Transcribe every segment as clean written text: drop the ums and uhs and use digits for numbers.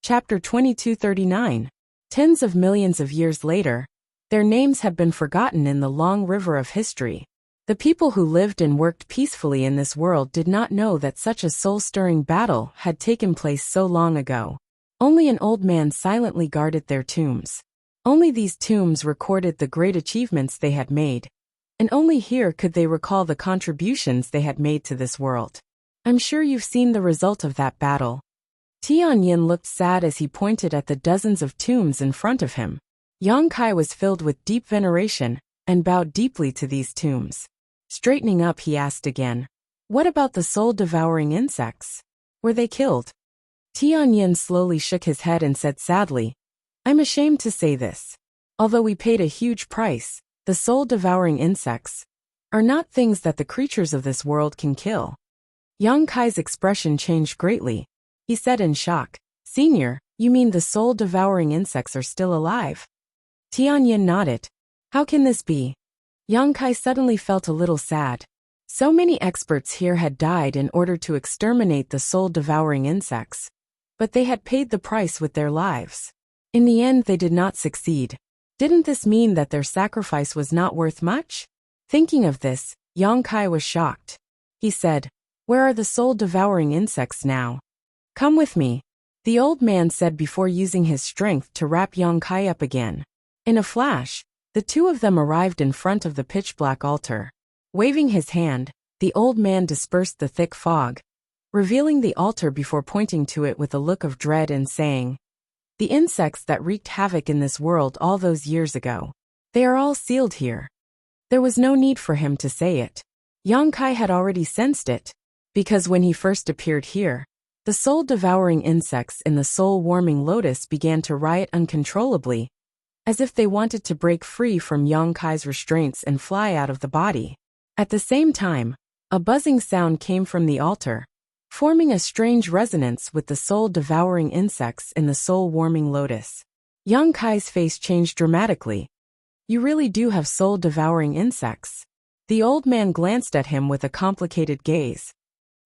Chapter 2239. Tens of millions of years later, their names have been forgotten in the long river of history. The people who lived and worked peacefully in this world did not know that such a soul-stirring battle had taken place so long ago. Only an old man silently guarded their tombs. Only these tombs recorded the great achievements they had made, and only here could they recall the contributions they had made to this world. I'm sure you've seen the result of that battle. Tianyin looked sad as he pointed at the dozens of tombs in front of him. Yang Kai was filled with deep veneration and bowed deeply to these tombs. Straightening up, he asked again, "What about the soul-devouring insects? Were they killed?" Tianyin slowly shook his head and said sadly, "I'm ashamed to say this. Although we paid a huge price, the soul-devouring insects are not things that the creatures of this world can kill." Yang Kai's expression changed greatly. He said in shock, "Senior, you mean the soul-devouring insects are still alive?" Tianyin nodded. "How can this be?" Yang Kai suddenly felt a little sad. So many experts here had died in order to exterminate the soul-devouring insects, but they had paid the price with their lives. In the end, they did not succeed. Didn't this mean that their sacrifice was not worth much? Thinking of this, Yang Kai was shocked. He said, "Where are the soul-devouring insects now? Come with me," the old man said before using his strength to wrap Yang Kai up again. In a flash, the two of them arrived in front of the pitch-black altar. Waving his hand, the old man dispersed the thick fog, revealing the altar before pointing to it with a look of dread and saying, "The insects that wreaked havoc in this world all those years ago, they are all sealed here." There was no need for him to say it. Yang Kai had already sensed it, because when he first appeared here, the soul-devouring insects in the soul-warming lotus began to riot uncontrollably, as if they wanted to break free from Yang Kai's restraints and fly out of the body. At the same time, a buzzing sound came from the altar, forming a strange resonance with the soul-devouring insects in the soul-warming lotus. Yang Kai's face changed dramatically. "You really do have soul-devouring insects." The old man glanced at him with a complicated gaze.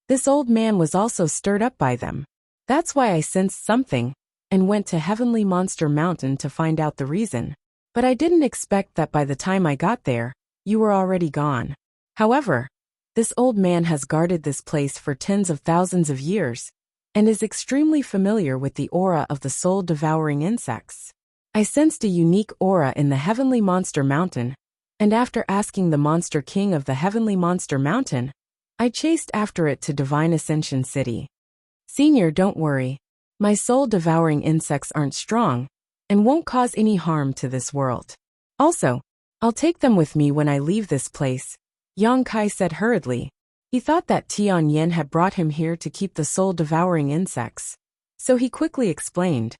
This old man was also stirred up by them. "That's why I sensed something, and went to Heavenly Monster Mountain to find out the reason. But I didn't expect that by the time I got there, you were already gone. However, this old man has guarded this place for tens of thousands of years, and is extremely familiar with the aura of the soul-devouring insects. I sensed a unique aura in the Heavenly Monster Mountain, and after asking the Monster King of the Heavenly Monster Mountain, I chased after it to Divine Ascension City. Senior, don't worry. My soul-devouring insects aren't strong, and won't cause any harm to this world. Also, I'll take them with me when I leave this place," Yang Kai said hurriedly. He thought that Tianyin had brought him here to keep the soul-devouring insects, so he quickly explained.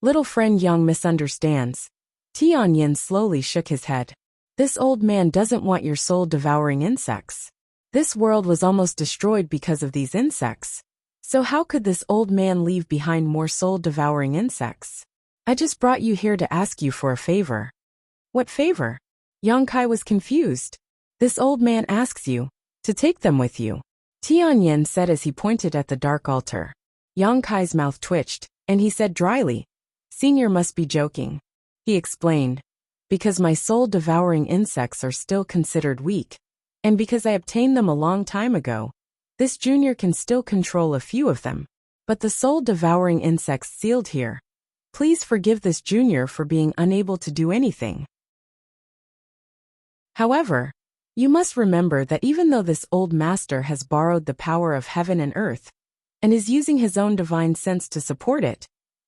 "Little friend Yang misunderstands." Tianyin slowly shook his head. "This old man doesn't want your soul-devouring insects. This world was almost destroyed because of these insects. So how could this old man leave behind more soul-devouring insects? I just brought you here to ask you for a favor." "What favor?" Yang Kai was confused. "This old man asks you to take them with you," Tianyin said as he pointed at the dark altar. Yang Kai's mouth twitched, and he said dryly, "Senior must be joking." He explained, "Because my soul-devouring insects are still considered weak, and because I obtained them a long time ago, this junior can still control a few of them. But the soul-devouring insects sealed here. Please forgive this junior for being unable to do anything. However, you must remember that even though this old master has borrowed the power of heaven and earth, and is using his own divine sense to support it,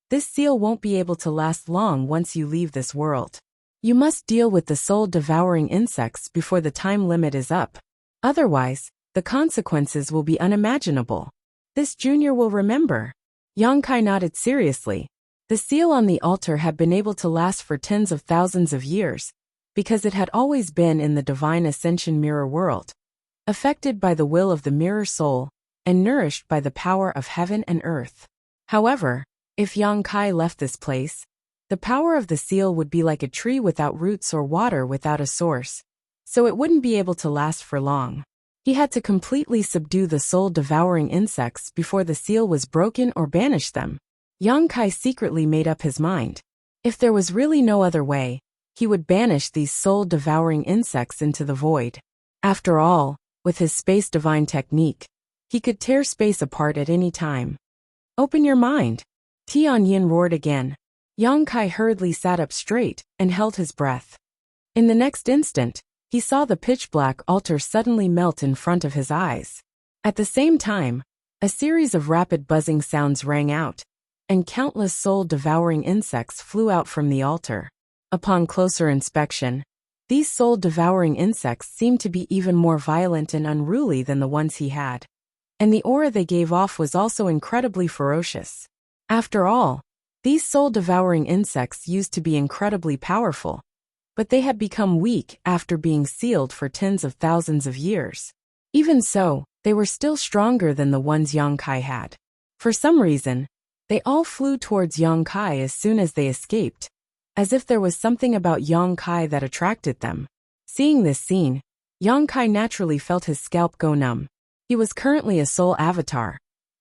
this seal won't be able to last long once you leave this world. You must deal with the soul-devouring insects before the time limit is up. Otherwise, the consequences will be unimaginable. This junior will remember." Yang Kai nodded seriously. The seal on the altar had been able to last for tens of thousands of years, because it had always been in the Divine Ascension Mirror world, affected by the will of the Mirror Soul, and nourished by the power of heaven and earth. However, if Yang Kai left this place, the power of the seal would be like a tree without roots or water without a source, so it wouldn't be able to last for long. He had to completely subdue the soul-devouring insects before the seal was broken or banish them. Yang Kai secretly made up his mind. If there was really no other way, he would banish these soul-devouring insects into the void. After all, with his space divine technique, he could tear space apart at any time. Open your mind. Tianyin roared again. Yang Kai hurriedly sat up straight and held his breath. In the next instant, he saw the pitch-black altar suddenly melt in front of his eyes. At the same time, a series of rapid buzzing sounds rang out, and countless soul-devouring insects flew out from the altar. Upon closer inspection, these soul-devouring insects seemed to be even more violent and unruly than the ones he had. And the aura they gave off was also incredibly ferocious. After all, these soul-devouring insects used to be incredibly powerful, but they had become weak after being sealed for tens of thousands of years. Even so, they were still stronger than the ones Yang Kai had. For some reason, they all flew towards Yang Kai as soon as they escaped, as if there was something about Yang Kai that attracted them. Seeing this scene, Yang Kai naturally felt his scalp go numb. He was currently a soul avatar,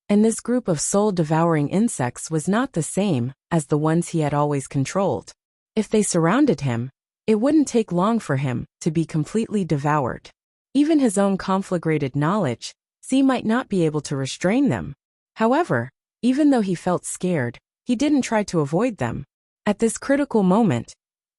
and this group of soul-devouring insects was not the same as the ones he had always controlled. If they surrounded him, it wouldn't take long for him to be completely devoured. Even his own conflagrated knowledge, might not be able to restrain them. However, even though he felt scared, he didn't try to avoid them. At this critical moment,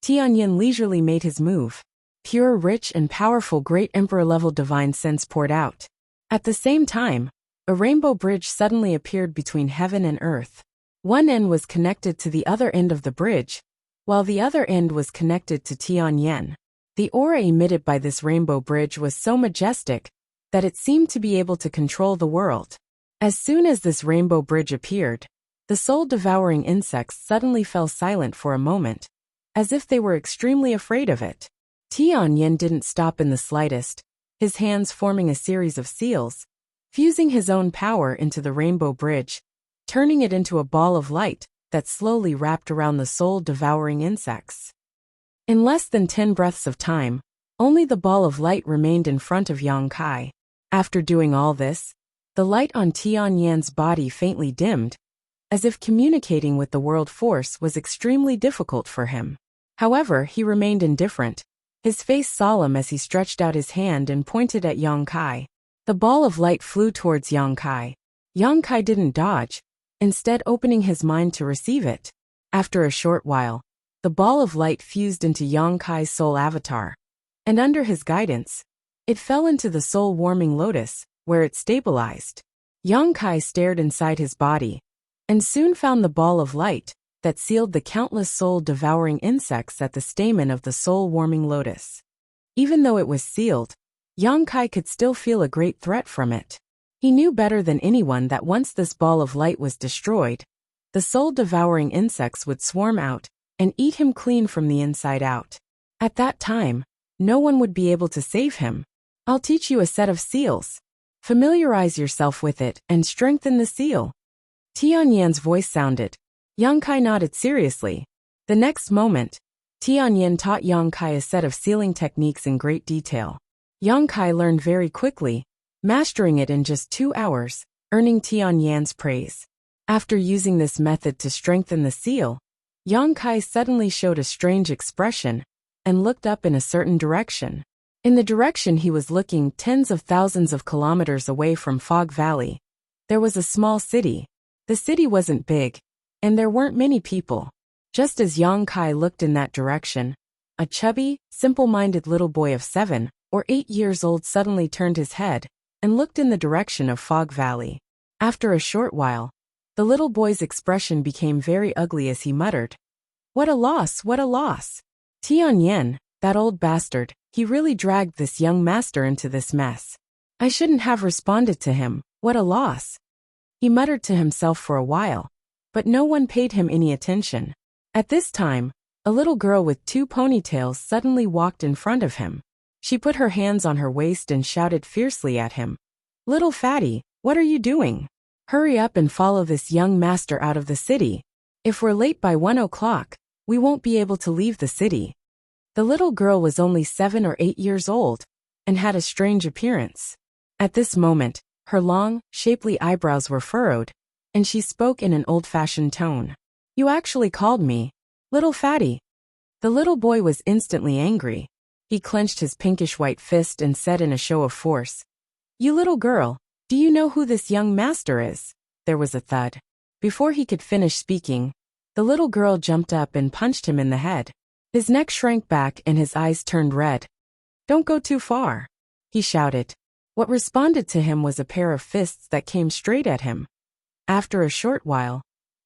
Tianyin leisurely made his move. Pure, rich, and powerful Great Emperor-level divine sense poured out. At the same time, a rainbow bridge suddenly appeared between heaven and earth. One end was connected to the other end of the bridge, while the other end was connected to Tianyin. The aura emitted by this rainbow bridge was so majestic that it seemed to be able to control the world. As soon as this rainbow bridge appeared, the soul-devouring insects suddenly fell silent for a moment, as if they were extremely afraid of it. Tianyin didn't stop in the slightest, his hands forming a series of seals, fusing his own power into the rainbow bridge, turning it into a ball of light that slowly wrapped around the soul-devouring insects. In less than 10 breaths of time, only the ball of light remained in front of Yang Kai. After doing all this, the light on Tianyin's body faintly dimmed, as if communicating with the world force was extremely difficult for him. However, he remained indifferent, his face solemn as he stretched out his hand and pointed at Yang Kai. The ball of light flew towards Yang Kai. Yang Kai didn't dodge, instead opening his mind to receive it. After a short while, the ball of light fused into Yang Kai's soul avatar, and under his guidance, it fell into the soul-warming lotus, where it stabilized. Yang Kai stared inside his body, and soon found the ball of light that sealed the countless soul-devouring insects at the stamen of the soul-warming lotus. Even though it was sealed, Yang Kai could still feel a great threat from it. He knew better than anyone that once this ball of light was destroyed, the soul-devouring insects would swarm out and eat him clean from the inside out. At that time, no one would be able to save him. I'll teach you a set of seals. Familiarize yourself with it and strengthen the seal. Tianyin's voice sounded. Yang Kai nodded seriously. The next moment, Tianyin taught Yang Kai a set of sealing techniques in great detail. Yang Kai learned very quickly, mastering it in just 2 hours, earning Tianyin's praise. After using this method to strengthen the seal, Yang Kai suddenly showed a strange expression and looked up in a certain direction. In the direction he was looking, tens of thousands of kilometers away from Fog Valley, there was a small city. The city wasn't big, and there weren't many people. Just as Yang Kai looked in that direction, a chubby, simple-minded little boy of 7 or 8 years old suddenly turned his head and looked in the direction of Fog Valley. After a short while, the little boy's expression became very ugly as he muttered, "What a loss, what a loss! Tianyin, that old bastard, he really dragged this young master into this mess. I shouldn't have responded to him, what a loss." He muttered to himself for a while, but no one paid him any attention. At this time, a little girl with 2 ponytails suddenly walked in front of him. She put her hands on her waist and shouted fiercely at him, "Little fatty, what are you doing? Hurry up and follow this young master out of the city. If we're late by 1 o'clock, we won't be able to leave the city." The little girl was only 7 or 8 years old and had a strange appearance. At this moment, her long, shapely eyebrows were furrowed, and she spoke in an old-fashioned tone. "You actually called me little fatty." The little boy was instantly angry. He clenched his pinkish-white fist and said in a show of force, "You little girl, do you know who this young master is?" There was a thud. Before he could finish speaking, the little girl jumped up and punched him in the head. His neck shrank back and his eyes turned red. "Don't go too far," he shouted. What responded to him was a pair of fists that came straight at him. After a short while,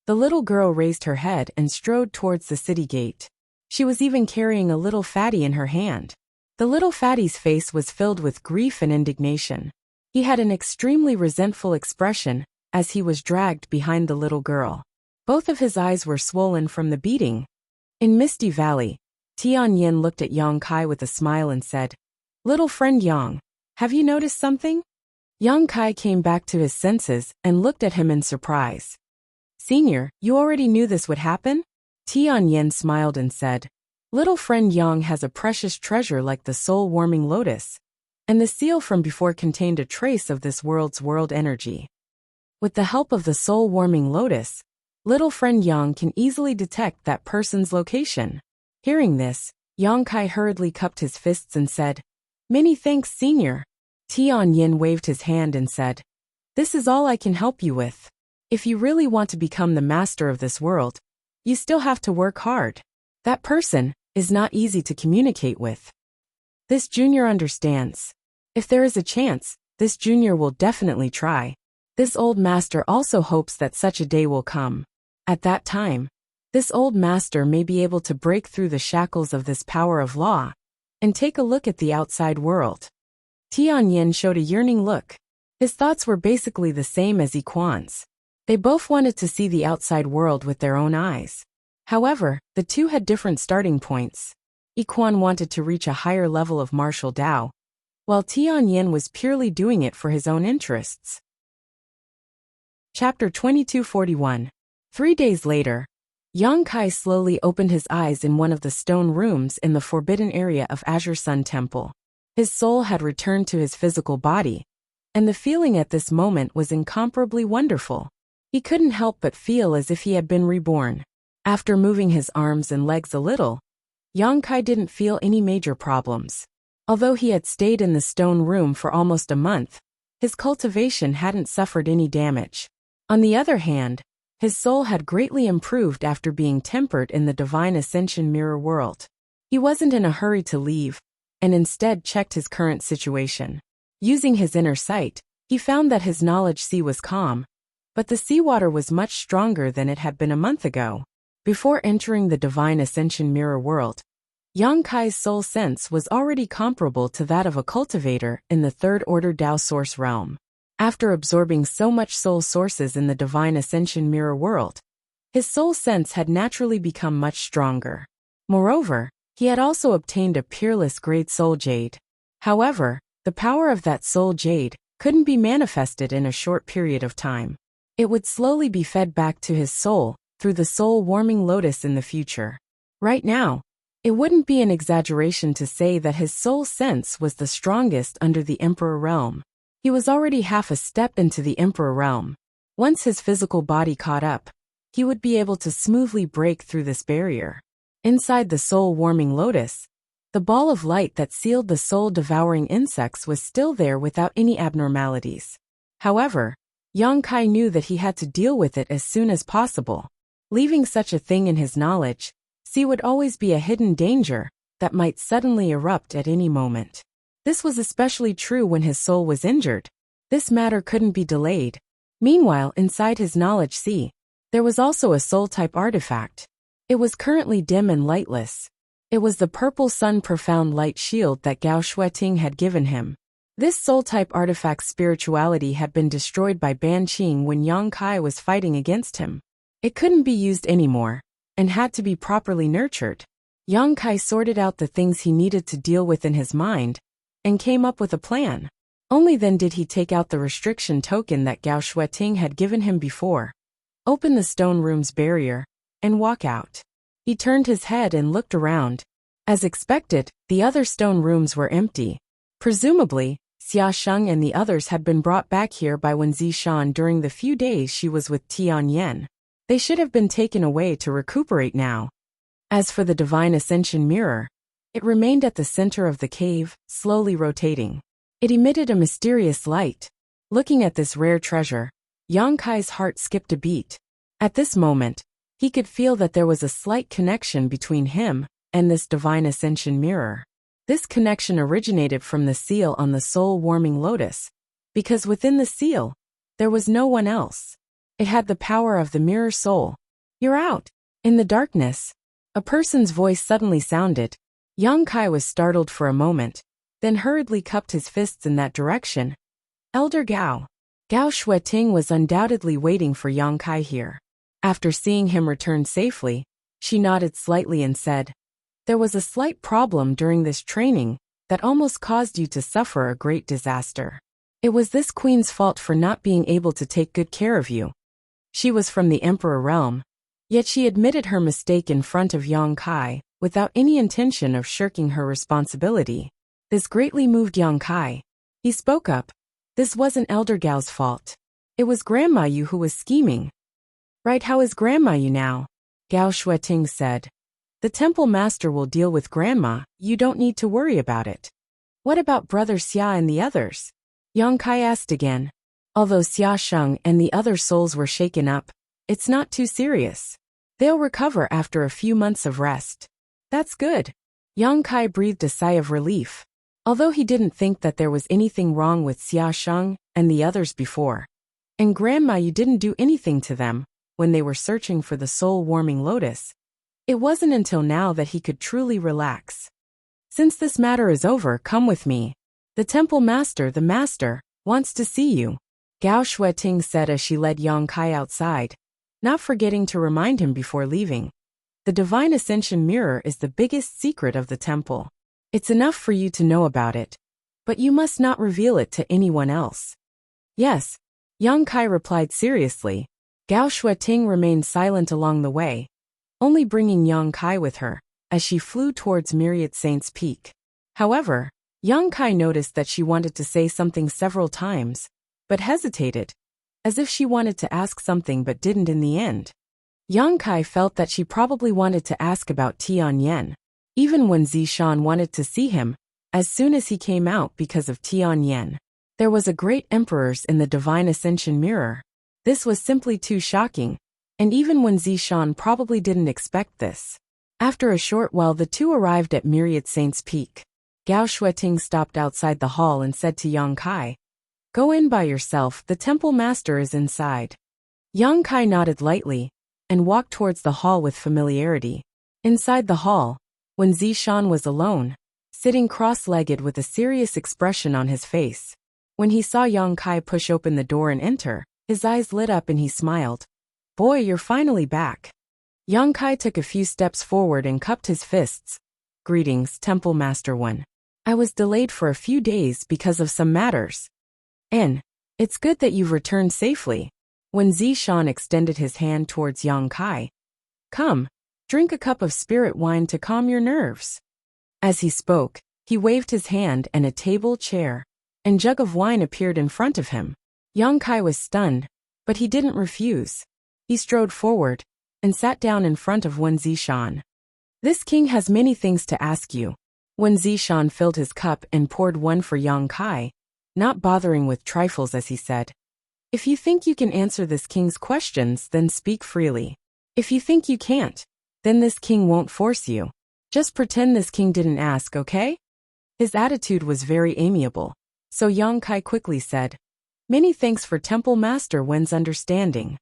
the little girl raised her head and strode towards the city gate. She was even carrying a little fatty in her hand. The little fatty's face was filled with grief and indignation. He had an extremely resentful expression as he was dragged behind the little girl. Both of his eyes were swollen from the beating. In Misty Valley, Tian Yin looked at Yang Kai with a smile and said, "Little friend Yang, have you noticed something?" Yang Kai came back to his senses and looked at him in surprise. "Senior, you already knew this would happen?" Tian Yin smiled and said, "Little friend Yang has a precious treasure like the soul-warming lotus, and the seal from before contained a trace of this world's world energy. With the help of the soul-warming lotus, little friend Yang can easily detect that person's location." Hearing this, Yang Kai hurriedly cupped his fists and said, "Many thanks, Senior." Tian Yin waved his hand and said, "This is all I can help you with. If you really want to become the master of this world, you still have to work hard. That person is not easy to communicate with. This junior understands. If there is a chance, this junior will definitely try. This old master also hopes that such a day will come. At that time, this old master may be able to break through the shackles of this power of law and take a look at the outside world." Tian Yin showed a yearning look. His thoughts were basically the same as Yiquan's. They both wanted to see the outside world with their own eyes. However, the two had different starting points. Yiquan wanted to reach a higher level of martial Dao, while Tian Yin was purely doing it for his own interests. Chapter 2241. 3 days later, Yang Kai slowly opened his eyes in one of the stone rooms in the forbidden area of Azure Sun Temple. His soul had returned to his physical body, and the feeling at this moment was incomparably wonderful. He couldn't help but feel as if he had been reborn. After moving his arms and legs a little, Yang Kai didn't feel any major problems. Although he had stayed in the stone room for almost a month, his cultivation hadn't suffered any damage. On the other hand, his soul had greatly improved after being tempered in the Divine Ascension Mirror world. He wasn't in a hurry to leave, and instead checked his current situation. Using his inner sight, he found that his knowledge sea was calm, but the seawater was much stronger than it had been a month ago. Before entering the Divine Ascension Mirror world, Yang Kai's soul sense was already comparable to that of a cultivator in the third-order Dao Source realm. After absorbing so much soul sources in the Divine Ascension Mirror world, his soul sense had naturally become much stronger. Moreover, he had also obtained a peerless Great Soul Jade. However, the power of that Soul Jade couldn't be manifested in a short period of time. It would slowly be fed back to his soul through the soul-warming lotus in the future. Right now, it wouldn't be an exaggeration to say that his soul sense was the strongest under the Emperor realm. He was already half a step into the Emperor realm. Once his physical body caught up, he would be able to smoothly break through this barrier. Inside the soul-warming lotus, the ball of light that sealed the soul-devouring insects was still there without any abnormalities. However, Yang Kai knew that he had to deal with it as soon as possible. Leaving such a thing in his knowledge, sea would always be a hidden danger that might suddenly erupt at any moment. This was especially true when his soul was injured. This matter couldn't be delayed. Meanwhile, inside his knowledge sea, there was also a soul-type artifact. It was currently dim and lightless. It was the purple sun profound light shield that Gao Shueting had given him. This soul-type artifact's spirituality had been destroyed by Ban Qing when Yang Kai was fighting against him. It couldn't be used anymore, and had to be properly nurtured. Yang Kai sorted out the things he needed to deal with in his mind, and came up with a plan. Only then did he take out the restriction token that Gao Shueting had given him before, open the stone room's barrier, and walk out. He turned his head and looked around. As expected, the other stone rooms were empty. Presumably, Xia Sheng and the others had been brought back here by Wen Zishan during the few days she was with Tianyan. They should have been taken away to recuperate now. As for the divine ascension mirror, it remained at the center of the cave, slowly rotating. It emitted a mysterious light. Looking at this rare treasure, Yang Kai's heart skipped a beat. At this moment, he could feel that there was a slight connection between him and this divine ascension mirror. This connection originated from the seal on the soul-warming lotus, because within the seal, there was no one else. It had the power of the mirror soul. "You're out." In the darkness, a person's voice suddenly sounded. Yang Kai was startled for a moment, then hurriedly cupped his fists in that direction. Elder Gao. Gao Shueting was undoubtedly waiting for Yang Kai here. After seeing him return safely, she nodded slightly and said, "There was a slight problem during this training that almost caused you to suffer a great disaster. It was this queen's fault for not being able to take good care of you." She was from the Emperor realm, yet she admitted her mistake in front of Yang Kai without any intention of shirking her responsibility. This greatly moved Yang Kai. He spoke up. "This wasn't Elder Gao's fault. It was Grandma Yu who was scheming." "Right, how is Grandma Yu now?" Gao Shueting said. "The temple master will deal with Grandma, you don't need to worry about it." "What about Brother Xia and the others?" Yang Kai asked again. Although Xia Sheng and the other souls were shaken up, it's not too serious. They'll recover after a few months of rest. "That's good." Yang Kai breathed a sigh of relief. Although he didn't think that there was anything wrong with Xia Sheng and the others before. And Grandma Yu didn't do anything to them when they were searching for the soul-warming lotus. It wasn't until now that he could truly relax. "Since this matter is over, come with me. The temple master, the master, wants to see you," Gao Shueting said as she led Yang Kai outside, not forgetting to remind him before leaving. "The divine ascension mirror is the biggest secret of the temple. It's enough for you to know about it, but you must not reveal it to anyone else." "Yes," Yang Kai replied seriously. Gao Shueting remained silent along the way, only bringing Yang Kai with her, as she flew towards Myriad Saints Peak. However, Yang Kai noticed that she wanted to say something several times, but hesitated, as if she wanted to ask something but didn't in the end. Yang Kai felt that she probably wanted to ask about Tianyan, even when Zishan wanted to see him, as soon as he came out because of Tianyan. There was a great emperors in the divine ascension mirror. This was simply too shocking, and even when Zishan probably didn't expect this. After a short while the two arrived at Myriad Saints Peak. Gao Shueting stopped outside the hall and said to Yang Kai, "Go in by yourself, the temple master is inside." Yang Kai nodded lightly, and walked towards the hall with familiarity. Inside the hall, when Zishan was alone, sitting cross-legged with a serious expression on his face. When he saw Yang Kai push open the door and enter, his eyes lit up and he smiled. "Boy, you're finally back." Yang Kai took a few steps forward and cupped his fists. "Greetings, Temple Master One. I was delayed for a few days because of some matters. And it's good that you've returned safely." When Zishan extended his hand towards Yang Kai, "Come, drink a cup of spirit wine to calm your nerves." As he spoke, he waved his hand and a table, chair, and jug of wine appeared in front of him. Yang Kai was stunned, but he didn't refuse. He strode forward and sat down in front of Wen Zishan. "This king has many things to ask you." Wen Zishan filled his cup and poured one for Yang Kai, not bothering with trifles as he said, "If you think you can answer this king's questions, then speak freely. If you think you can't, then this king won't force you. Just pretend this king didn't ask, okay?" His attitude was very amiable, so Yang Kai quickly said, "Many thanks for Temple Master Wen's understanding."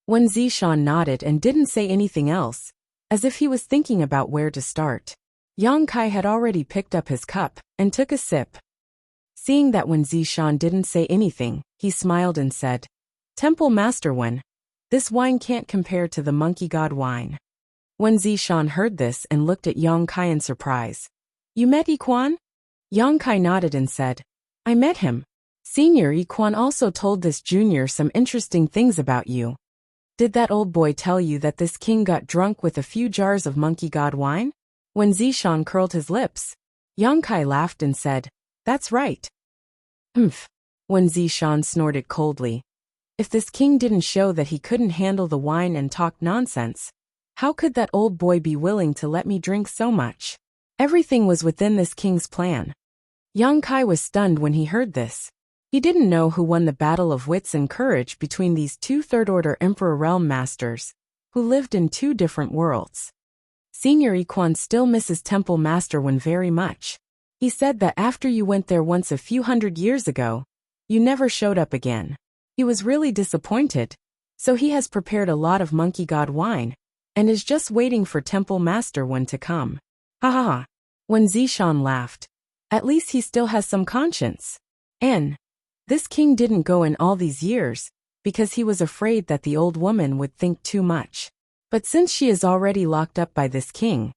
Wen Zishan nodded and didn't say anything else, as if he was thinking about where to start. Yang Kai had already picked up his cup and took a sip. Seeing that Wen Zishan didn't say anything, he smiled and said, "Temple Master Wen, this wine can't compare to the monkey god wine." Wen Zishan heard this and looked at Yang Kai in surprise. "You met Yiquan?" Yang Kai nodded and said, "I met him. Senior Yiquan also told this junior some interesting things about you." "Did that old boy tell you that this king got drunk with a few jars of monkey god wine?" When Zishan curled his lips, Yang Kai laughed and said, "That's right. Humph. When Zishan snorted coldly. If this king didn't show that he couldn't handle the wine and talk nonsense, how could that old boy be willing to let me drink so much? Everything was within this king's plan. Yang Kai was stunned when he heard this. He didn't know who won the battle of wits and courage between these two third-order Emperor Realm Masters, who lived in two different worlds. Senior Iquan still misses Temple Master Wen very much. He said that after you went there once a few hundred years ago, you never showed up again. He was really disappointed, so he has prepared a lot of monkey god wine, and is just waiting for Temple Master Wen to come. Ha ha ha. When Zishan laughed. At least he still has some conscience. This king didn't go in all these years, because he was afraid that the old woman would think too much. But since she is already locked up by this king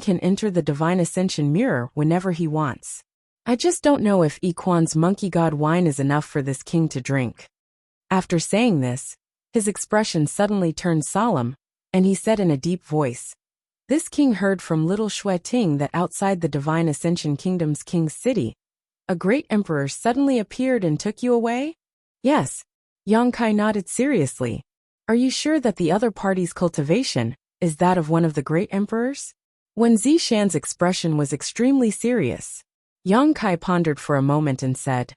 can enter the Divine Ascension Mirror whenever he wants. I just don't know if Iquan's monkey god wine is enough for this king to drink. After saying this, his expression suddenly turned solemn, and he said in a deep voice, "This king heard from little Shui Ting that outside the Divine Ascension Kingdom's king's city, a great emperor suddenly appeared and took you away?" Yes. Yang Kai nodded seriously. Are you sure that the other party's cultivation is that of one of the great emperors? When Zishan's expression was extremely serious, Yang Kai pondered for a moment and said,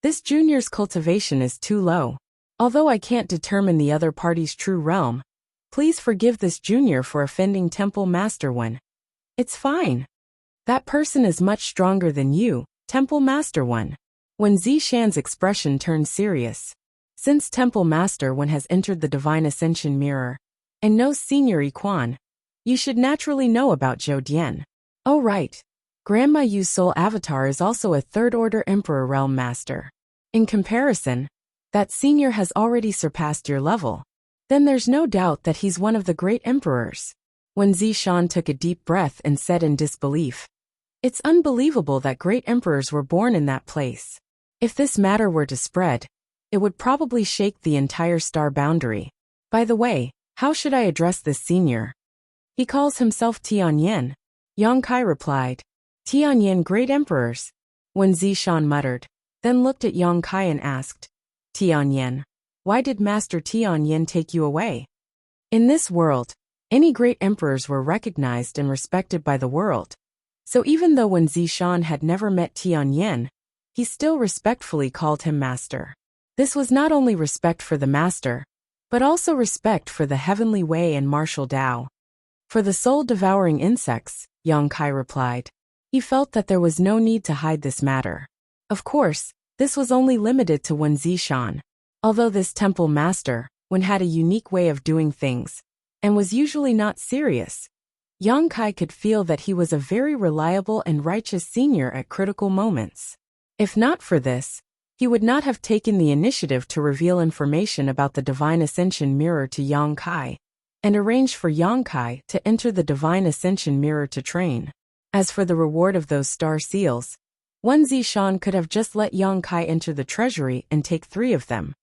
"This junior's cultivation is too low. Although I can't determine the other party's true realm, please forgive this junior for offending Temple Master Wen. It's fine. That person is much stronger than you, Temple Master Wen." When Zishan's expression turned serious, since Temple Master Wen has entered the Divine Ascension Mirror, and knows Senior Iquan, you should naturally know about Zhou Dian. Oh right. Grandma Yu's soul avatar is also a third-order Emperor Realm Master. In comparison, that senior has already surpassed your level. Then there's no doubt that he's one of the great emperors. When Zishan took a deep breath and said in disbelief, "It's unbelievable that great emperors were born in that place. If this matter were to spread, it would probably shake the entire star boundary. By the way, how should I address this senior?" "He calls himself Tianyan," Yang Kai replied. "Tianyan great emperors," when Zishan muttered, then looked at Yang Kai and asked, "Tianyan, why did Master Tianyan take you away?" In this world, any great emperors were recognized and respected by the world. So even though when Zishan had never met Tianyan, he still respectfully called him master. This was not only respect for the master, but also respect for the heavenly way and martial Tao. "For the soul-devouring insects," Yang Kai replied. He felt that there was no need to hide this matter. Of course, this was only limited to Wen Zishan. Although this temple master, Wen had a unique way of doing things, and was usually not serious, Yang Kai could feel that he was a very reliable and righteous senior at critical moments. If not for this, he would not have taken the initiative to reveal information about the Divine Ascension Mirror to Yang Kai, and arranged for Yang Kai to enter the Divine Ascension Mirror to train. As for the reward of those star seals, Wen Zishan could have just let Yang Kai enter the treasury and take 3 of them.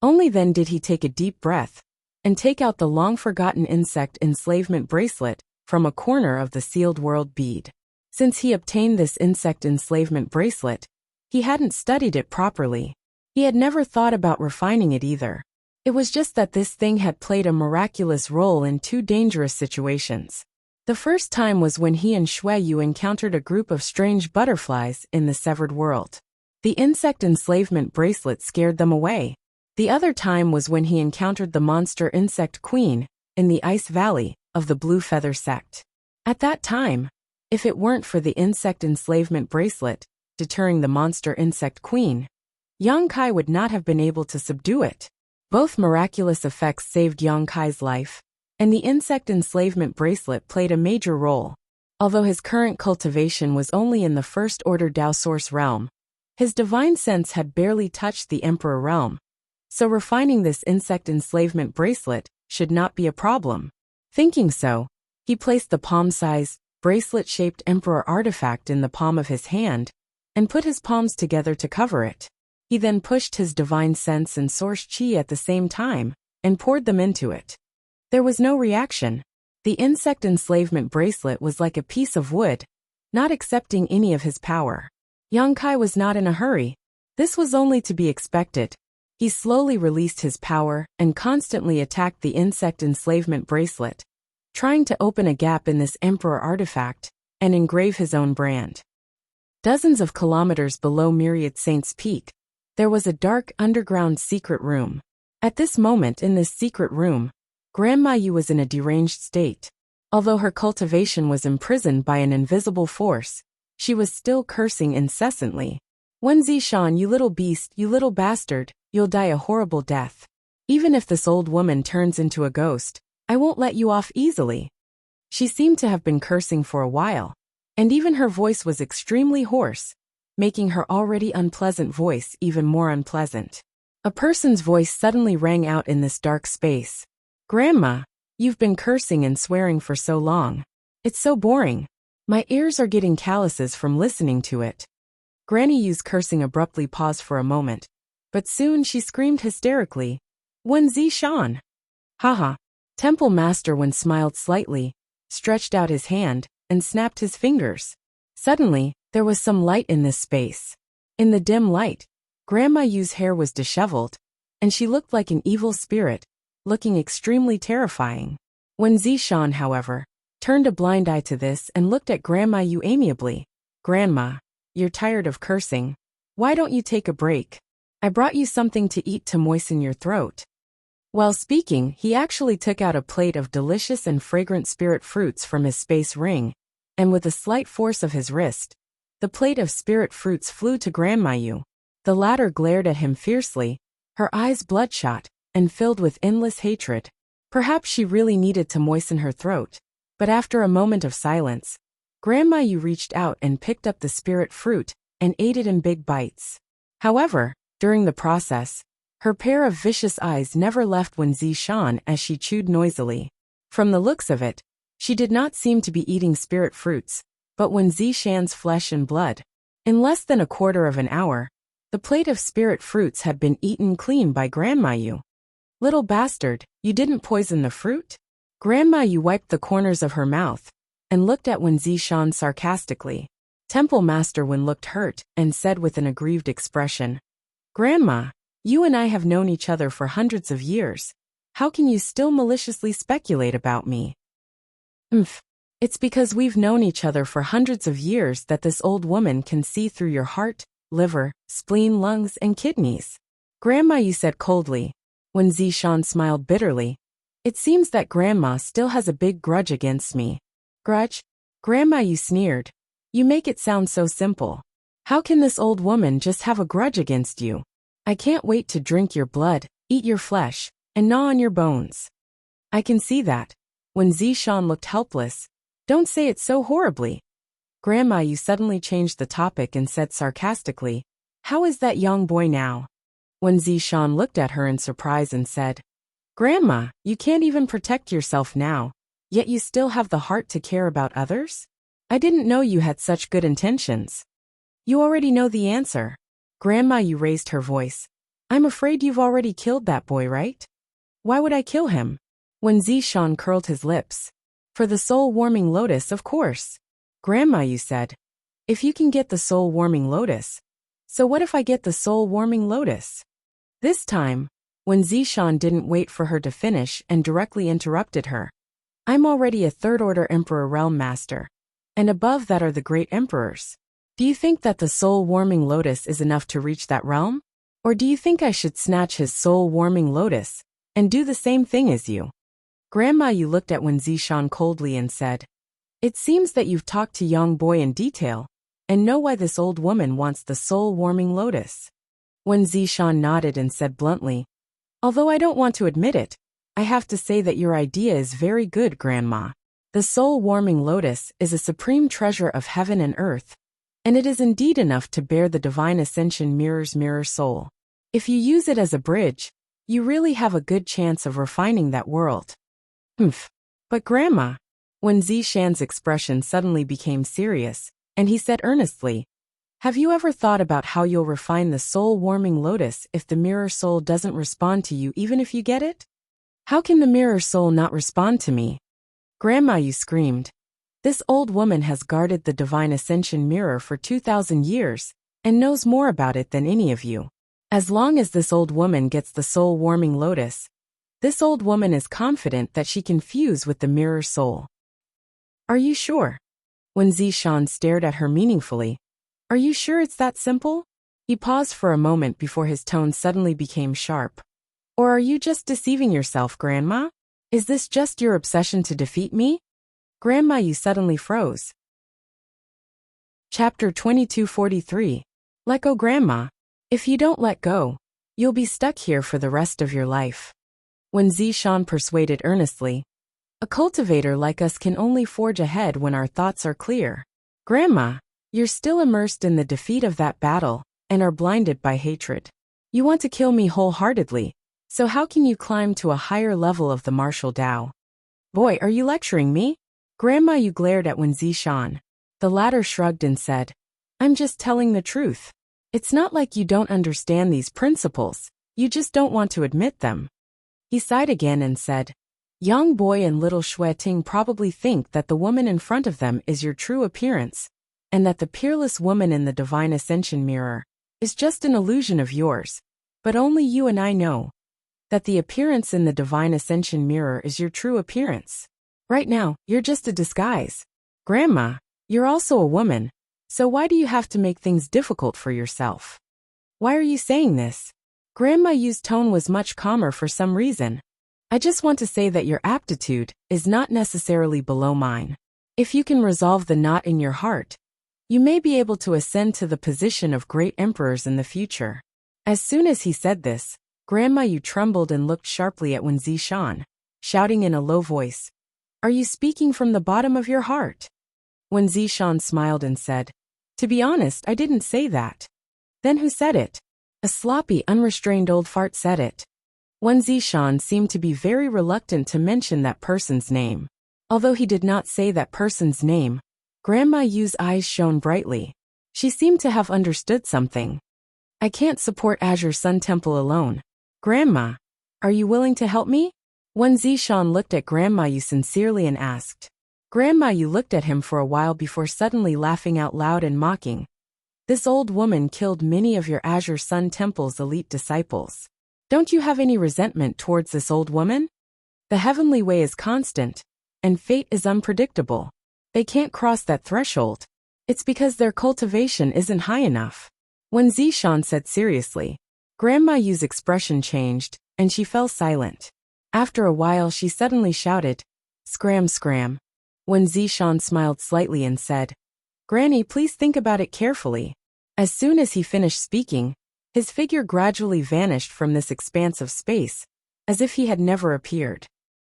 Only then did he take a deep breath, and take out the long-forgotten insect enslavement bracelet from a corner of the sealed world bead. Since he obtained this insect enslavement bracelet, he hadn't studied it properly. He had never thought about refining it either. It was just that this thing had played a miraculous role in 2 dangerous situations. The first time was when he and Shui Yu encountered a group of strange butterflies in the severed world. The insect enslavement bracelet scared them away. The other time was when he encountered the monster insect queen in the Ice Valley of the Blue Feather sect. At that time, if it weren't for the insect enslavement bracelet deterring the monster insect queen, Yang Kai would not have been able to subdue it. Both miraculous effects saved Yang Kai's life, and the insect enslavement bracelet played a major role. Although his current cultivation was only in the first-order Tao Source realm, his divine sense had barely touched the Emperor realm, so refining this insect enslavement bracelet should not be a problem. Thinking so, he placed the palm-sized, bracelet-shaped Emperor artifact in the palm of his hand, and put his palms together to cover it. He then pushed his divine sense and source chi at the same time, and poured them into it. There was no reaction. The insect enslavement bracelet was like a piece of wood, not accepting any of his power. Yang Kai was not in a hurry. This was only to be expected. He slowly released his power and constantly attacked the insect enslavement bracelet, trying to open a gap in this emperor artifact and engrave his own brand. Dozens of kilometers below Myriad Saint's Peak, there was a dark underground secret room. At this moment in this secret room, Grandma Yu was in a deranged state. Although her cultivation was imprisoned by an invisible force, she was still cursing incessantly. Wen Zishan, you little beast, you little bastard, you'll die a horrible death. Even if this old woman turns into a ghost, I won't let you off easily. She seemed to have been cursing for a while, and even her voice was extremely hoarse, making her already unpleasant voice even more unpleasant. A person's voice suddenly rang out in this dark space. Grandma, you've been cursing and swearing for so long. It's so boring. My ears are getting calluses from listening to it. Granny Yu's cursing abruptly paused for a moment, but soon she screamed hysterically, Wen Zishan! Haha. Temple Master Wen smiled slightly, stretched out his hand, and snapped his fingers. Suddenly, there was some light in this space. In the dim light, Grandma Yu's hair was disheveled, and she looked like an evil spirit, looking extremely terrifying. Wen Zishan, however, turned a blind eye to this and looked at Grandma Yu amiably. Grandma, you're tired of cursing. Why don't you take a break? I brought you something to eat to moisten your throat. While speaking, he actually took out a plate of delicious and fragrant spirit fruits from his space ring, and with a slight force of his wrist, the plate of spirit fruits flew to Grandma Yu. The latter glared at him fiercely, her eyes bloodshot and filled with endless hatred. Perhaps she really needed to moisten her throat, but after a moment of silence, Grandma Yu reached out and picked up the spirit fruit and ate it in big bites. However, during the process, her pair of vicious eyes never left Wen Zishan as she chewed noisily. From the looks of it, she did not seem to be eating spirit fruits, but Wen Zishan's flesh and blood. In less than a quarter of an hour, the plate of spirit fruits had been eaten clean by Grandma Yu. Little bastard, you didn't poison the fruit? Grandma Yu wiped the corners of her mouth and looked at Wen Zishan sarcastically. Temple Master Wen looked hurt and said with an aggrieved expression, Grandma, you and I have known each other for hundreds of years. How can you still maliciously speculate about me? It's because we've known each other for hundreds of years that this old woman can see through your heart, liver, spleen, lungs, and kidneys. Grandma Yu said coldly. When Zishan smiled bitterly, it seems that Grandma still has a big grudge against me. Grudge? Grandma Yu sneered. You make it sound so simple. How can this old woman just have a grudge against you? I can't wait to drink your blood, eat your flesh, and gnaw on your bones. I can see that. When Zishan looked helpless, don't say it so horribly. Grandma Yu suddenly changed the topic and said sarcastically, How is that young boy now? When Zishan looked at her in surprise and said, Grandma, you can't even protect yourself now, yet you still have the heart to care about others? I didn't know you had such good intentions. You already know the answer. Grandma Yu raised her voice. I'm afraid you've already killed that boy, right? Why would I kill him? When Zishan curled his lips. For the soul-warming lotus, of course. Grandma Yu said. If you can get the soul-warming lotus. So what if I get the soul-warming lotus? This time, when Zishan didn't wait for her to finish and directly interrupted her. I'm already a third-order Emperor Realm Master. And above that are the great emperors. Do you think that the soul-warming lotus is enough to reach that realm? Or do you think I should snatch his soul-warming lotus and do the same thing as you? Grandma Yu looked at Wen Zishan coldly and said, It seems that you've talked to young boy in detail and know why this old woman wants the soul-warming lotus. Wen Zishan nodded and said bluntly, Although I don't want to admit it, I have to say that your idea is very good, Grandma. The soul-warming lotus is a supreme treasure of heaven and earth, and it is indeed enough to bear the divine ascension mirror's mirror soul. If you use it as a bridge, you really have a good chance of refining that world. But Grandma, when Zishan's expression suddenly became serious, and he said earnestly, Have you ever thought about how you'll refine the soul-warming lotus if the mirror soul doesn't respond to you even if you get it? How can the mirror soul not respond to me? Grandma Yu screamed. This old woman has guarded the divine ascension mirror for 2,000 years, and knows more about it than any of you. As long as this old woman gets the soul-warming lotus, this old woman is confident that she can fuse with the mirror soul. Are you sure? When Zishan stared at her meaningfully, are you sure it's that simple? He paused for a moment before his tone suddenly became sharp. Or are you just deceiving yourself, Grandma? Is this just your obsession to defeat me? Grandma, you suddenly froze. Chapter 2243. Let go, Grandma. If you don't let go, you'll be stuck here for the rest of your life. When Zishan persuaded earnestly, a cultivator like us can only forge ahead when our thoughts are clear. Grandma, you're still immersed in the defeat of that battle and are blinded by hatred. You want to kill me wholeheartedly, so how can you climb to a higher level of the martial Tao? Boy, are you lecturing me? Grandma, you glared at Wen Zishan. The latter shrugged and said, I'm just telling the truth. It's not like you don't understand these principles, you just don't want to admit them. He sighed again and said, Young boy and little Shui Ting probably think that the woman in front of them is your true appearance, and that the peerless woman in the divine ascension mirror is just an illusion of yours. But only you and I know that the appearance in the divine ascension mirror is your true appearance. Right now, you're just a disguise. Grandma, you're also a woman, so why do you have to make things difficult for yourself? Why are you saying this? Grandma Yu's tone was much calmer for some reason. I just want to say that your aptitude is not necessarily below mine. If you can resolve the knot in your heart, you may be able to ascend to the position of great emperors in the future. As soon as he said this, Grandma Yu trembled and looked sharply at Wen Zishan, shouting in a low voice, Are you speaking from the bottom of your heart? Wen Zishan smiled and said, To be honest, I didn't say that. Then who said it? A sloppy, unrestrained old fart said it. Wen Zishan seemed to be very reluctant to mention that person's name. Although he did not say that person's name, Grandma Yu's eyes shone brightly. She seemed to have understood something. I can't support Azure Sun Temple alone. Grandma, are you willing to help me? Wen Zishan looked at Grandma Yu sincerely and asked. Grandma Yu looked at him for a while before suddenly laughing out loud and mocking. This old woman killed many of your Azure Sun Temple's elite disciples. Don't you have any resentment towards this old woman? The heavenly way is constant, and fate is unpredictable. They can't cross that threshold. It's because their cultivation isn't high enough. Wen Zishan said seriously. Grandma Yu's expression changed, and she fell silent. After a while she suddenly shouted, Scram scram. Wen Zishan smiled slightly and said, Granny, please think about it carefully. As soon as he finished speaking, his figure gradually vanished from this expanse of space, as if he had never appeared.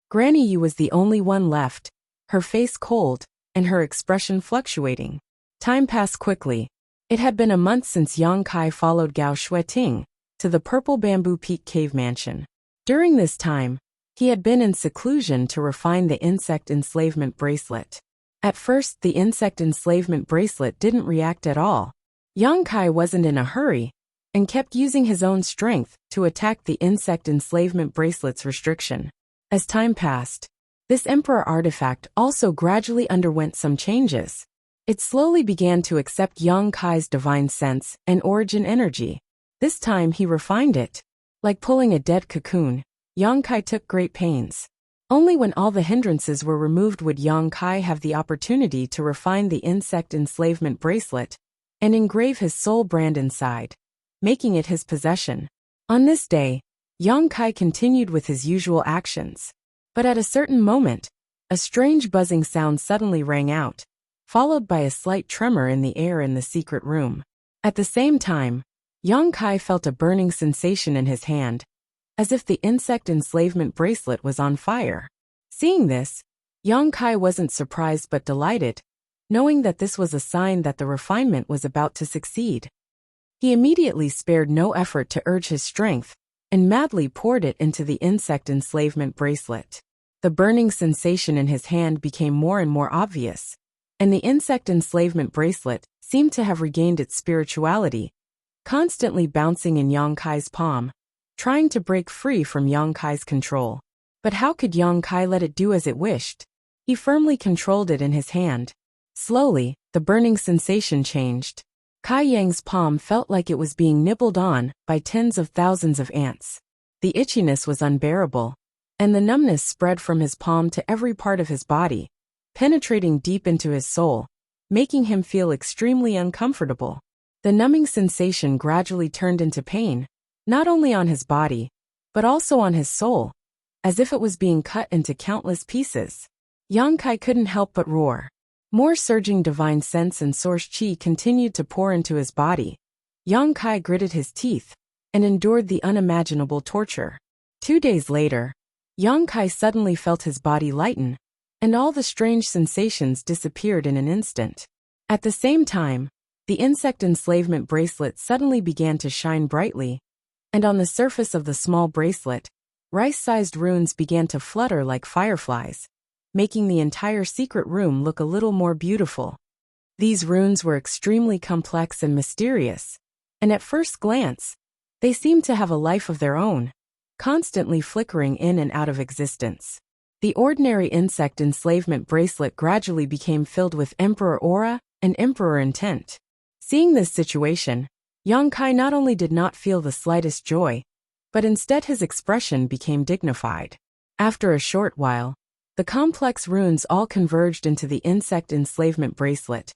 Granny Yu was the only one left, her face cold, and her expression fluctuating. Time passed quickly. It had been a month since Yang Kai followed Gao Shuiting to the Purple Bamboo Peak Cave Mansion. During this time, he had been in seclusion to refine the insect enslavement bracelet. At first, the insect enslavement bracelet didn't react at all. Yang Kai wasn't in a hurry, and kept using his own strength to attack the insect enslavement bracelet's restriction. As time passed, this Emperor artifact also gradually underwent some changes. It slowly began to accept Yang Kai's divine sense and origin energy. This time he refined it. Like pulling a dead cocoon, Yang Kai took great pains. Only when all the hindrances were removed would Yang Kai have the opportunity to refine the insect enslavement bracelet and engrave his soul brand inside, making it his possession. On this day, Yang Kai continued with his usual actions. But at a certain moment, a strange buzzing sound suddenly rang out, followed by a slight tremor in the air in the secret room. At the same time, Yang Kai felt a burning sensation in his hand, as if the insect enslavement bracelet was on fire. Seeing this, Yang Kai wasn't surprised but delighted, knowing that this was a sign that the refinement was about to succeed. He immediately spared no effort to urge his strength, and madly poured it into the insect enslavement bracelet. The burning sensation in his hand became more and more obvious, and the insect enslavement bracelet seemed to have regained its spirituality, constantly bouncing in Yang Kai's palm, trying to break free from Yang Kai's control. But how could Yang Kai let it do as it wished? He firmly controlled it in his hand. Slowly, the burning sensation changed. Kai Yang's palm felt like it was being nibbled on by tens of thousands of ants. The itchiness was unbearable, and the numbness spread from his palm to every part of his body, penetrating deep into his soul, making him feel extremely uncomfortable. The numbing sensation gradually turned into pain, not only on his body, but also on his soul, as if it was being cut into countless pieces. Yang Kai couldn't help but roar. More surging divine sense and source qi continued to pour into his body. Yang Kai gritted his teeth and endured the unimaginable torture. 2 days later, Yang Kai suddenly felt his body lighten, and all the strange sensations disappeared in an instant. At the same time, the insect enslavement bracelet suddenly began to shine brightly, and on the surface of the small bracelet, rice-sized runes began to flutter like fireflies, making the entire secret room look a little more beautiful. These runes were extremely complex and mysterious, and at first glance, they seemed to have a life of their own, constantly flickering in and out of existence. The ordinary insect enslavement bracelet gradually became filled with Emperor aura and Emperor intent. Seeing this situation, Yang Kai not only did not feel the slightest joy, but instead his expression became dignified. After a short while, the complex runes all converged into the insect enslavement bracelet,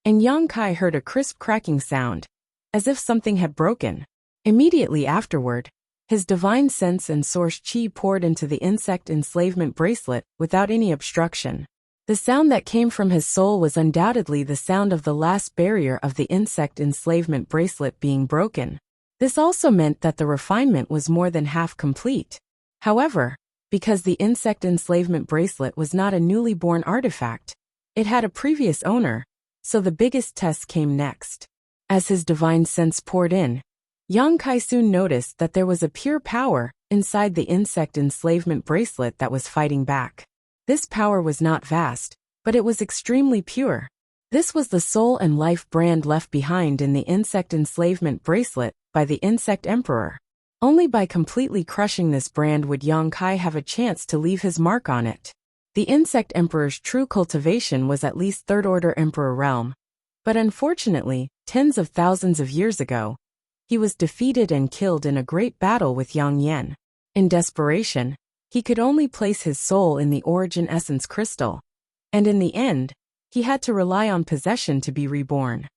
and Yang Kai heard a crisp cracking sound, as if something had broken. Immediately afterward, his divine sense and source qi poured into the insect enslavement bracelet without any obstruction. The sound that came from his soul was undoubtedly the sound of the last barrier of the insect enslavement bracelet being broken. This also meant that the refinement was more than half complete. However, because the insect enslavement bracelet was not a newly born artifact, it had a previous owner, so the biggest test came next. As his divine sense poured in, Yang Kai soon noticed that there was a pure power inside the insect enslavement bracelet that was fighting back. This power was not vast, but it was extremely pure. This was the soul and life brand left behind in the insect enslavement bracelet by the Insect Emperor. Only by completely crushing this brand would Yang Kai have a chance to leave his mark on it. The Insect Emperor's true cultivation was at least third-order Emperor realm, but unfortunately, tens of thousands of years ago, he was defeated and killed in a great battle with Yang Yan. In desperation, he could only place his soul in the origin essence crystal, and in the end, he had to rely on possession to be reborn.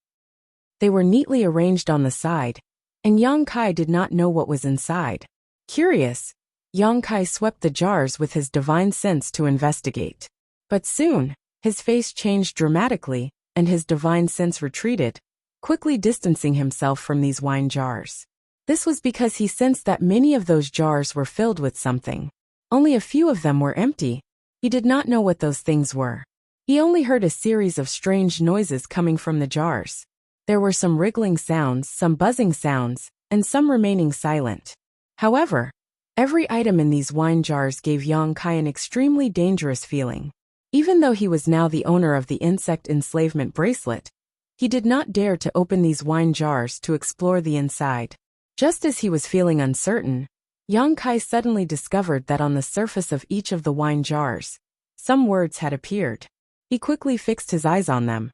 They were neatly arranged on the side, and Yang Kai did not know what was inside. Curious, Yang Kai swept the jars with his divine sense to investigate. But soon, his face changed dramatically, and his divine sense retreated, quickly distancing himself from these wine jars. This was because he sensed that many of those jars were filled with something. Only a few of them were empty. He did not know what those things were. He only heard a series of strange noises coming from the jars. There were some wriggling sounds, some buzzing sounds, and some remaining silent. However, every item in these wine jars gave Yang Kai an extremely dangerous feeling. Even though he was now the owner of the insect enslavement bracelet, he did not dare to open these wine jars to explore the inside. Just as he was feeling uncertain, Yang Kai suddenly discovered that on the surface of each of the wine jars, some words had appeared. He quickly fixed his eyes on them.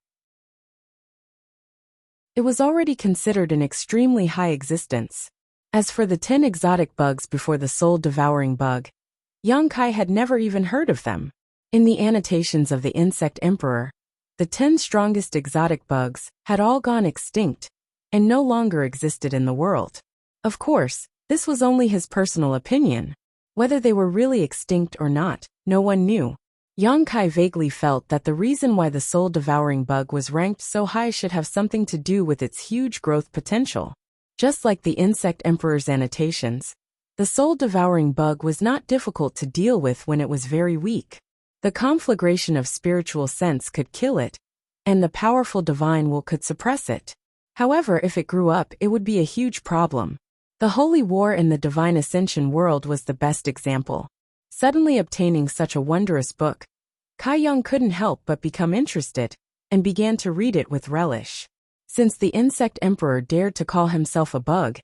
It was already considered an extremely high existence. As for the 10 exotic bugs before the soul-devouring bug, Yang Kai had never even heard of them. In the annotations of the Insect Emperor, the 10 strongest exotic bugs had all gone extinct and no longer existed in the world. Of course, this was only his personal opinion. Whether they were really extinct or not, no one knew. Yang Kai vaguely felt that the reason why the soul-devouring bug was ranked so high should have something to do with its huge growth potential. Just like the Insect Emperor's annotations, the soul-devouring bug was not difficult to deal with when it was very weak. The conflagration of spiritual sense could kill it, and the powerful divine will could suppress it. However, if it grew up, it would be a huge problem. The Holy War in the Divine Ascension world was the best example. Suddenly obtaining such a wondrous book, Kai Yang couldn't help but become interested, and began to read it with relish. Since the Insect Emperor dared to call himself a bug,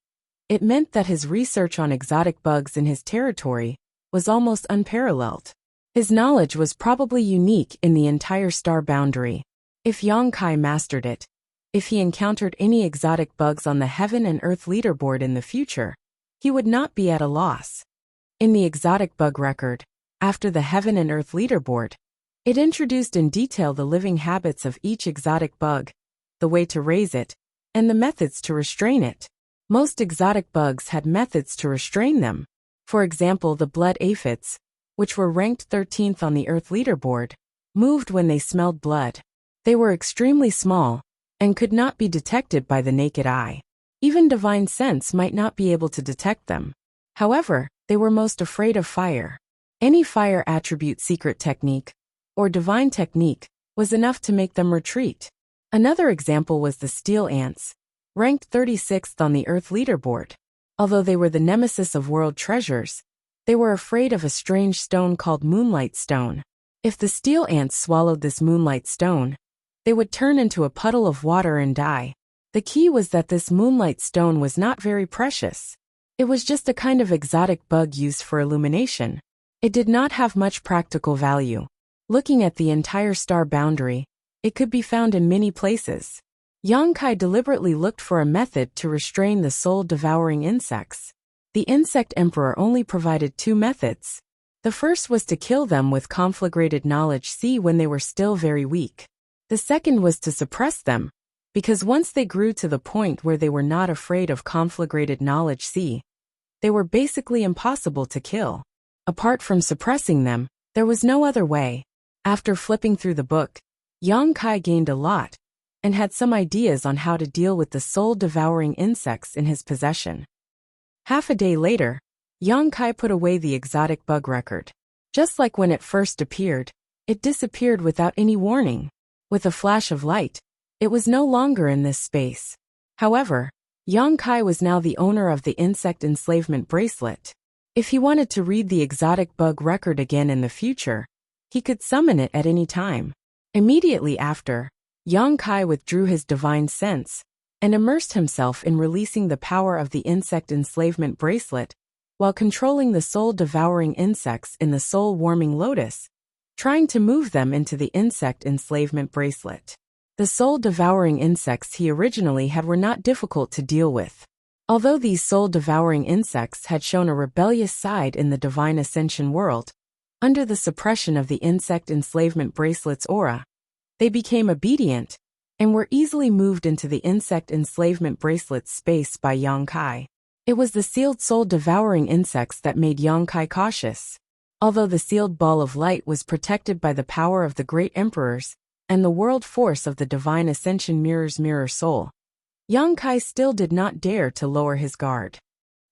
it meant that his research on exotic bugs in his territory was almost unparalleled. His knowledge was probably unique in the entire star boundary. If Yang Kai mastered it, If he encountered any exotic bugs on the heaven and earth leaderboard in the future, he would not be at a loss. In the exotic bug record, after the heaven and earth leaderboard, it introduced in detail the living habits of each exotic bug, the way to raise it, and the methods to restrain it. Most exotic bugs had methods to restrain them. For example, the blood aphids, which were ranked 13th on the earth leaderboard, moved when they smelled blood. They were extremely small and could not be detected by the naked eye. Even divine sense might not be able to detect them. However, they were most afraid of fire. Any fire attribute secret technique, or divine technique, was enough to make them retreat. Another example was the steel ants, ranked 36th on the earth leaderboard. Although they were the nemesis of world treasures, they were afraid of a strange stone called moonlight stone. If the steel ants swallowed this moonlight stone, they would turn into a puddle of water and die. The key was that this moonlight stone was not very precious. It was just a kind of exotic bug used for illumination. It did not have much practical value. Looking at the entire star boundary, it could be found in many places. Yang Kai deliberately looked for a method to restrain the soul-devouring insects. The insect emperor only provided 2 methods. The first was to kill them with conflagrated knowledge C when they were still very weak. The second was to suppress them, because once they grew to the point where they were not afraid of conflagrated knowledge C, they were basically impossible to kill. Apart from suppressing them, there was no other way. After flipping through the book, Yang Kai gained a lot, and had some ideas on how to deal with the soul-devouring insects in his possession. Half a day later, Yang Kai put away the exotic bug record. Just like when it first appeared, it disappeared without any warning. With a flash of light, it was no longer in this space. However, Yang Kai was now the owner of the insect enslavement bracelet. If he wanted to read the exotic bug record again in the future, he could summon it at any time. Immediately after, Yang Kai withdrew his divine sense and immersed himself in releasing the power of the insect enslavement bracelet while controlling the soul-devouring insects in the soul-warming lotus, trying to move them into the insect enslavement bracelet. The soul-devouring insects he originally had were not difficult to deal with. Although these soul-devouring insects had shown a rebellious side in the divine ascension world, under the suppression of the insect enslavement bracelet's aura, they became obedient and were easily moved into the insect enslavement bracelet's space by Yang Kai. It was the sealed soul-devouring insects that made Yang Kai cautious. Although the sealed ball of light was protected by the power of the great emperors and the world force of the divine ascension mirror's mirror soul, Yang Kai still did not dare to lower his guard.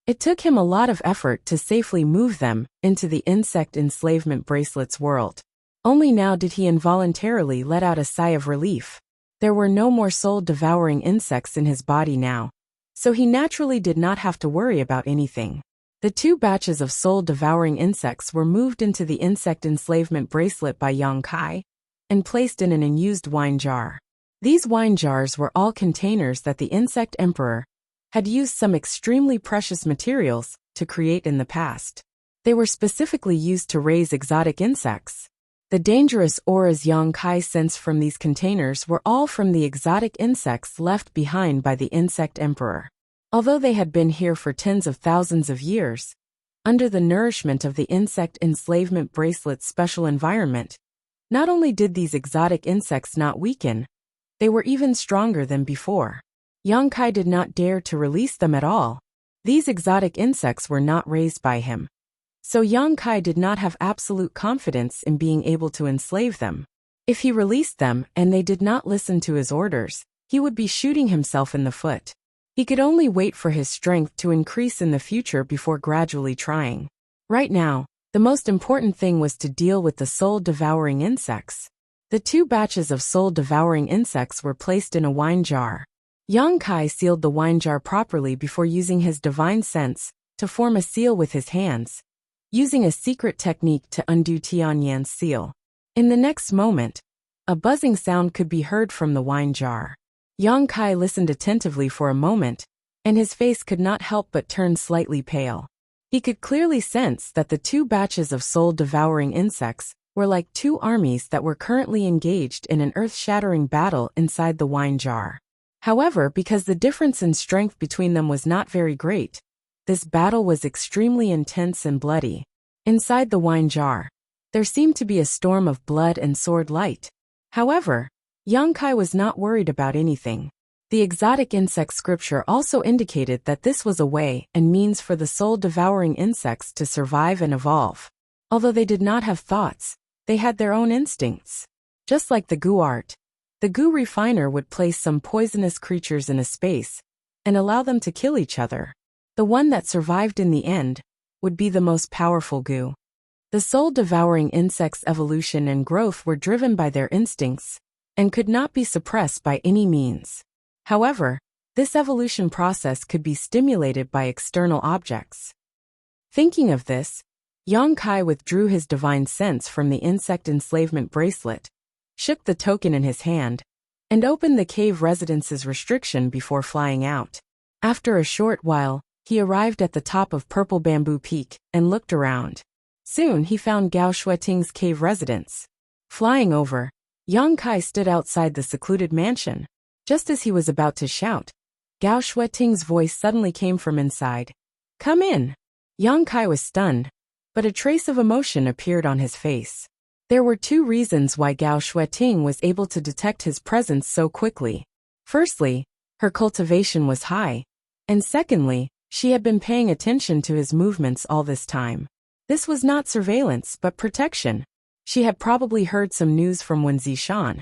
It took him a lot of effort to safely move them into the insect enslavement bracelet's world. Only now did he involuntarily let out a sigh of relief. There were no more soul-devouring insects in his body now, so he naturally did not have to worry about anything. The 2 batches of soul-devouring insects were moved into the insect enslavement bracelet by Yang Kai and placed in an unused wine jar. These wine jars were all containers that the insect emperor had used some extremely precious materials to create in the past. They were specifically used to raise exotic insects. The dangerous auras Yang Kai sensed from these containers were all from the exotic insects left behind by the insect emperor. Although they had been here for tens of thousands of years, under the nourishment of the insect enslavement bracelet's special environment, not only did these exotic insects not weaken, they were even stronger than before. Yang Kai did not dare to release them at all. These exotic insects were not raised by him. So Yang Kai did not have absolute confidence in being able to enslave them. If he released them and they did not listen to his orders, he would be shooting himself in the foot. He could only wait for his strength to increase in the future before gradually trying. Right now, the most important thing was to deal with the soul-devouring insects. The 2 batches of soul-devouring insects were placed in a wine jar. Yang Kai sealed the wine jar properly before using his divine sense to form a seal with his hands, using a secret technique to undo Tianyan's seal. In the next moment, a buzzing sound could be heard from the wine jar. Yang Kai listened attentively for a moment, and his face could not help but turn slightly pale. He could clearly sense that the 2 batches of soul-devouring insects were like 2 armies that were currently engaged in an earth-shattering battle inside the wine jar. However, because the difference in strength between them was not very great, this battle was extremely intense and bloody. Inside the wine jar, there seemed to be a storm of blood and sword light. However, Yang Kai was not worried about anything. The exotic insect scripture also indicated that this was a way and means for the soul-devouring insects to survive and evolve. Although they did not have thoughts, they had their own instincts. Just like the goo art, the goo refiner would place some poisonous creatures in a space and allow them to kill each other. The one that survived in the end would be the most powerful goo. The soul-devouring insects' evolution and growth were driven by their instincts and could not be suppressed by any means. However, this evolution process could be stimulated by external objects. Thinking of this, Yang Kai withdrew his divine sense from the insect enslavement bracelet, shook the token in his hand, and opened the cave residence's restriction before flying out. After a short while, he arrived at the top of Purple Bamboo Peak and looked around. Soon he found Gao Shuiting's cave residence. Flying over, Yang Kai stood outside the secluded mansion. Just as he was about to shout, Gao Shuiting's voice suddenly came from inside. "Come in." Yang Kai was stunned, but a trace of emotion appeared on his face. There were two reasons why Gao Shuiting was able to detect his presence so quickly. Firstly, her cultivation was high, and secondly, she had been paying attention to his movements all this time. This was not surveillance but protection. She had probably heard some news from Wen Zishan,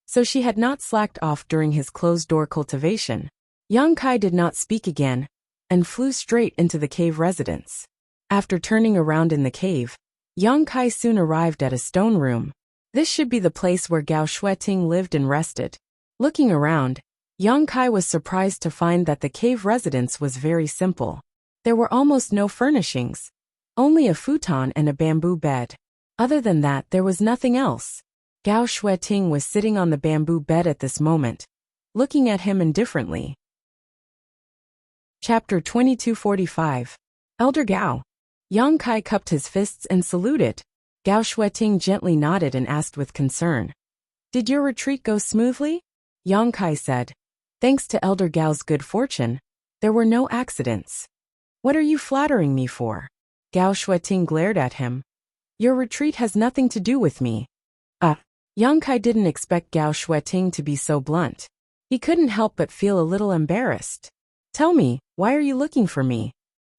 so she had not slacked off during his closed-door cultivation. Yang Kai did not speak again, and flew straight into the cave residence. After turning around in the cave, Yang Kai soon arrived at a stone room. This should be the place where Gao Shuiting lived and rested. Looking around, Yang Kai was surprised to find that the cave residence was very simple. There were almost no furnishings, only a futon and a bamboo bed. Other than that, there was nothing else. Gao Shuiting was sitting on the bamboo bed at this moment, looking at him indifferently. Chapter 2245. Elder Gao. Yang Kai cupped his fists and saluted. Gao Shuiting gently nodded and asked with concern, "Did your retreat go smoothly?" Yang Kai said, "Thanks to Elder Gao's good fortune, there were no accidents." "What are you flattering me for?" Gao Shuiting glared at him. "Your retreat has nothing to do with me." Yang Kai didn't expect Gao Shuiting to be so blunt. He couldn't help but feel a little embarrassed. "Tell me, why are you looking for me?"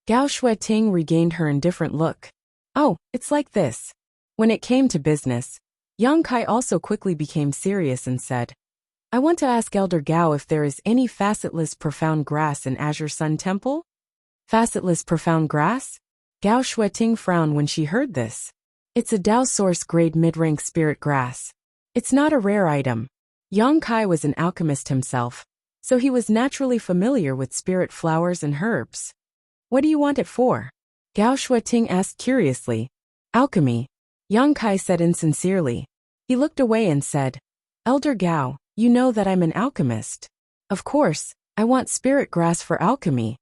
Gao Shuiting regained her indifferent look. "Oh, it's like this." When it came to business, Yang Kai also quickly became serious and said, "I want to ask Elder Gao if there is any facetless profound grass in Azure Sun Temple?" "Facetless profound grass?" Gao Shuiting frowned when she heard this. "It's a Dao Source grade mid-rank spirit grass. It's not a rare item." Yang Kai was an alchemist himself, so he was naturally familiar with spirit flowers and herbs. "What do you want it for?" Gao Shuiting asked curiously. "Alchemy," Yang Kai said insincerely. He looked away and said, "Elder Gao, you know that I'm an alchemist." "Of course, I want spirit grass for alchemy."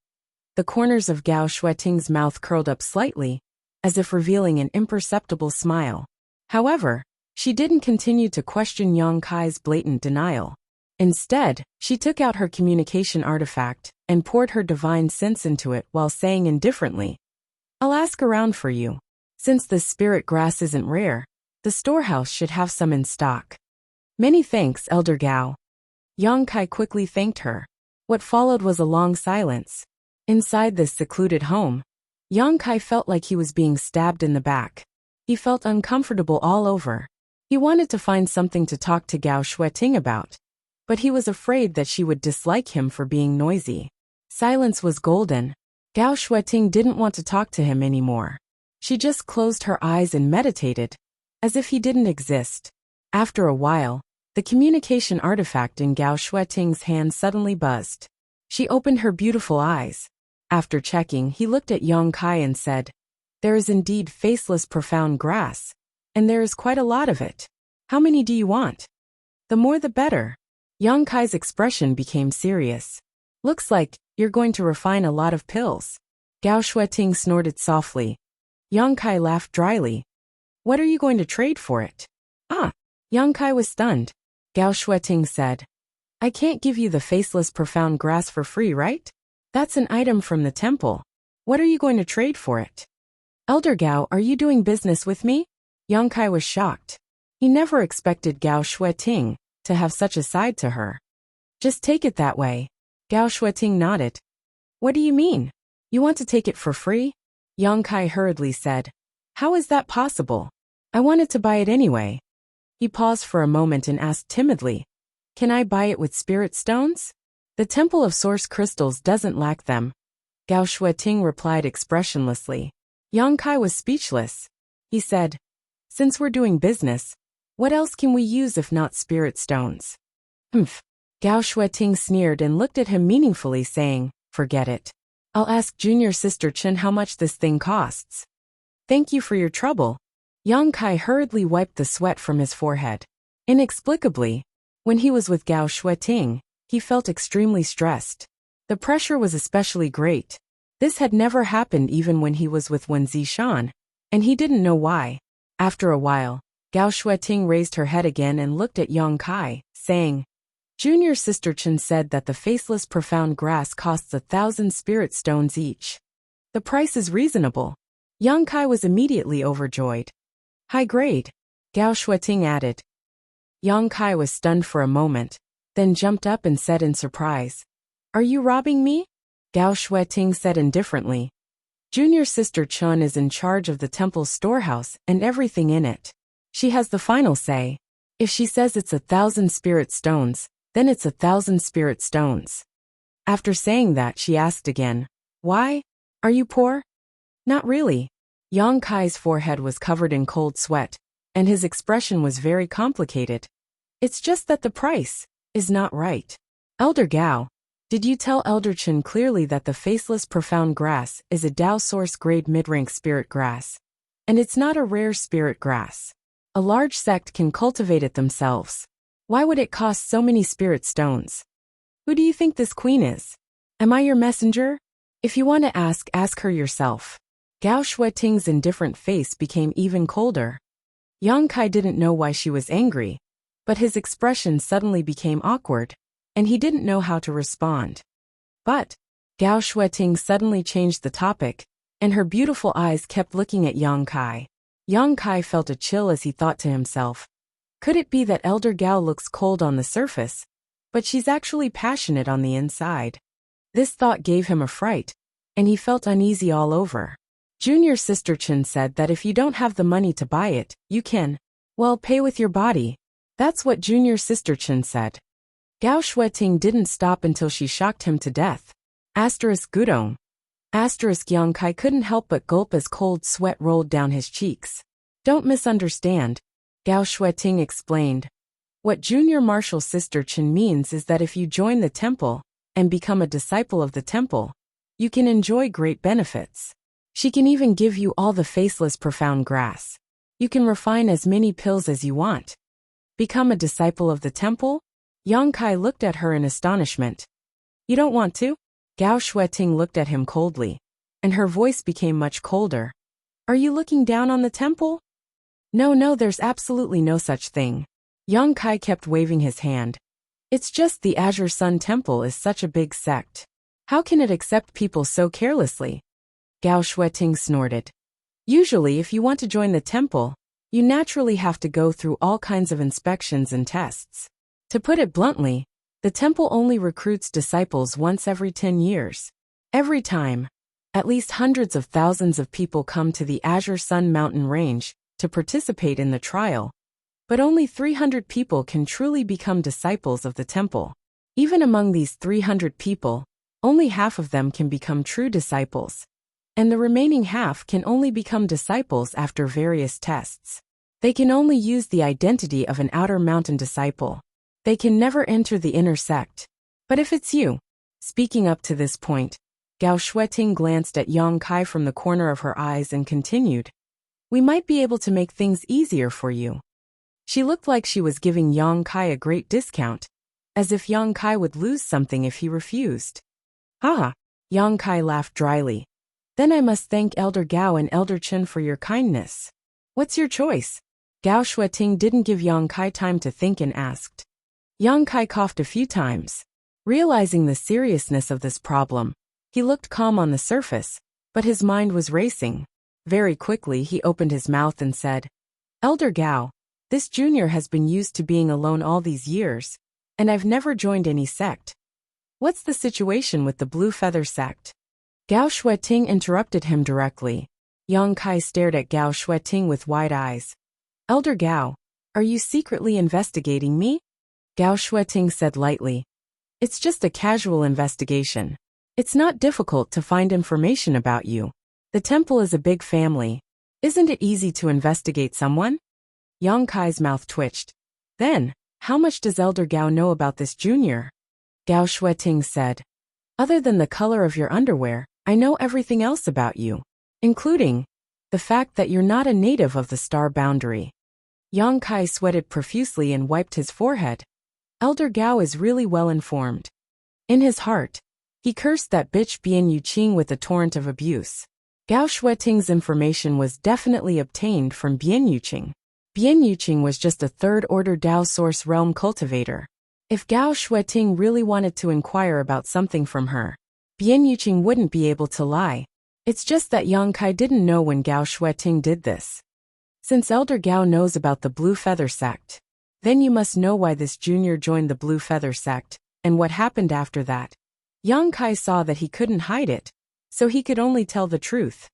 The corners of Gao Shuiting's mouth curled up slightly, as if revealing an imperceptible smile. However, she didn't continue to question Yang Kai's blatant denial. Instead, she took out her communication artifact and poured her divine sense into it while saying indifferently, "I'll ask around for you. Since the spirit grass isn't rare, the storehouse should have some in stock." "Many thanks, Elder Gao." Yang Kai quickly thanked her. What followed was a long silence. Inside this secluded home, Yang Kai felt like he was being stabbed in the back. He felt uncomfortable all over. He wanted to find something to talk to Gao Shuiting about, but he was afraid that she would dislike him for being noisy. Silence was golden. Gao Shuiting didn't want to talk to him anymore. She just closed her eyes and meditated, as if he didn't exist. After a while, the communication artifact in Gao Shuiting's hand suddenly buzzed. She opened her beautiful eyes. After checking, he looked at Yang Kai and said, "There is indeed faceless profound grass, and there is quite a lot of it. How many do you want?" "The more the better." Yang Kai's expression became serious. "Looks like you're going to refine a lot of pills." Gao Shuiting snorted softly. Yang Kai laughed dryly. "What are you going to trade for it?" Yang Kai was stunned. Gao Shuiting said, I can't give you the faceless profound grass for free, right? That's an item from the temple. What are you going to trade for it? Elder Gao, are you doing business with me? Yang Kai was shocked. He never expected Gao Shueting to have such a side to her. Just take it that way. Gao Shueting nodded. What do you mean? You want to take it for free? Yang Kai hurriedly said. How is that possible? I wanted to buy it anyway. He paused for a moment and asked timidly, Can I buy it with spirit stones? The Temple of Source Crystals doesn't lack them. Gao Shueting replied expressionlessly. Yang Kai was speechless. He said, Since we're doing business, what else can we use if not spirit stones? Humph. Gao Shueting sneered and looked at him meaningfully, saying, Forget it. I'll ask Junior Sister Chen how much this thing costs. Thank you for your trouble. Yang Kai hurriedly wiped the sweat from his forehead. Inexplicably, when he was with Gao Shueting, he felt extremely stressed. The pressure was especially great. This had never happened even when he was with Wen Zishan, and he didn't know why. After a while, Gao Shueting raised her head again and looked at Yang Kai, saying, Junior Sister Chen said that the faceless profound grass costs 1,000 spirit stones each. The price is reasonable. Yang Kai was immediately overjoyed. High grade, Gao Shueting added. Yang Kai was stunned for a moment, then jumped up and said in surprise, Are you robbing me? Gao Shueting said indifferently. Junior Sister Chen is in charge of the temple's storehouse and everything in it. She has the final say. If she says it's 1,000 spirit stones, then it's 1,000 spirit stones. After saying that, she asked again, Why? Are you poor? Not really. Yang Kai's forehead was covered in cold sweat, and his expression was very complicated. It's just that the price is not right. Elder Gao, did you tell Elder Chen clearly that the faceless profound grass is a Dao source grade mid-rank spirit grass? And it's not a rare spirit grass. A large sect can cultivate it themselves. Why would it cost so many spirit stones? Who do you think this queen is? Am I your messenger? If you want to ask her yourself. Gao Shueting's indifferent face became even colder. Yang Kai didn't know why she was angry, but his expression suddenly became awkward, and he didn't know how to respond. But Gao Shueting suddenly changed the topic, and her beautiful eyes kept looking at Yang Kai. Yang Kai felt a chill as he thought to himself, Could it be that Elder Gao looks cold on the surface, but she's actually passionate on the inside? This thought gave him a fright, and he felt uneasy all over. Junior Sister Chen said that if you don't have the money to buy it, you can, well, pay with your body. That's what Junior Sister Chen said. Gao Shueting didn't stop until she shocked him to death. Gudong. Yang Kai couldn't help but gulp as cold sweat rolled down his cheeks. Don't misunderstand, Gao Shueting explained. What Junior Martial Sister Chen means is that if you join the temple and become a disciple of the temple, you can enjoy great benefits. She can even give you all the faceless profound grass. You can refine as many pills as you want. Become a disciple of the temple? Yang Kai looked at her in astonishment. You don't want to? Gao Shueting looked at him coldly, and her voice became much colder. Are you looking down on the temple? No, there's absolutely no such thing. Yang Kai kept waving his hand. It's just the Azure Sun Temple is such a big sect. How can it accept people so carelessly? Gao Shueting snorted. Usually if you want to join the temple, you naturally have to go through all kinds of inspections and tests. To put it bluntly, the temple only recruits disciples once every 10 years. Every time, at least hundreds of thousands of people come to the Azure Sun Mountain Range to participate in the trial, but only 300 people can truly become disciples of the temple. Even among these 300 people, only half of them can become true disciples, and the remaining half can only become disciples after various tests. They can only use the identity of an outer mountain disciple. They can never enter the inner sect. But if it's you, speaking up to this point, Gao Shueting glanced at Yang Kai from the corner of her eyes and continued, We might be able to make things easier for you. She looked like she was giving Yang Kai a great discount, as if Yang Kai would lose something if he refused. Ha! Yang Kai laughed dryly. Then I must thank Elder Gao and Elder Chen for your kindness. What's your choice? Gao Shueting didn't give Yang Kai time to think and asked. Yang Kai coughed a few times. Realizing the seriousness of this problem, he looked calm on the surface, but his mind was racing. Very quickly he opened his mouth and said, Elder Gao, this junior has been used to being alone all these years, and I've never joined any sect. What's the situation with the Blue Feather sect? Gao Shueting interrupted him directly. Yang Kai stared at Gao Shueting with wide eyes. Elder Gao, are you secretly investigating me? Gao Shueting said lightly. It's just a casual investigation. It's not difficult to find information about you. The temple is a big family. Isn't it easy to investigate someone? Yang Kai's mouth twitched. Then, how much does Elder Gao know about this junior? Gao Shueting said. Other than the color of your underwear, I know everything else about you, including the fact that you're not a native of the star boundary. Yang Kai sweated profusely and wiped his forehead. Elder Gao is really well informed. In his heart, he cursed that bitch Bian Yuqing with a torrent of abuse. Gao Shueting's information was definitely obtained from Bian Yuqing. Bian Yuqing was just a third-order Dao Source Realm cultivator. If Gao Shueting really wanted to inquire about something from her, Bian Yuqing wouldn't be able to lie. It's just that Yang Kai didn't know when Gao Shueting did this. Since Elder Gao knows about the Blue Feather sect, then you must know why this junior joined the Blue Feather sect, and what happened after that. Yang Kai saw that he couldn't hide it, so he could only tell the truth.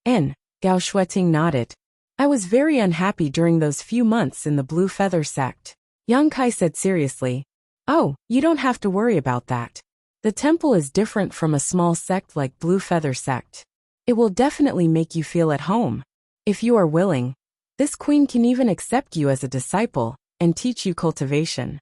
Gao Shueting nodded. I was very unhappy during those few months in the Blue Feather sect. Yang Kai said seriously. Oh, you don't have to worry about that. The temple is different from a small sect like Blue Feather sect. It will definitely make you feel at home. If you are willing, this queen can even accept you as a disciple and teach you cultivation.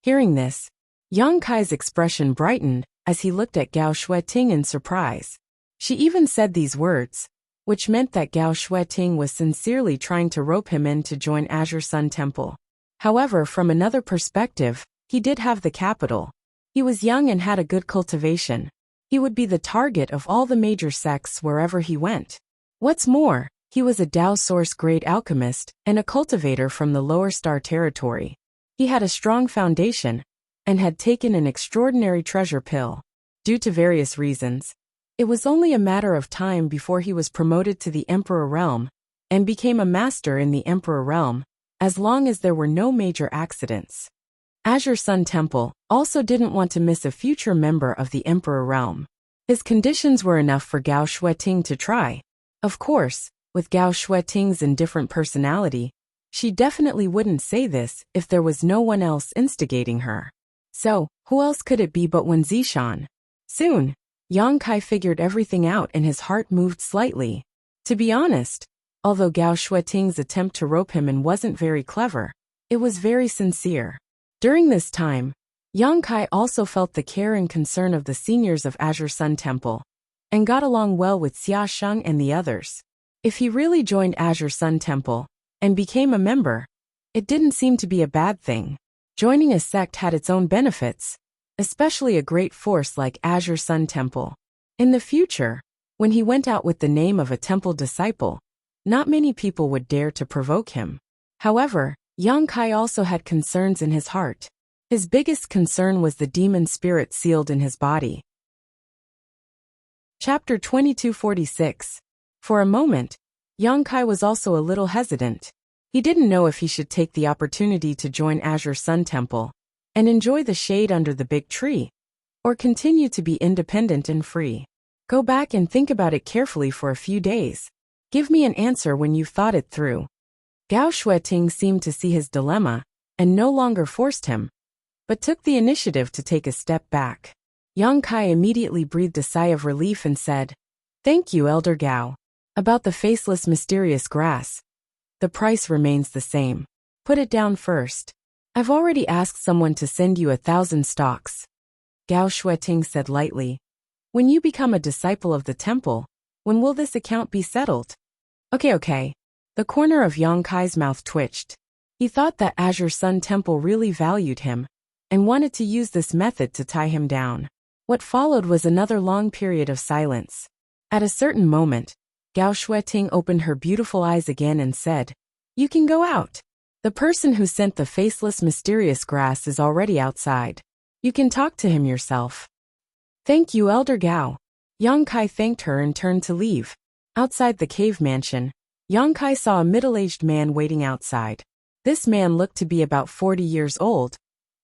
Hearing this, Yang Kai's expression brightened as he looked at Gao Shueting in surprise. She even said these words, which meant that Gao Shueting was sincerely trying to rope him in to join Azure Sun Temple. However, from another perspective, he did have the capital. He was young and had a good cultivation. He would be the target of all the major sects wherever he went. What's more, he was a Dao Source grade alchemist and a cultivator from the lower star territory. He had a strong foundation and had taken an extraordinary treasure pill. Due to various reasons, it was only a matter of time before he was promoted to the Emperor Realm and became a master in the Emperor Realm, as long as there were no major accidents. Azure Sun Temple also didn't want to miss a future member of the Emperor Realm. His conditions were enough for Gao Shueting to try. Of course, with Gao Shueting's indifferent personality, she definitely wouldn't say this if there was no one else instigating her. So, who else could it be but Wen Zishan? Soon, Yang Kai figured everything out and his heart moved slightly. To be honest, although Gao Shueting's attempt to rope him in wasn't very clever, it was very sincere. During this time, Yang Kai also felt the care and concern of the seniors of Azure Sun Temple, and got along well with Xia Sheng and the others. If he really joined Azure Sun Temple and became a member, it didn't seem to be a bad thing. Joining a sect had its own benefits, especially a great force like Azure Sun Temple. In the future, when he went out with the name of a temple disciple, not many people would dare to provoke him. However, Yang Kai also had concerns in his heart. His biggest concern was the demon spirit sealed in his body. Chapter 2246. For a moment, Yang Kai was also a little hesitant. He didn't know if he should take the opportunity to join Azure Sun Temple and enjoy the shade under the big tree, or continue to be independent and free. Go back and think about it carefully for a few days. Give me an answer when you've thought it through. Gao Shueting seemed to see his dilemma and no longer forced him, but took the initiative to take a step back. Yang Kai immediately breathed a sigh of relief and said, Thank you, Elder Gao. About the faceless mysterious grass, the price remains the same. Put it down first. I've already asked someone to send you 1,000 stalks. Gao Shueting said lightly. When you become a disciple of the temple, when will this account be settled? Okay. The corner of Yang Kai's mouth twitched. He thought that Azure Sun Temple really valued him and wanted to use this method to tie him down. What followed was another long period of silence. At a certain moment, Gao Shueting opened her beautiful eyes again and said, You can go out. The person who sent the faceless mysterious grass is already outside. You can talk to him yourself. Thank you, Elder Gao. Yang Kai thanked her and turned to leave. Outside the cave mansion, Yang Kai saw a middle-aged man waiting outside. This man looked to be about 40 years old,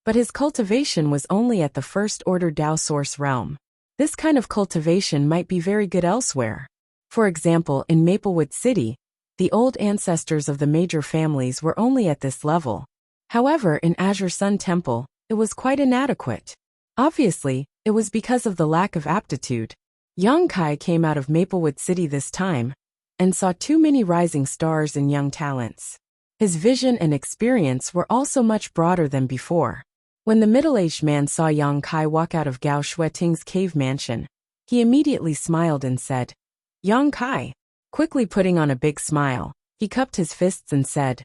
but his cultivation was only at the first-order Dao source realm. This kind of cultivation might be very good elsewhere. For example, in Maplewood City, the old ancestors of the major families were only at this level. However, in Azure Sun Temple, it was quite inadequate. Obviously, it was because of the lack of aptitude. Yang Kai came out of Maplewood City this time, and saw too many rising stars and young talents. His vision and experience were also much broader than before. When the middle-aged man saw Yang Kai walk out of Gao Shueting's cave mansion, he immediately smiled and said, Yang Kai. Quickly putting on a big smile, he cupped his fists and said,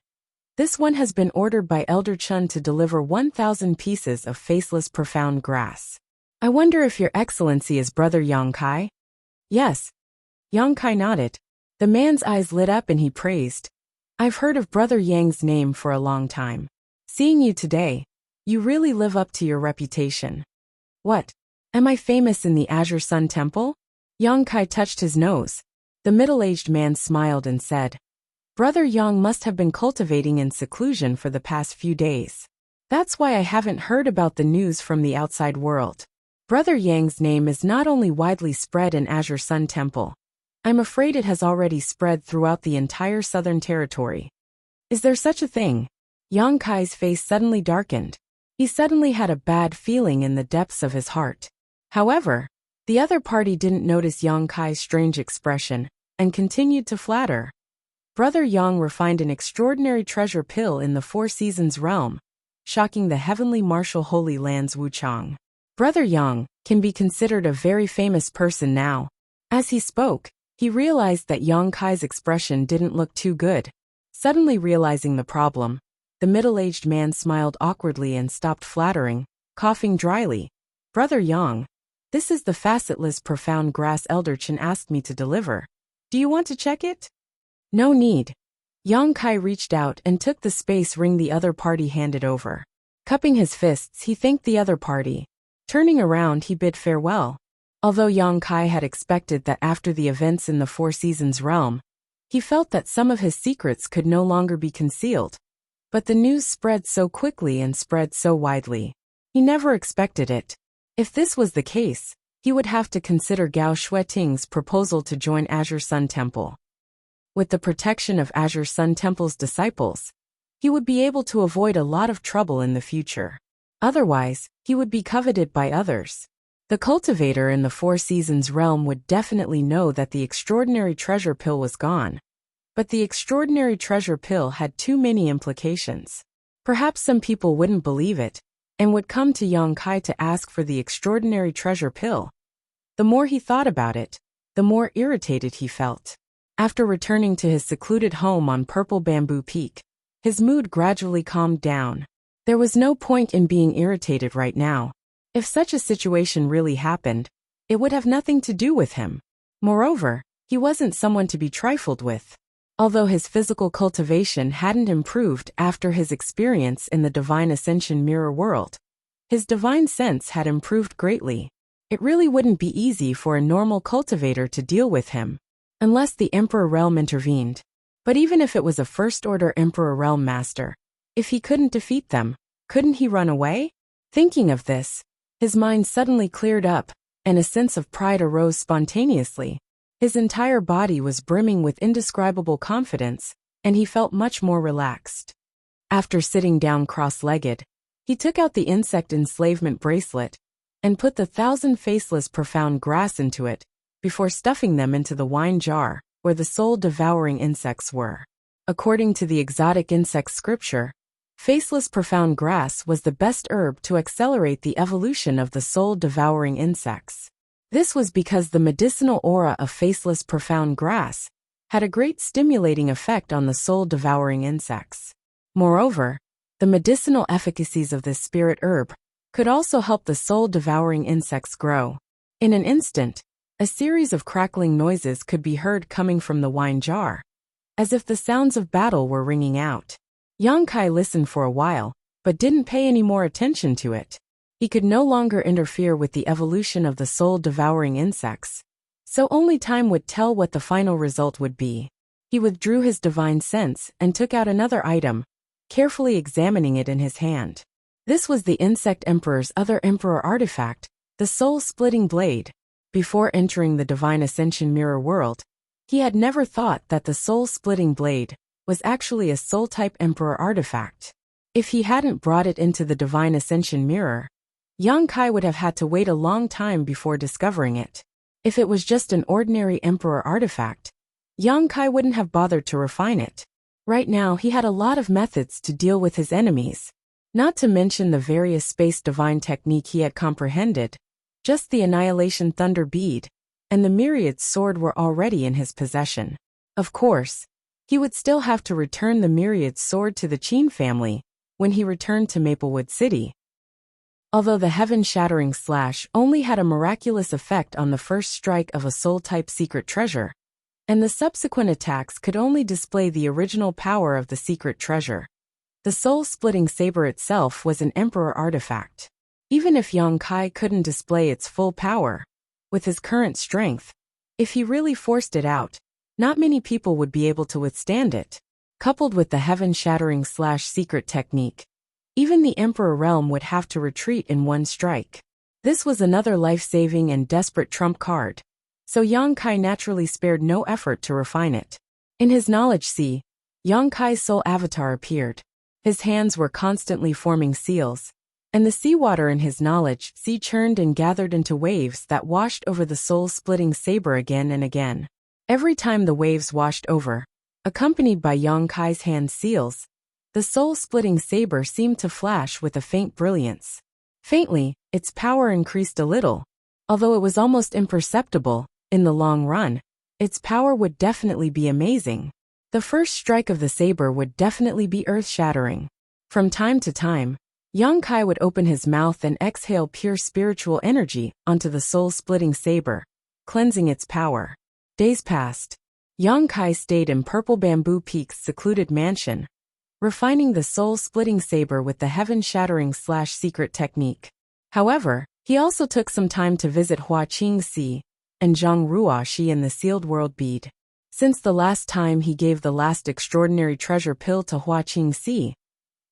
This one has been ordered by Elder Chun to deliver 1,000 pieces of faceless profound grass. I wonder if your excellency is Brother Yang Kai? Yes. Yang Kai nodded. The man's eyes lit up and he praised, I've heard of Brother Yang's name for a long time. Seeing you today, you really live up to your reputation. What? Am I famous in the Azure Sun Temple? Yang Kai touched his nose. The middle-aged man smiled and said, Brother Yang must have been cultivating in seclusion for the past few days. That's why I haven't heard about the news from the outside world. Brother Yang's name is not only widely spread in Azure Sun Temple, I'm afraid it has already spread throughout the entire Southern Territory. Is there such a thing? Yang Kai's face suddenly darkened. He suddenly had a bad feeling in the depths of his heart. However, the other party didn't notice Yang Kai's strange expression, and continued to flatter. Brother Yang refined an extraordinary treasure pill in the Four Seasons realm, shocking the heavenly martial holy lands Wuchang. Brother Yang can be considered a very famous person now. As he spoke, he realized that Yang Kai's expression didn't look too good. Suddenly realizing the problem, the middle-aged man smiled awkwardly and stopped flattering, coughing dryly. Brother Yang, this is the facetless profound grass Elder Chen asked me to deliver. Do you want to check it? No need. Yang Kai reached out and took the space ring the other party handed over. Cupping his fists, he thanked the other party. Turning around, he bid farewell. Although Yang Kai had expected that after the events in the Four Seasons realm, he felt that some of his secrets could no longer be concealed. But the news spread so quickly and spread so widely. He never expected it. If this was the case, he would have to consider Gao Shueting's proposal to join Azure Sun Temple. With the protection of Azure Sun Temple's disciples, he would be able to avoid a lot of trouble in the future. Otherwise, he would be coveted by others. The cultivator in the Four Seasons realm would definitely know that the extraordinary treasure pill was gone. But the extraordinary treasure pill had too many implications. Perhaps some people wouldn't believe it, and would come to Yang Kai to ask for the extraordinary treasure pill. The more he thought about it, the more irritated he felt. After returning to his secluded home on Purple Bamboo Peak, his mood gradually calmed down. There was no point in being irritated right now. If such a situation really happened, it would have nothing to do with him. Moreover, he wasn't someone to be trifled with. Although his physical cultivation hadn't improved after his experience in the Divine Ascension Mirror World, his divine sense had improved greatly. It really wouldn't be easy for a normal cultivator to deal with him, unless the Emperor Realm intervened. But even if it was a first-order Emperor Realm Master, if he couldn't defeat them, couldn't he run away? Thinking of this, his mind suddenly cleared up, and a sense of pride arose spontaneously. His entire body was brimming with indescribable confidence, and he felt much more relaxed. After sitting down cross-legged, he took out the insect enslavement bracelet, and put the 1,000 faceless profound grass into it, before stuffing them into the wine jar, where the soul-devouring insects were. According to the exotic insect scripture, faceless profound grass was the best herb to accelerate the evolution of the soul-devouring insects. This was because the medicinal aura of faceless profound grass had a great stimulating effect on the soul-devouring insects. Moreover, the medicinal efficacies of this spirit herb could also help the soul-devouring insects grow. In an instant, a series of crackling noises could be heard coming from the wine jar, as if the sounds of battle were ringing out. Yang Kai listened for a while, but didn't pay any more attention to it. He could no longer interfere with the evolution of the soul-devouring insects, so only time would tell what the final result would be. He withdrew his divine sense and took out another item, carefully examining it in his hand. This was the Insect Emperor's other Emperor artifact, the soul-splitting blade. Before entering the Divine Ascension Mirror world, he had never thought that the soul-splitting blade was actually a soul-type Emperor artifact. If he hadn't brought it into the Divine Ascension Mirror, Yang Kai would have had to wait a long time before discovering it. If it was just an ordinary Emperor artifact, Yang Kai wouldn't have bothered to refine it. Right now he had a lot of methods to deal with his enemies, not to mention the various space divine technique he had comprehended. Just the Annihilation Thunder Bead and the Myriad Sword were already in his possession. Of course, he would still have to return the Myriad Sword to the Qin family when he returned to Maplewood City. Although the heaven-shattering slash only had a miraculous effect on the first strike of a soul-type secret treasure, and the subsequent attacks could only display the original power of the secret treasure, the soul-splitting saber itself was an Emperor artifact. Even if Yang Kai couldn't display its full power, with his current strength, if he really forced it out, not many people would be able to withstand it. Coupled with the heaven-shattering slash secret technique, even the Emperor realm would have to retreat in one strike. This was another life-saving and desperate trump card, so Yang Kai naturally spared no effort to refine it. In his knowledge sea, Yang Kai's soul avatar appeared. His hands were constantly forming seals, and the seawater in his knowledge sea churned and gathered into waves that washed over the soul-splitting saber again and again. Every time the waves washed over, accompanied by Yang Kai's hand seals, the soul-splitting saber seemed to flash with a faint brilliance. Faintly, its power increased a little. Although it was almost imperceptible, in the long run, its power would definitely be amazing. The first strike of the saber would definitely be earth-shattering. From time to time, Yang Kai would open his mouth and exhale pure spiritual energy onto the soul-splitting saber, cleansing its power. Days passed. Yang Kai stayed in Purple Bamboo Peak's secluded mansion, refining the soul-splitting saber with the heaven-shattering slash secret technique. However, he also took some time to visit Hua Qingxi and Zhang Ruoxi in the sealed world bead. Since the last time he gave the last extraordinary treasure pill to Hua Qingxi,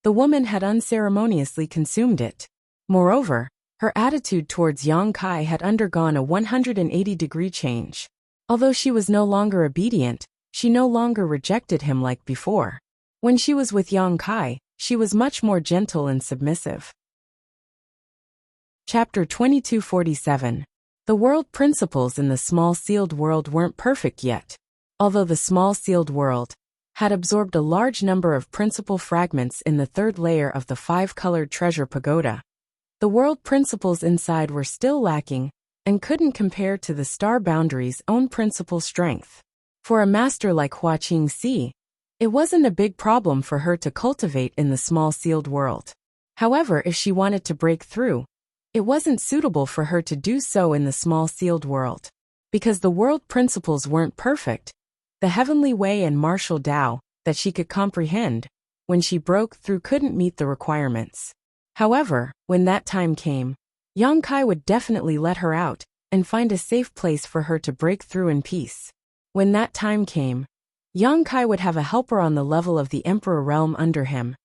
the woman had unceremoniously consumed it. Moreover, her attitude towards Yang Kai had undergone a 180-degree change. Although she was no longer obedient, she no longer rejected him like before. When she was with Yang Kai, she was much more gentle and submissive. Chapter 2247. The world principles in the small sealed world weren't perfect yet. Although the small sealed world had absorbed a large number of principle fragments in the third layer of the five-colored treasure pagoda, the world principles inside were still lacking and couldn't compare to the star boundary's own principle strength. For a master like Hua Qingxi, it wasn't a big problem for her to cultivate in the small sealed world. However, if she wanted to break through, it wasn't suitable for her to do so in the small sealed world. Because the world principles weren't perfect, the heavenly way and martial Tao that she could comprehend when she broke through couldn't meet the requirements. However, when that time came, Yang Kai would definitely let her out and find a safe place for her to break through in peace. When that time came, Yang Kai would have a helper on the level of the Emperor realm under him.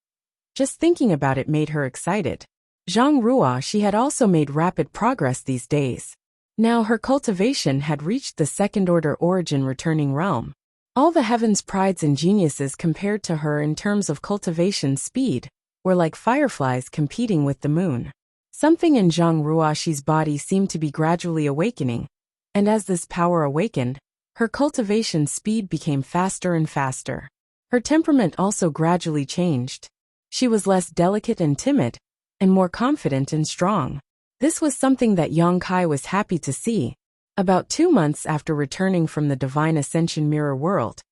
Just thinking about it made her excited. Zhang Ruoxi had also made rapid progress these days. Now her cultivation had reached the second-order origin returning realm. All the heaven's prides and geniuses compared to her in terms of cultivation speed were like fireflies competing with the moon. Something in Zhang Ruoxi's body seemed to be gradually awakening, and as this power awakened, her cultivation speed became faster and faster. Her temperament also gradually changed. She was less delicate and timid, and more confident and strong. This was something that Yang Kai was happy to see. About 2 months after returning from the Divine Ascension Mirror world,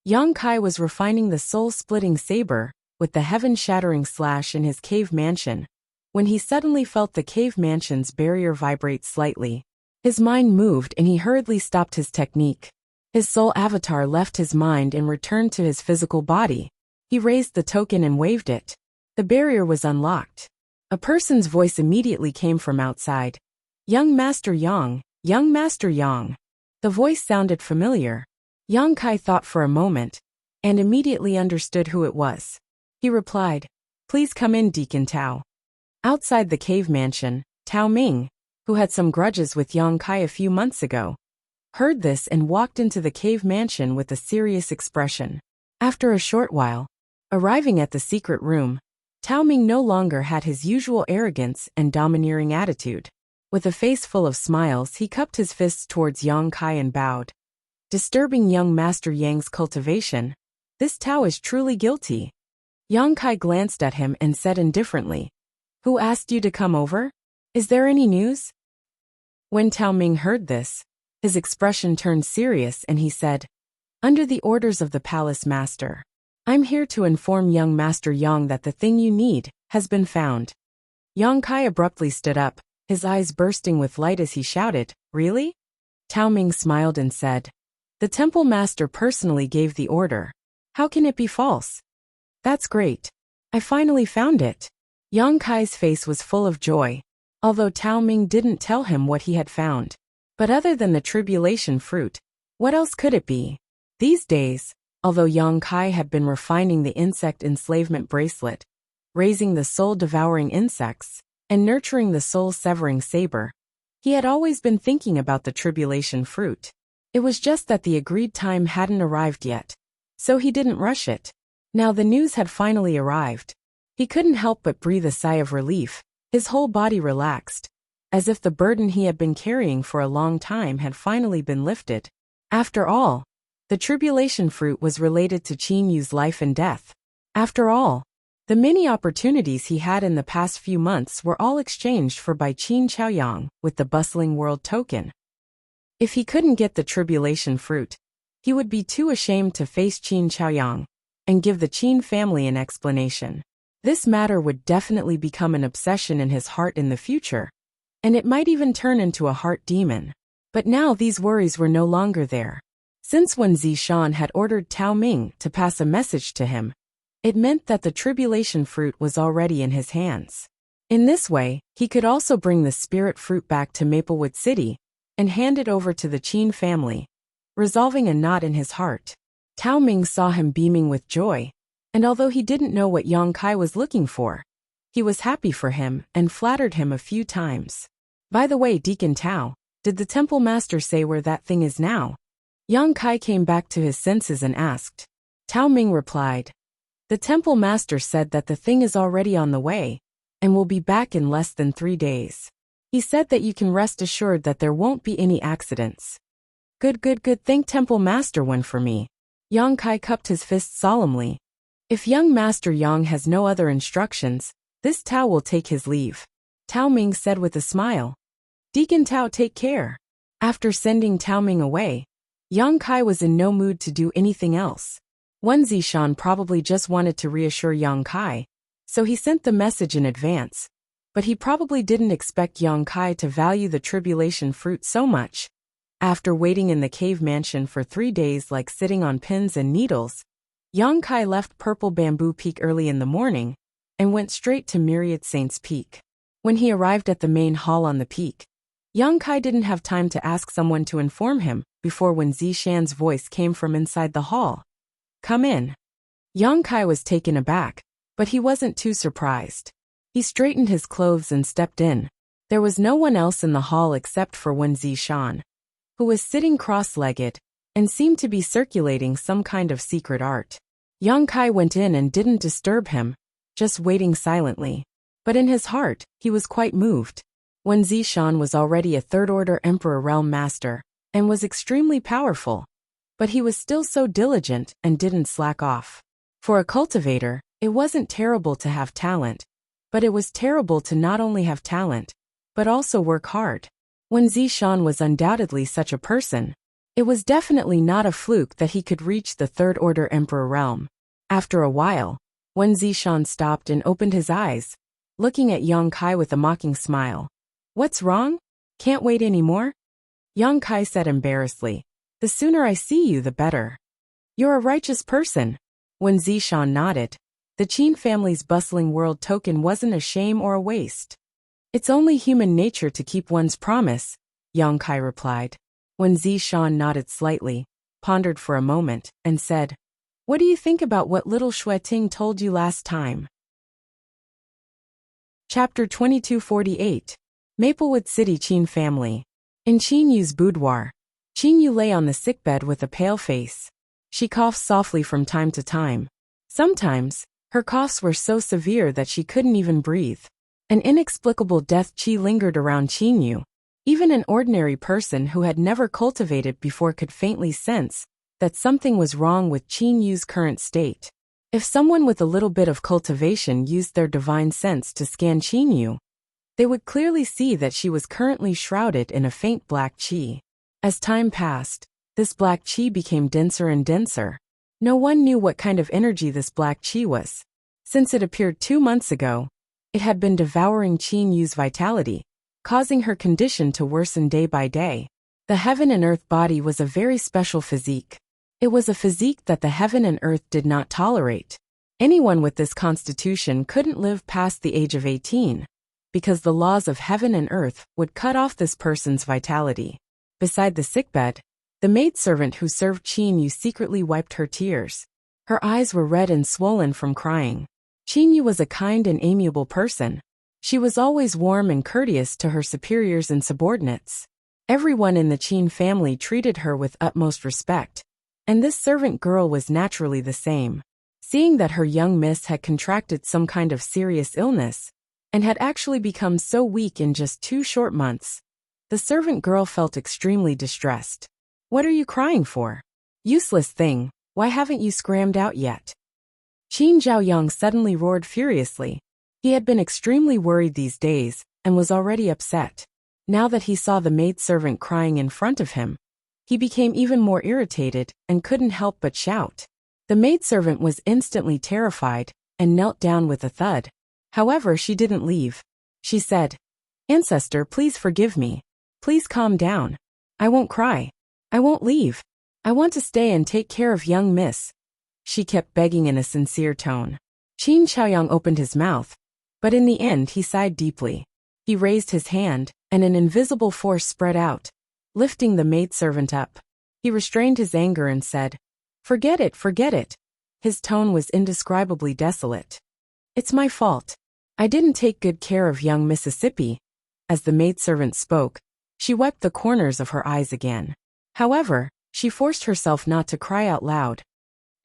Yang Kai was refining the soul-splitting saber with the heaven-shattering slash in his cave mansion, when he suddenly felt the cave mansion's barrier vibrate slightly. His mind moved and he hurriedly stopped his technique. His soul avatar left his mind and returned to his physical body. He raised the token and waved it. The barrier was unlocked. A person's voice immediately came from outside. Young Master Yang, Young Master Yang. The voice sounded familiar. Yang Kai thought for a moment, and immediately understood who it was. He replied, "Please come in, Deacon Tao." Outside the cave mansion, Tao Ming, who had some grudges with Yang Kai a few months ago, heard this and walked into the cave mansion with a serious expression. After a short while, arriving at the secret room, Tao Ming no longer had his usual arrogance and domineering attitude. With a face full of smiles, he cupped his fists towards Yang Kai and bowed. Disturbing young Master Yang's cultivation, this Tao is truly guilty. Yang Kai glanced at him and said indifferently, "Who asked you to come over? Is there any news?" When Tao Ming heard this, his expression turned serious and he said, "Under the orders of the palace master, I'm here to inform young Master Yang that the thing you need has been found." Yang Kai abruptly stood up, his eyes bursting with light as he shouted, "Really?" Tao Ming smiled and said, "The temple master personally gave the order. How can it be false?" "That's great. I finally found it." Yang Kai's face was full of joy, although Tao Ming didn't tell him what he had found. But other than the tribulation fruit, what else could it be? These days, although Yang Kai had been refining the insect enslavement bracelet, raising the soul-devouring insects, and nurturing the soul-severing saber, he had always been thinking about the tribulation fruit. It was just that the agreed time hadn't arrived yet, so he didn't rush it. Now the news had finally arrived. He couldn't help but breathe a sigh of relief. His whole body relaxed, as if the burden he had been carrying for a long time had finally been lifted. After all, the tribulation fruit was related to Qin Yu's life and death. After all, the many opportunities he had in the past few months were all exchanged for by Qin Chaoyang with the bustling world token. If he couldn't get the tribulation fruit, he would be too ashamed to face Qin Chaoyang and give the Qin family an explanation. This matter would definitely become an obsession in his heart in the future, and it might even turn into a heart demon. But now these worries were no longer there. Since Wen Zishan had ordered Tao Ming to pass a message to him, it meant that the tribulation fruit was already in his hands. In this way, he could also bring the spirit fruit back to Maplewood City and hand it over to the Qin family, resolving a knot in his heart. Tao Ming saw him beaming with joy, and although he didn't know what Yang Kai was looking for, he was happy for him and flattered him a few times. "By the way, Deacon Tao, did the temple master say where that thing is now?" Yang Kai came back to his senses and asked. Tao Ming replied, "The temple master said that the thing is already on the way, and will be back in less than 3 days. He said that you can rest assured that there won't be any accidents." Good. Thank Temple Master Wen for me." Yang Kai cupped his fist solemnly. "If young Master Yang has no other instructions, this Tao will take his leave." Tao Ming said with a smile. "Deacon Tao, take care." After sending Tao Ming away, Yang Kai was in no mood to do anything else. Wen Zishan probably just wanted to reassure Yang Kai, so he sent the message in advance. But he probably didn't expect Yang Kai to value the tribulation fruit so much. After waiting in the cave mansion for 3 days like sitting on pins and needles, Yang Kai left Purple Bamboo Peak early in the morning and went straight to Myriad Saints Peak. When he arrived at the main hall on the peak, Yang Kai didn't have time to ask someone to inform him before when Zishan's voice came from inside the hall. "Come in." Yang Kai was taken aback, but he wasn't too surprised. He straightened his clothes and stepped in. There was no one else in the hall except for Wen Zishan, who was sitting cross-legged and seemed to be circulating some kind of secret art. Yang Kai went in and didn't disturb him, just waiting silently. But in his heart, he was quite moved. Wen Zishan was already a third-order Emperor Realm Master and was extremely powerful, but he was still so diligent and didn't slack off. For a cultivator, it wasn't terrible to have talent, but it was terrible to not only have talent, but also work hard. Wen Zishan was undoubtedly such a person. It was definitely not a fluke that he could reach the third-order Emperor realm. After a while, Wen Zishan stopped and opened his eyes, looking at Yang Kai with a mocking smile. "What's wrong? Can't wait anymore?" Yang Kai said embarrassedly. "The sooner I see you, the better." "You're a righteous person." When Zishan nodded, the Qin family's bustling world token wasn't a shame or a waste. It's only human nature to keep one's promise, Yang Kai replied. When Zishan nodded slightly, pondered for a moment, and said, "What do you think about what little Shueting told you last time?" Chapter 2248. Maplewood City Qin Family. In Qin Yu's boudoir, Qin Yu lay on the sickbed with a pale face. She coughed softly from time to time. Sometimes, her coughs were so severe that she couldn't even breathe. An inexplicable death qi lingered around Qin Yu. Even an ordinary person who had never cultivated before could faintly sense that something was wrong with Qin Yu's current state. If someone with a little bit of cultivation used their divine sense to scan Qin Yu, they would clearly see that she was currently shrouded in a faint black qi. As time passed, this black qi became denser and denser. No one knew what kind of energy this black qi was. Since it appeared 2 months ago, it had been devouring Qin Yu's vitality, causing her condition to worsen day by day. The heaven and earth body was a very special physique. It was a physique that the heaven and earth did not tolerate. Anyone with this constitution couldn't live past the age of 18, because the laws of heaven and earth would cut off this person's vitality. Beside the sickbed, the maidservant who served Qin Yu secretly wiped her tears. Her eyes were red and swollen from crying. Qin Yu was a kind and amiable person. She was always warm and courteous to her superiors and subordinates. Everyone in the Qin family treated her with utmost respect, and this servant girl was naturally the same. Seeing that her young miss had contracted some kind of serious illness, and had actually become so weak in just 2 short months, the servant girl felt extremely distressed. "What are you crying for? Useless thing, why haven't you scrammed out yet?" Qin Zhaoyang suddenly roared furiously. He had been extremely worried these days, and was already upset. Now that he saw the maidservant crying in front of him, he became even more irritated and couldn't help but shout. The maidservant was instantly terrified and knelt down with a thud. However, she didn't leave. She said, "Ancestor, please forgive me. Please calm down. I won't cry. I won't leave. I want to stay and take care of young miss." She kept begging in a sincere tone. Qin Xiaoyang opened his mouth, but in the end he sighed deeply. He raised his hand, and an invisible force spread out, lifting the maidservant up. He restrained his anger and said, "Forget it, forget it." His tone was indescribably desolate. "It's my fault. I didn't take good care of young Mississippi." As the maidservant spoke, she wiped the corners of her eyes again. However, she forced herself not to cry out loud.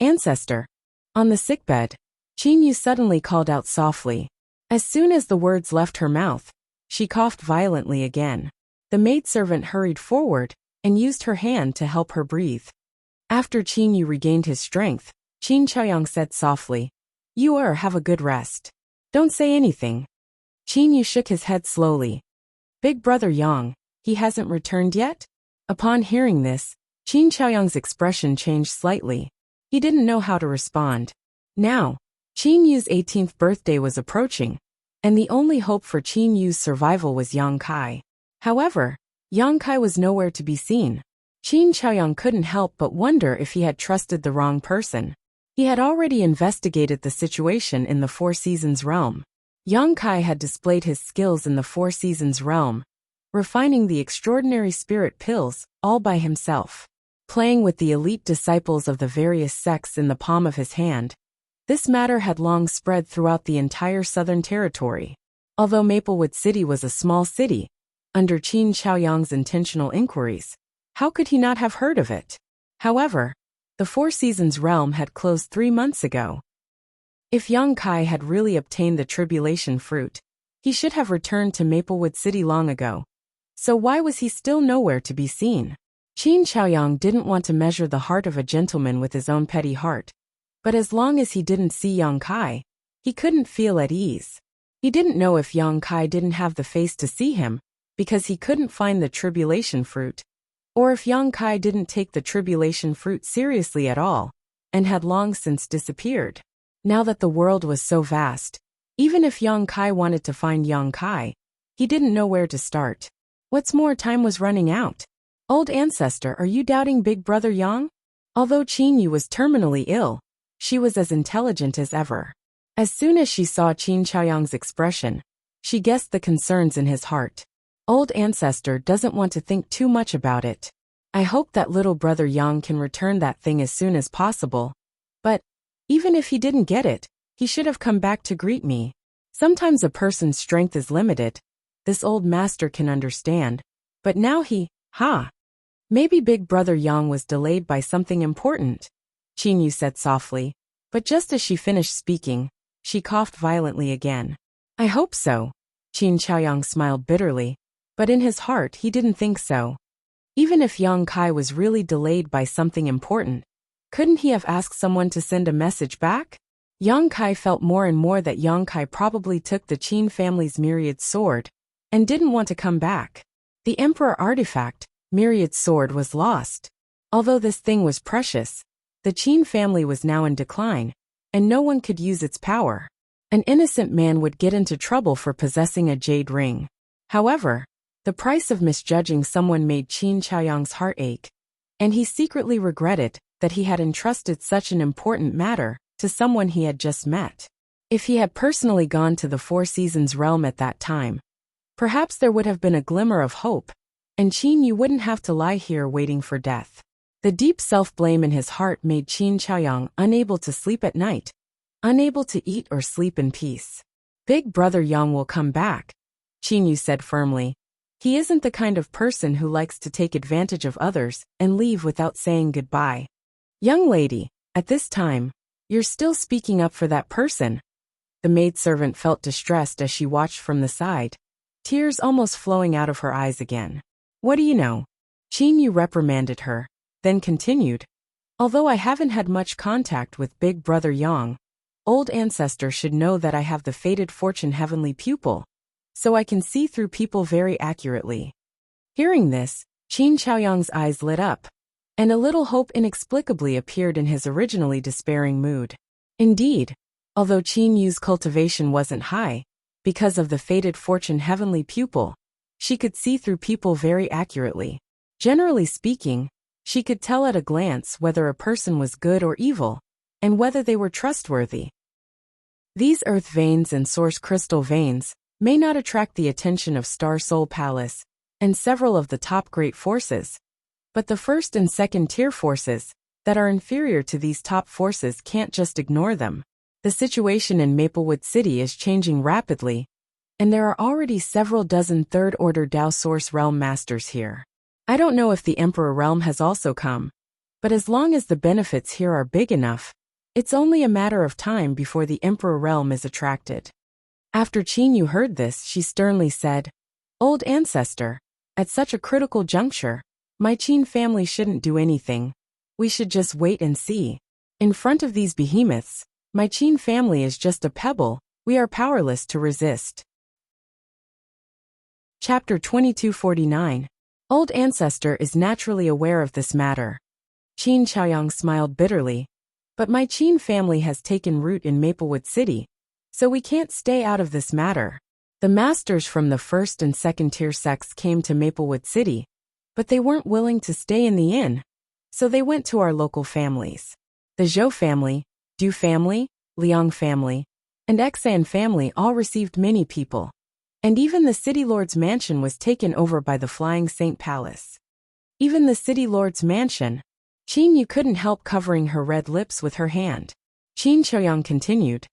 "Ancestor." On the sickbed, Qin Yu suddenly called out softly. As soon as the words left her mouth, she coughed violently again. The maidservant hurried forward and used her hand to help her breathe. After Qin Yu regained his strength, Qin Xiaoyang said softly, Have a good rest. Don't say anything." Qin Yu shook his head slowly. "Big brother Yang, he hasn't returned yet?" Upon hearing this, Qin Xiaoyang's expression changed slightly. He didn't know how to respond. Now, Qin Yu's 18th birthday was approaching, and the only hope for Qin Yu's survival was Yang Kai. However, Yang Kai was nowhere to be seen. Qin Xiaoyang couldn't help but wonder if he had trusted the wrong person. He had already investigated the situation in the Four Seasons realm. Yang Kai had displayed his skills in the Four Seasons realm, refining the extraordinary spirit pills all by himself. Playing with the elite disciples of the various sects in the palm of his hand, this matter had long spread throughout the entire Southern Territory. Although Maplewood City was a small city, under Qin Xiaoyang's intentional inquiries, how could he not have heard of it? However, the Four Seasons realm had closed 3 months ago. If Yang Kai had really obtained the tribulation fruit, he should have returned to Maplewood City long ago. So why was he still nowhere to be seen? Qin Xiaoyang didn't want to measure the heart of a gentleman with his own petty heart. But as long as he didn't see Yang Kai, he couldn't feel at ease. He didn't know if Yang Kai didn't have the face to see him, because he couldn't find the tribulation fruit, or if Yang Kai didn't take the tribulation fruit seriously at all, and had long since disappeared. Now that the world was so vast, even if Yang Kai wanted to find Yang Kai, he didn't know where to start. What's more, time was running out. Old ancestor, are you doubting big brother Yang? Although Qin Yu was terminally ill, She was as intelligent as ever. As soon as she saw Qin Chaoyang's expression, she guessed the concerns in his heart. Old ancestor doesn't want to think too much about it. I hope that little brother Yang can return that thing as soon as possible. But, even if he didn't get it, he should have come back to greet me. Sometimes a person's strength is limited. This old master can understand. But now maybe big brother Yang was delayed by something important, Qin Yu said softly. But just as she finished speaking, she coughed violently again. I hope so. Qin Chaoyang smiled bitterly, but in his heart he didn't think so. Even if Yang Kai was really delayed by something important, couldn't he have asked someone to send a message back? Yang Kai felt more and more that Yang Kai probably took the Qin family's myriad sword and didn't want to come back. The emperor artifact, myriad sword, was lost. Although this thing was precious, the Qin family was now in decline, and no one could use its power. An innocent man would get into trouble for possessing a jade ring. However, the price of misjudging someone made Qin Chaoyang's heart ache, and he secretly regretted that he had entrusted such an important matter to someone he had just met. If he had personally gone to the Four Seasons realm at that time, perhaps there would have been a glimmer of hope, and Qin Yu wouldn't have to lie here waiting for death. The deep self-blame in his heart made Qin Chaoyang unable to sleep at night, unable to eat or sleep in peace. Big brother Yang will come back, Qin Yu said firmly. He isn't the kind of person who likes to take advantage of others and leave without saying goodbye. Young lady, at this time, you're still speaking up for that person. The maidservant felt distressed as she watched from the side, tears almost flowing out of her eyes again. What do you know? Qin Yu reprimanded her, then continued. Although I haven't had much contact with big brother Yang, old ancestor should know that I have the fated fortune heavenly pupil, so I can see through people very accurately. Hearing this, Qin Chaoyang's eyes lit up, and a little hope inexplicably appeared in his originally despairing mood. Indeed, although Qin Yu's cultivation wasn't high, because of the fated fortune heavenly pupil, she could see through people very accurately. Generally speaking, she could tell at a glance whether a person was good or evil, and whether they were trustworthy. These earth veins and source crystal veins may not attract the attention of Star Soul Palace and several of the top great forces, but the first and second tier forces that are inferior to these top forces can't just ignore them. The situation in Maplewood City is changing rapidly, and there are already several dozen third-order Dao Source Realm Masters here. I don't know if the Emperor Realm has also come, but as long as the benefits here are big enough, it's only a matter of time before the Emperor Realm is attracted. After Qin Yu heard this, she sternly said, Old ancestor, at such a critical juncture, my Qin family shouldn't do anything. We should just wait and see. In front of these behemoths, my Qin family is just a pebble. We are powerless to resist. Chapter 2249. Old ancestor is naturally aware of this matter. Qin Chaoyang smiled bitterly. But my Qin family has taken root in Maplewood City, so we can't stay out of this matter. The masters from the first and second tier sects came to Maplewood City, but they weren't willing to stay in the inn, so they went to our local families. The Zhou family, Du family, Liang family, and Xan family all received many people, and even the city lord's mansion was taken over by the Flying Saint Palace. Even the city lord's mansion. Qin Yu couldn't help covering her red lips with her hand. Qin Chaoyang continued.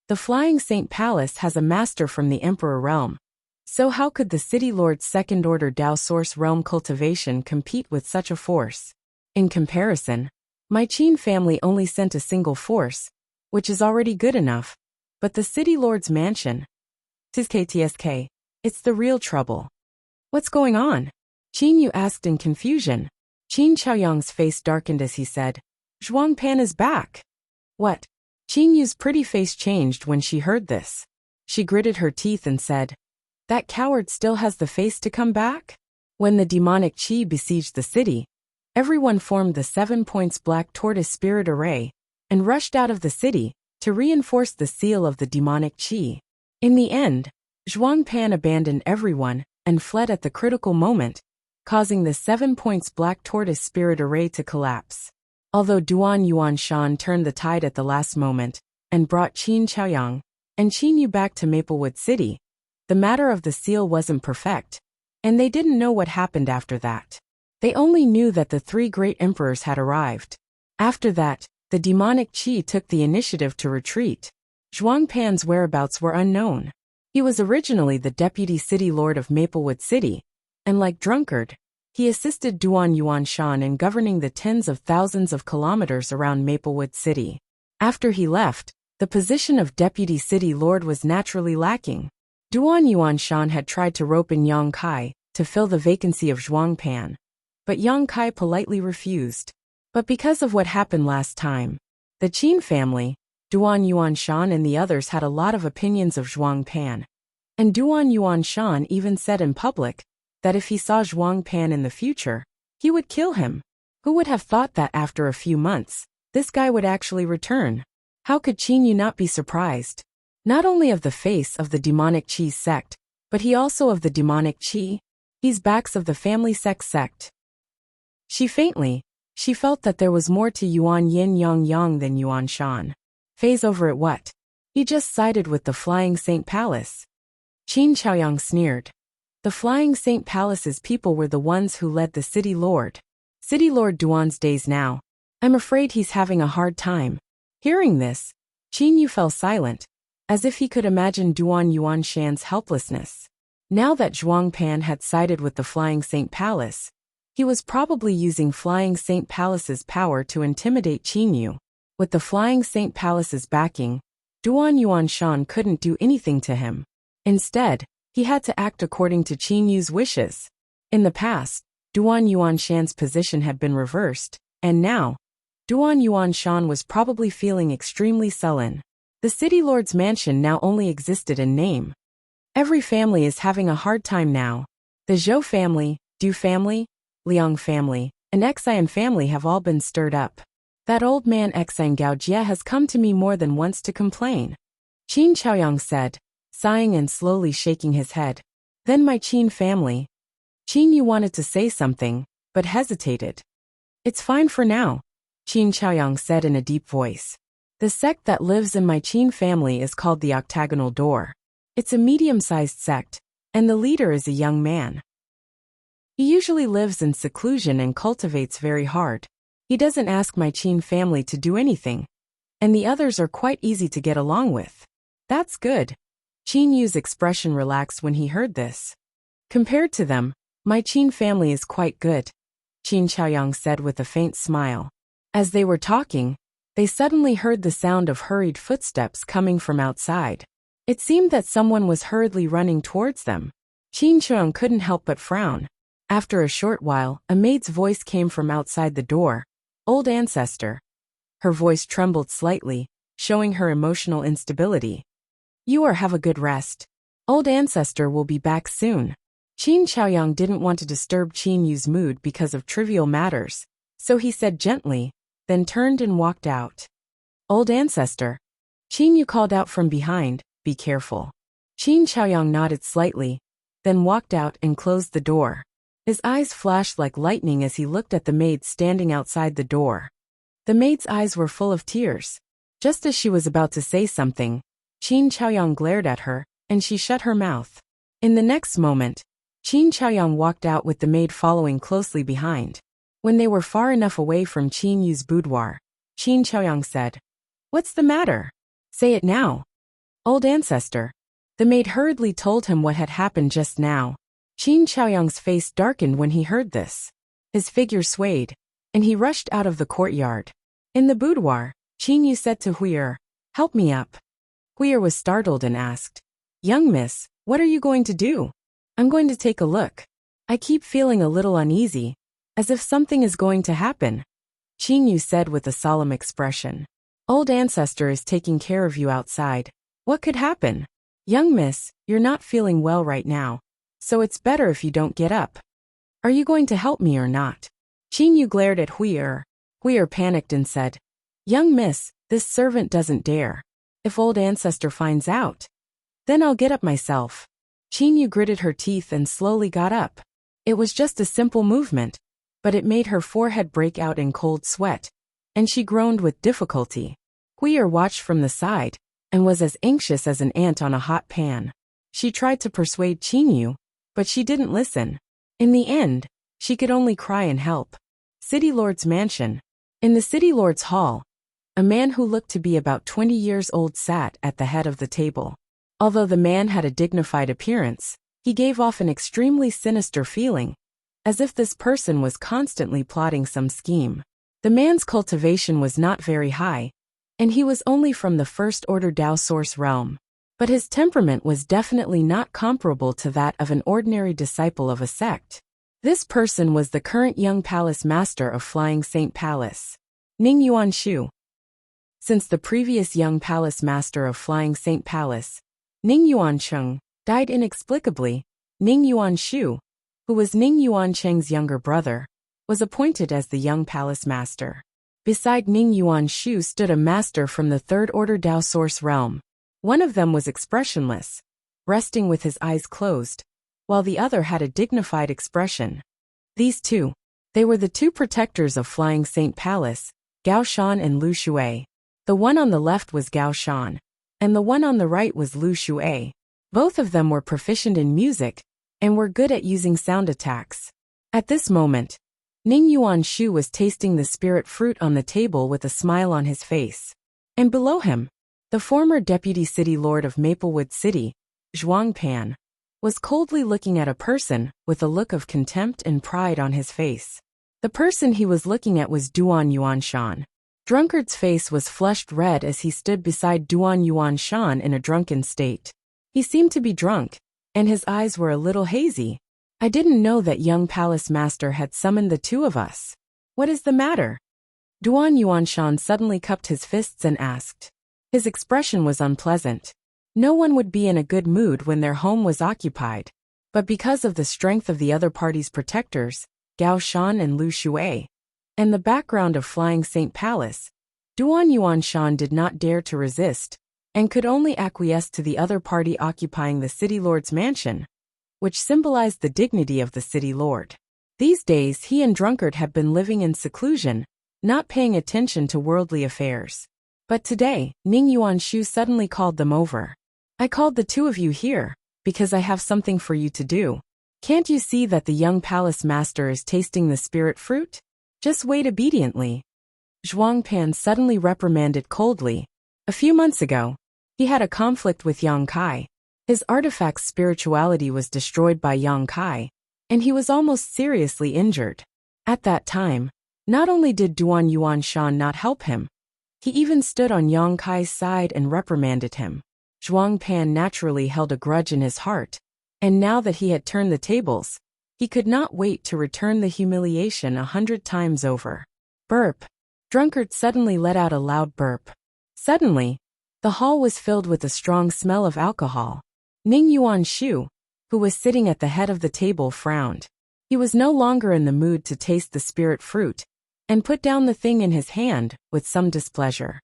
The Flying Saint Palace has a master from the Emperor Realm, so how could the City Lord's second-order Dao Source Realm cultivation compete with such a force? In comparison, my Qin family only sent a single force, which is already good enough, but the City Lord's mansion, TSK, it's the real trouble. What's going on? Qin Yu asked in confusion. Qin Chaoyang's face darkened as he said, Zhuang Pan is back. What? Qin Yu's pretty face changed when she heard this. She gritted her teeth and said, That coward still has the face to come back? When the demonic qi besieged the city, everyone formed the 7 points Black Tortoise Spirit Array and rushed out of the city to reinforce the seal of the demonic qi. In the end, Zhuang Pan abandoned everyone and fled at the critical moment, causing the 7 points Black Tortoise Spirit Array to collapse. Although Duan Yuanshan turned the tide at the last moment and brought Qin Chaoyang and Qin Yu back to Maplewood City, the matter of the seal wasn't perfect, and they didn't know what happened after that. They only knew that the three great emperors had arrived. After that, the demonic Qi took the initiative to retreat. Zhuang Pan's whereabouts were unknown. He was originally the deputy city lord of Maplewood City, and like Drunkard, he assisted Duan Yuanshan in governing the tens of thousands of kilometers around Maplewood City. After he left, the position of deputy city lord was naturally lacking. Duan Yuanshan had tried to rope in Yang Kai to fill the vacancy of Zhuang Pan, but Yang Kai politely refused. But because of what happened last time, the Qin family, Duan Yuanshan and the others had a lot of opinions of Zhuang Pan. And Duan Yuanshan even said in public that if he saw Zhuang Pan in the future, he would kill him. Who would have thought that after a few months, this guy would actually return? How could Qin Yu not be surprised? Not only of the face of the demonic Qi sect, but he also of the demonic Qi. He's backs of the family sect. She felt that there was more to Yuan Yin Yang Yang than Yuan Shan. Phase over at what? He just sided with the Flying Saint Palace. Qin Chaoyang sneered. The Flying Saint Palace's people were the ones who led the City Lord. City Lord Duan's days now. I'm afraid he's having a hard time. Hearing this, Qin Yu fell silent, as if he could imagine Duan Yuanshan's helplessness. Now that Zhuang Pan had sided with the Flying Saint Palace, he was probably using Flying Saint Palace's power to intimidate Qin Yu. With the Flying Saint Palace's backing, Duan Yuanshan couldn't do anything to him. Instead, he had to act according to Qin Yu's wishes. In the past, Duan Yuanshan's position had been reversed, and now, Duan Yuanshan was probably feeling extremely sullen. The City Lord's mansion now only existed in name. Every family is having a hard time now. The Zhou family, Du family, Liang family, and Xian family have all been stirred up. That old man Xian Gaojie has come to me more than once to complain. Qin Chaoyang said, sighing and slowly shaking his head. Then my Qin family. Qin Yu wanted to say something, but hesitated. It's fine for now, Qin Chaoyang said in a deep voice. The sect that lives in my Qin family is called the Octagonal Door. It's a medium-sized sect, and the leader is a young man. He usually lives in seclusion and cultivates very hard. He doesn't ask my Qin family to do anything, and the others are quite easy to get along with. That's good. Qin Yu's expression relaxed when he heard this. Compared to them, my Qin family is quite good, Qin Chaoyang said with a faint smile. As they were talking, they suddenly heard the sound of hurried footsteps coming from outside. It seemed that someone was hurriedly running towards them. Qin Chaoyang couldn't help but frown. After a short while, a maid's voice came from outside the door. Old ancestor. Her voice trembled slightly, showing her emotional instability. Have a good rest. Old ancestor will be back soon. Qin Chaoyang didn't want to disturb Qin Yu's mood because of trivial matters, so he said gently, then turned and walked out. Old ancestor. Qin Yu called out from behind, be careful. Qin Chaoyang nodded slightly, then walked out and closed the door. His eyes flashed like lightning as he looked at the maid standing outside the door. The maid's eyes were full of tears. Just as she was about to say something, Qin Chaoyang glared at her, and she shut her mouth. In the next moment, Qin Chaoyang walked out with the maid following closely behind. When they were far enough away from Qin Yu's boudoir, Qin Chaoyang said, "What's the matter? Say it now." Old ancestor. The maid hurriedly told him what had happened just now. Qin Chaoyang's face darkened when he heard this. His figure swayed, and he rushed out of the courtyard. In the boudoir, Qin Yu said to Hui'er, "Help me up." Hui'er was startled and asked, "Young miss, what are you going to do?" "I'm going to take a look. I keep feeling a little uneasy, as if something is going to happen," Qin Yu said with a solemn expression. "Old ancestor is taking care of you outside. What could happen? Young miss, you're not feeling well right now, so it's better if you don't get up. Are you going to help me or not?" Qin Yu glared at Hui'er. Hui'er panicked and said, "Young miss, this servant doesn't dare. If old ancestor finds out, then I'll get up myself." Qin Yu gritted her teeth and slowly got up. It was just a simple movement, but it made her forehead break out in cold sweat, and she groaned with difficulty. Huier watched from the side, and was as anxious as an ant on a hot pan. She tried to persuade Qingyu, but she didn't listen. In the end, she could only cry and help. City Lord's mansion. In the City Lord's hall, a man who looked to be about 20 years old sat at the head of the table. Although the man had a dignified appearance, he gave off an extremely sinister feeling, as if this person was constantly plotting some scheme. The man's cultivation was not very high, and he was only from the First Order Dao Source realm. But his temperament was definitely not comparable to that of an ordinary disciple of a sect. This person was the current young palace master of Flying Saint Palace, Ning Yuanshu. Since the previous young palace master of Flying Saint Palace, Ning Yuancheng, died inexplicably, Ning Yuanshu, who was Ning Yuancheng's younger brother, was appointed as the young palace master. Beside Ning Yuanshu stood a master from the Third Order Dao Source realm. One of them was expressionless, resting with his eyes closed, while the other had a dignified expression. These two, they were the two protectors of Flying Saint Palace, Gao Shan and Lu Shui. The one on the left was Gao Shan, and the one on the right was Lu Shui. Both of them were proficient in music, and were good at using sound attacks. At this moment, Ning Yuanshu was tasting the spirit fruit on the table with a smile on his face. And below him, the former deputy city lord of Maplewood City, Zhuang Pan, was coldly looking at a person with a look of contempt and pride on his face. The person he was looking at was Duan Yuanshan. Drunkard's face was flushed red as he stood beside Duan Yuanshan in a drunken state. He seemed to be drunk, and his eyes were a little hazy. I didn't know that young palace master had summoned the two of us. What is the matter? Duan Yuanshan suddenly cupped his fists and asked. His expression was unpleasant. No one would be in a good mood when their home was occupied. But because of the strength of the other party's protectors, Gao Shan and Lu Shui, and the background of Flying Saint Palace, Duan Yuanshan did not dare to resist, and could only acquiesce to the other party occupying the city lord's mansion, which symbolized the dignity of the city lord. These days he and Drunkard had been living in seclusion, not paying attention to worldly affairs. But today, Ning Yuanshu suddenly called them over. I called the two of you here, because I have something for you to do. Can't you see that the young palace master is tasting the spirit fruit? Just wait obediently. Zhuang Pan suddenly reprimanded coldly. A few months ago, he had a conflict with Yang Kai. His artifact's spirituality was destroyed by Yang Kai, and he was almost seriously injured. At that time, not only did Duan Yuanshan not help him, he even stood on Yang Kai's side and reprimanded him. Zhuang Pan naturally held a grudge in his heart, and now that he had turned the tables, he could not wait to return the humiliation 100 times over. Burp. Drunkard suddenly let out a loud burp. Suddenly, the hall was filled with a strong smell of alcohol. Ning Yuanshu, who was sitting at the head of the table, frowned. He was no longer in the mood to taste the spirit fruit, and put down the thing in his hand with some displeasure.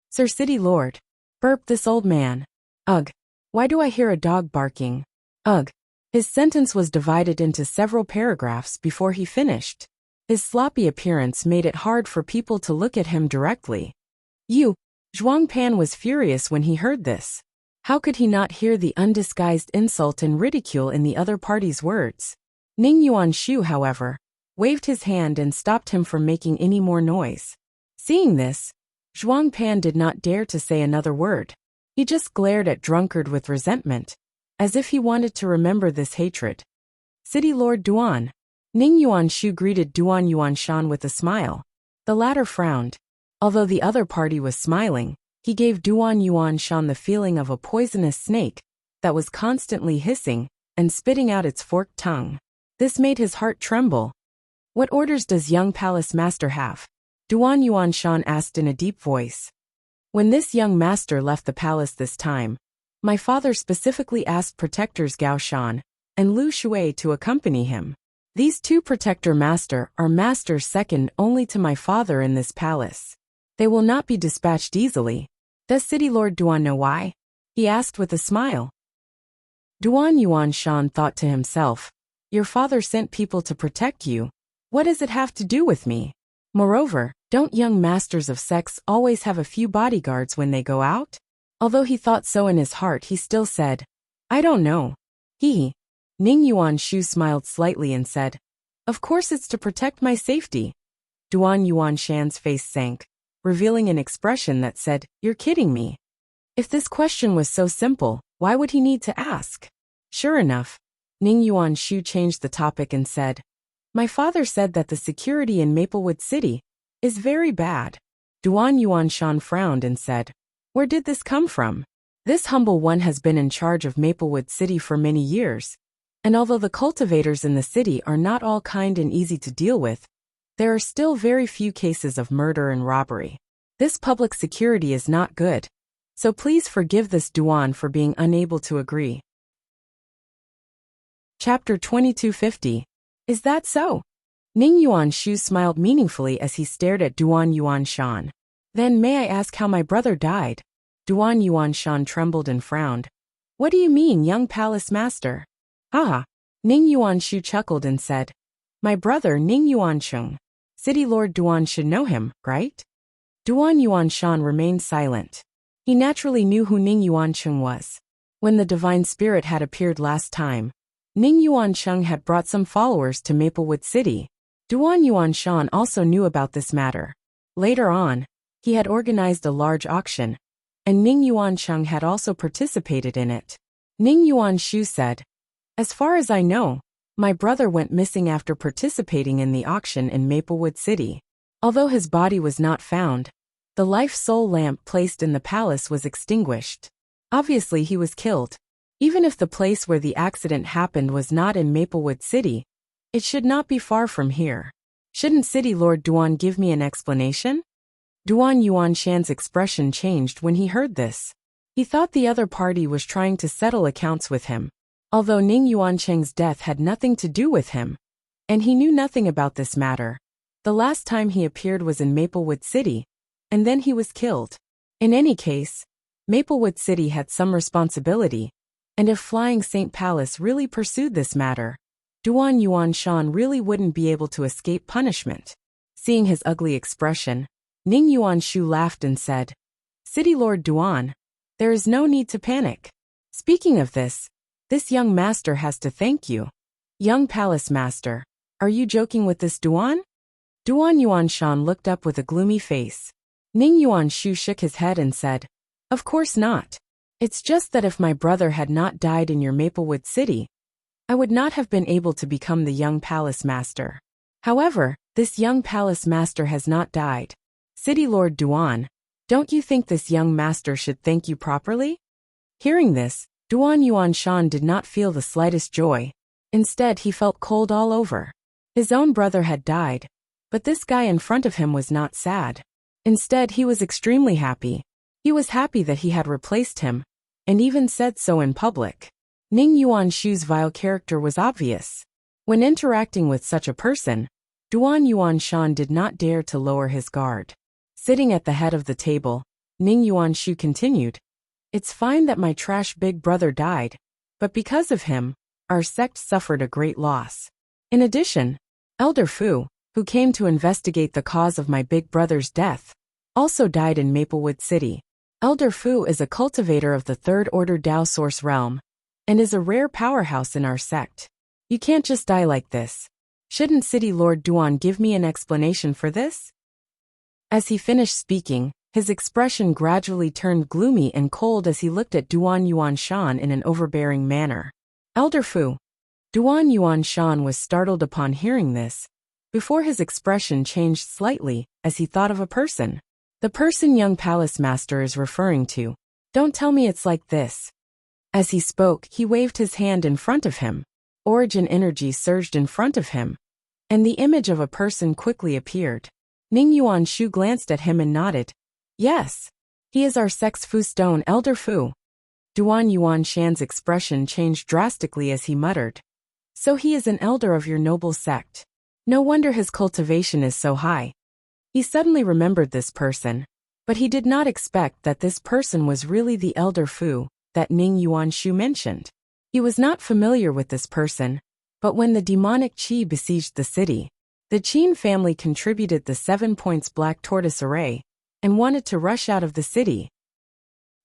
Sir City Lord, burped this old man. Ugh, why do I hear a dog barking? Ugh. His sentence was divided into several paragraphs before he finished. His sloppy appearance made it hard for people to look at him directly. Zhuang Pan was furious when he heard this. How could he not hear the undisguised insult and ridicule in the other party's words? Ning Yuanshu, however, waved his hand and stopped him from making any more noise. Seeing this, Zhuang Pan did not dare to say another word. He just glared at Drunkard with resentment, as if he wanted to remember this hatred. City Lord Duan. Ning Yuanshu greeted Duan Yuanshan with a smile. The latter frowned. Although the other party was smiling, he gave Duan Yuanshan the feeling of a poisonous snake that was constantly hissing and spitting out its forked tongue. This made his heart tremble. What orders does young palace master have? Duan Yuanshan asked in a deep voice. When this young master left the palace this time, my father specifically asked protectors Gao Shan and Lu Shui to accompany him. These two protector master are masters second only to my father in this palace. They will not be dispatched easily. Does City Lord Duan know why? He asked with a smile. Duan Yuanshan thought to himself, your father sent people to protect you. What does it have to do with me? Moreover, Don't young masters of sects always have a few bodyguards when they go out? Although he thought so in his heart, he still said, I don't know. Ning Yuanshu smiled slightly and said, Of course it's to protect my safety. Duan Yuanshan's face sank, revealing an expression that said, You're kidding me. If this question was so simple, why would he need to ask? Sure enough, Ning Yuanshu changed the topic and said, My father said that the security in Maplewood City is very bad. Duan Yuanshan frowned and said, Where did this come from? This humble one has been in charge of Maplewood City for many years, and although the cultivators in the city are not all kind and easy to deal with, there are still very few cases of murder and robbery. This public security is not good, so please forgive this Duan for being unable to agree. Chapter 2250. Is that so? Ning Yuanshu smiled meaningfully as he stared at Duan Yuanshan. Then may I ask how my brother died? Duan Yuanshan trembled and frowned. What do you mean, young palace master? Ah! Ning Yuanshu chuckled and said, My brother Ning Yuansheng. City Lord Duan should know him, right? Duan Yuanshan remained silent. He naturally knew who Ning Yuansheng was. When the divine spirit had appeared last time, Ning Yuansheng had brought some followers to Maplewood City. Duan Yuanshan also knew about this matter. Later on, he had organized a large auction, and Ning Yuansheng had also participated in it. Ning Yuanshu said, As far as I know, my brother went missing after participating in the auction in Maplewood City. Although his body was not found, the life soul lamp placed in the palace was extinguished. Obviously he was killed. Even if the place where the accident happened was not in Maplewood City, it should not be far from here. Shouldn't City Lord Duan give me an explanation? Duan Yuanshan's expression changed when he heard this. He thought the other party was trying to settle accounts with him. Although Ning Yuansheng's death had nothing to do with him, and he knew nothing about this matter. The last time he appeared was in Maplewood City, and then he was killed. In any case, Maplewood City had some responsibility, and if Flying Saint Palace really pursued this matter, Duan Yuanshan really wouldn't be able to escape punishment. Seeing his ugly expression, Ning Yuanshu laughed and said, City Lord Duan, there is no need to panic. Speaking of this young master has to thank you. Young palace master, are you joking with this Duan? Duan Yuanshan looked up with a gloomy face. Ning Yuanshu shook his head and said, Of course not. It's just that if my brother had not died in your Maplewood City, I would not have been able to become the young palace master. However, this young palace master has not died. City Lord Duan, don't you think this young master should thank you properly? Hearing this, Duan Yuanshan did not feel the slightest joy. Instead, he felt cold all over. His own brother had died, but this guy in front of him was not sad. Instead, he was extremely happy. He was happy that he had replaced him, and even said so in public. Ning Yuanshu's vile character was obvious. When interacting with such a person, Duan Yuanshan did not dare to lower his guard. Sitting at the head of the table, Ning Yuanshu continued, It's fine that my trash big brother died, but because of him, our sect suffered a great loss. In addition, Elder Fu, who came to investigate the cause of my big brother's death, also died in Maplewood City. Elder Fu is a cultivator of the Third Order Dao Source Realm, and is a rare powerhouse in our sect. You can't just die like this. Shouldn't City Lord Duan give me an explanation for this? As he finished speaking, his expression gradually turned gloomy and cold as he looked at Duan Yuanshan in an overbearing manner. Elder Fu. Duan Yuanshan was startled upon hearing this, before his expression changed slightly as he thought of a person. The person young palace master is referring to. Don't tell me it's like this. As he spoke, he waved his hand in front of him. Origin energy surged in front of him, and the image of a person quickly appeared. Ning Yuanshu glanced at him and nodded. Yes. He is our sect's Fu Stone Elder Fu. Duan Yuanshan's expression changed drastically as he muttered. So he is an elder of your noble sect. No wonder his cultivation is so high. He suddenly remembered this person, but he did not expect that this person was really the Elder Fu that Ning Yuanshu mentioned. He was not familiar with this person, but when the demonic qi besieged the city, The Qin family contributed the 7 points black tortoise array and wanted to rush out of the city.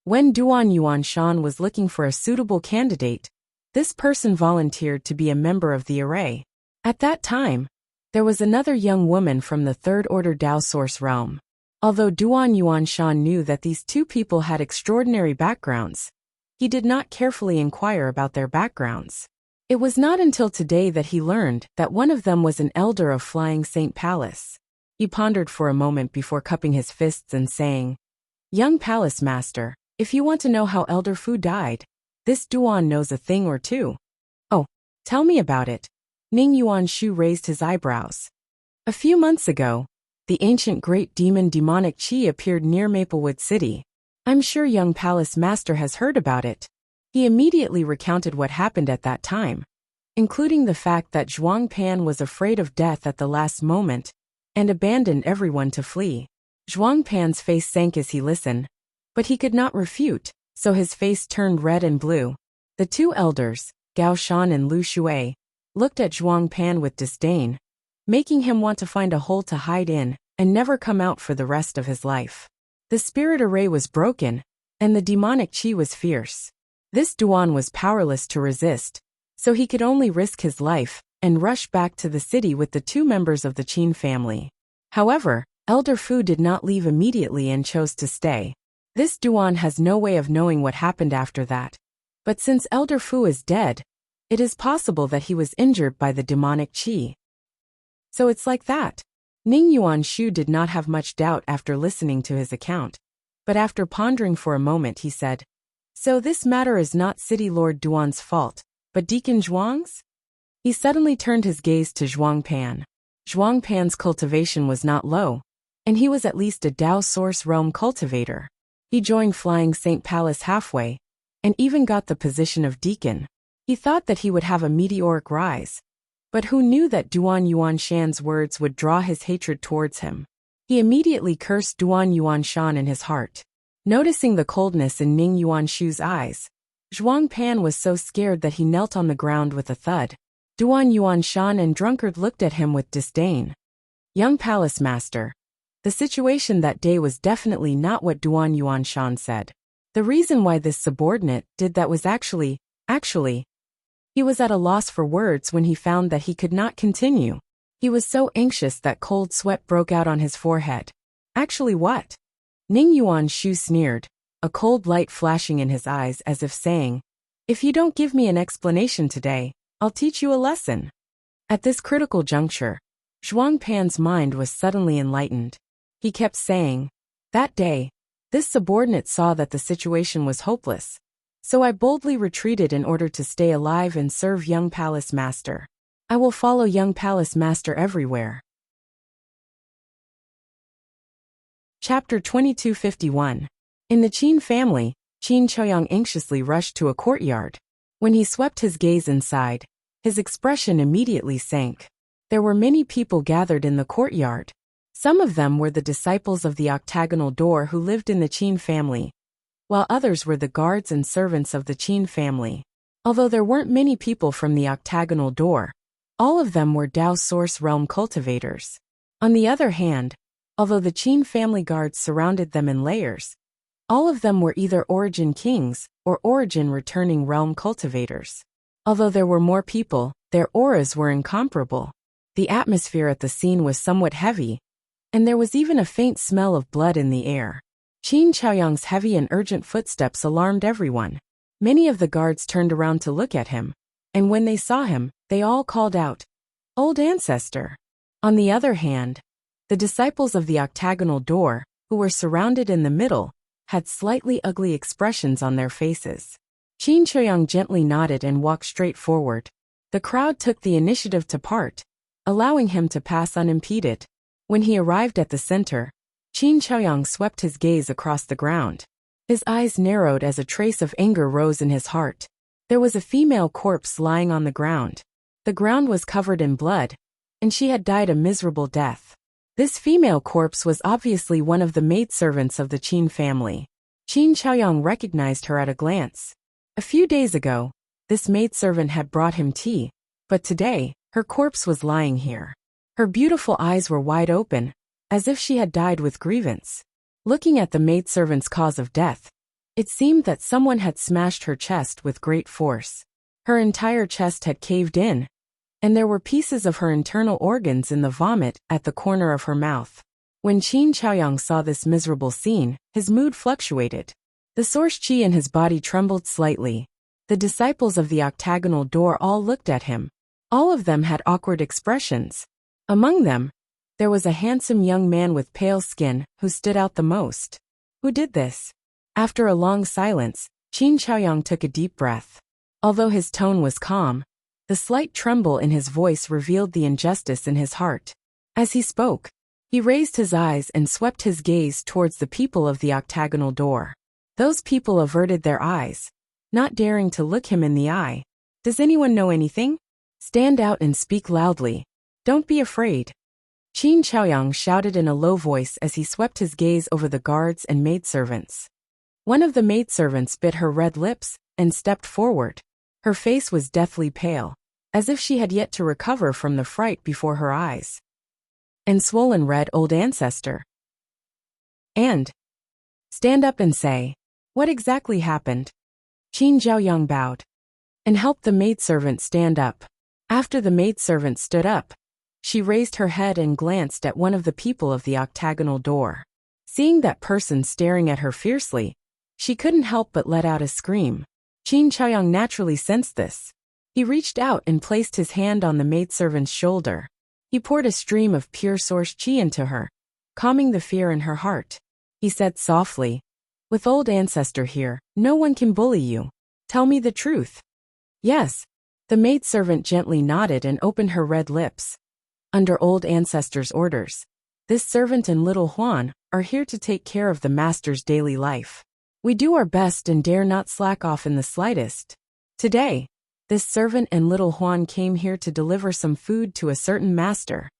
When Duan Yuanshan was looking for a suitable candidate, this person volunteered to be a member of the array. At that time, there was another young woman from the Third Order Dao Source realm. Although Duan Yuanshan knew that these two people had extraordinary backgrounds, he did not carefully inquire about their backgrounds. It was not until today that he learned that one of them was an elder of Flying Saint Palace. He pondered for a moment before cupping his fists and saying, "Young Palace Master, if you want to know how Elder Fu died, this Duan knows a thing or two." "Oh, tell me about it." Ning Yuanshu raised his eyebrows. "A few months ago, the ancient great demon demonic Qi appeared near Maplewood City. I'm sure young Palace Master has heard about it." He immediately recounted what happened at that time, including the fact that Zhuang Pan was afraid of death at the last moment and abandoned everyone to flee. Zhuang Pan's face sank as he listened, but he could not refute, so his face turned red and blue. The two elders, Gao Shan and Lu Shui, looked at Zhuang Pan with disdain, making him want to find a hole to hide in and never come out for the rest of his life. The spirit array was broken, and the demonic Qi was fierce. This Duan was powerless to resist, so he could only risk his life and rush back to the city with the two members of the Qin family. However, Elder Fu did not leave immediately and chose to stay. This Duan has no way of knowing what happened after that. But since Elder Fu is dead, it is possible that he was injured by the demonic Qi. So it's like that. Ning Yuanshu did not have much doubt after listening to his account. But after pondering for a moment he said, "So this matter is not City Lord Duan's fault, but Deacon Zhuang's?" He suddenly turned his gaze to Zhuang Pan. Zhuang Pan's cultivation was not low, and he was at least a Dao Source realm cultivator. He joined Flying Saint Palace halfway, and even got the position of deacon. He thought that he would have a meteoric rise, but who knew that Duan Yuanshan's words would draw his hatred towards him? He immediately cursed Duan Yuanshan in his heart. Noticing the coldness in Ning Yuanshu's eyes, Zhuang Pan was so scared that he knelt on the ground with a thud. Duan Yuanshan and Drunkard looked at him with disdain. "Young Palace Master, the situation that day was definitely not what Duan Yuanshan said. The reason why this subordinate did that was actually, he was at a loss for words when he found that he could not continue. He was so anxious that cold sweat broke out on his forehead." "Actually what?" Ning Yuanshu sneered, a cold light flashing in his eyes as if saying, "If you don't give me an explanation today, I'll teach you a lesson." At this critical juncture, Zhuang Pan's mind was suddenly enlightened. He kept saying, "That day, this subordinate saw that the situation was hopeless. So I boldly retreated in order to stay alive and serve young Palace Master. I will follow young Palace Master everywhere." Chapter 2251. In the Qin family, Qin Choyang anxiously rushed to a courtyard. When he swept his gaze inside, his expression immediately sank. There were many people gathered in the courtyard. Some of them were the disciples of the octagonal door who lived in the Qin family, while others were the guards and servants of the Qin family. Although there weren't many people from the octagonal door, all of them were Dao Source realm cultivators. On the other hand, although the Qin family guards surrounded them in layers, all of them were either Origin Kings or Origin returning realm cultivators. Although there were more people, their auras were incomparable. The atmosphere at the scene was somewhat heavy, and there was even a faint smell of blood in the air. Qin Chaoyang's heavy and urgent footsteps alarmed everyone. Many of the guards turned around to look at him, and when they saw him, they all called out, "Old ancestor." On the other hand, the disciples of the octagonal door, who were surrounded in the middle, had slightly ugly expressions on their faces. Qin Chaoyang gently nodded and walked straight forward. The crowd took the initiative to part, allowing him to pass unimpeded. When he arrived at the center, Qin Chaoyang swept his gaze across the ground. His eyes narrowed as a trace of anger rose in his heart. There was a female corpse lying on the ground. The ground was covered in blood, and she had died a miserable death. This female corpse was obviously one of the maidservants of the Qin family. Qin Chaoyang recognized her at a glance. A few days ago, this maidservant had brought him tea, but today, her corpse was lying here. Her beautiful eyes were wide open, as if she had died with grievance. Looking at the maidservant's cause of death, it seemed that someone had smashed her chest with great force. Her entire chest had caved in, and there were pieces of her internal organs in the vomit at the corner of her mouth. When Qin Chaoyang saw this miserable scene, his mood fluctuated. The source qi in his body trembled slightly. The disciples of the octagonal door all looked at him. All of them had awkward expressions. Among them, there was a handsome young man with pale skin who stood out the most. Who did this? After a long silence, Qin Chaoyang took a deep breath. Although his tone was calm, the slight tremble in his voice revealed the injustice in his heart. As he spoke, he raised his eyes and swept his gaze towards the people of the octagonal door. Those people averted their eyes, not daring to look him in the eye. Does anyone know anything? Stand out and speak loudly. Don't be afraid. Qin Chaoyang shouted in a low voice as he swept his gaze over the guards and maidservants. One of the maidservants bit her red lips and stepped forward. Her face was deathly pale, as if she had yet to recover from the fright before her eyes. And swollen red old ancestor. And stand up and say, what exactly happened? Qin Chaoyang bowed and helped the maidservant stand up. After the maidservant stood up, she raised her head and glanced at one of the people of the octagonal door. Seeing that person staring at her fiercely, she couldn't help but let out a scream. Qin Chaoyang naturally sensed this. He reached out and placed his hand on the maidservant's shoulder. He poured a stream of pure source qi into her, calming the fear in her heart. He said softly, with old ancestor here, no one can bully you. Tell me the truth. Yes. The maidservant gently nodded and opened her red lips. Under old ancestor's orders, this servant and little Huan are here to take care of the master's daily life. We do our best and dare not slack off in the slightest. Today, this servant and little Huan came here to deliver some food to a certain master.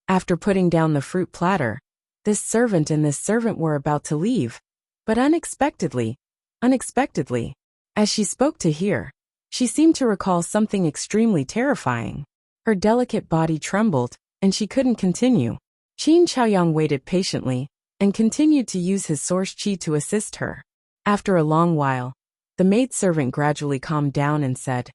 After putting down the fruit platter, this servant and this servant were about to leave, but unexpectedly, as she spoke to hear, she seemed to recall something extremely terrifying. Her delicate body trembled, and she couldn't continue. Qin Chaoyang waited patiently, and continued to use his source qi to assist her. After a long while, the maidservant gradually calmed down and said,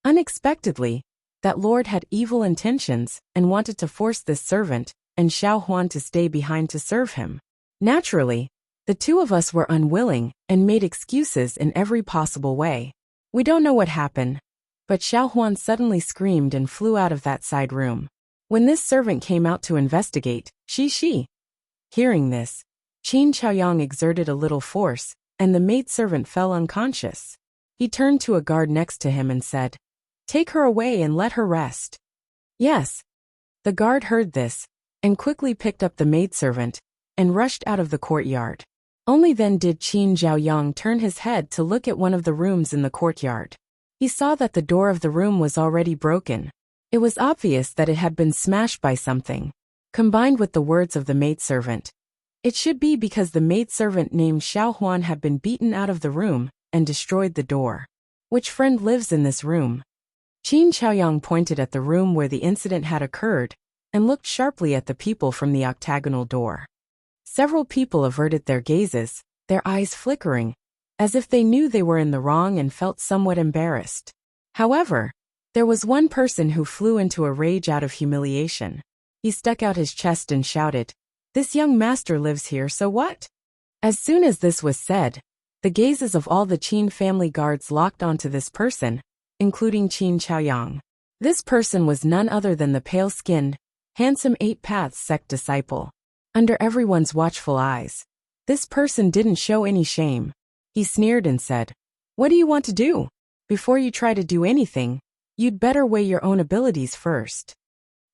unexpectedly, that lord had evil intentions and wanted to force this servant and Xiao Huan to stay behind to serve him. Naturally, the two of us were unwilling and made excuses in every possible way. We don't know what happened, but Xiao Huan suddenly screamed and flew out of that side room. When this servant came out to investigate, she. Hearing this, Qin Chaoyang exerted a little force, and the maidservant fell unconscious. He turned to a guard next to him and said, take her away and let her rest. Yes. The guard heard this, and quickly picked up the maidservant, and rushed out of the courtyard. Only then did Qin Chaoyang turn his head to look at one of the rooms in the courtyard. He saw that the door of the room was already broken. It was obvious that it had been smashed by something. Combined with the words of the maidservant, it should be because the maidservant named Xiao Huan had been beaten out of the room and destroyed the door. Which friend lives in this room? Qin Chaoyang pointed at the room where the incident had occurred and looked sharply at the people from the octagonal door. Several people averted their gazes, their eyes flickering, as if they knew they were in the wrong and felt somewhat embarrassed. However, there was one person who flew into a rage out of humiliation. He stuck out his chest and shouted, this young master lives here, so what? As soon as this was said, the gazes of all the Qin family guards locked onto this person, including Qin Chaoyang. This person was none other than the pale-skinned, handsome Eight Paths sect disciple. Under everyone's watchful eyes, this person didn't show any shame. He sneered and said, what do you want to do? Before you try to do anything, you'd better weigh your own abilities first.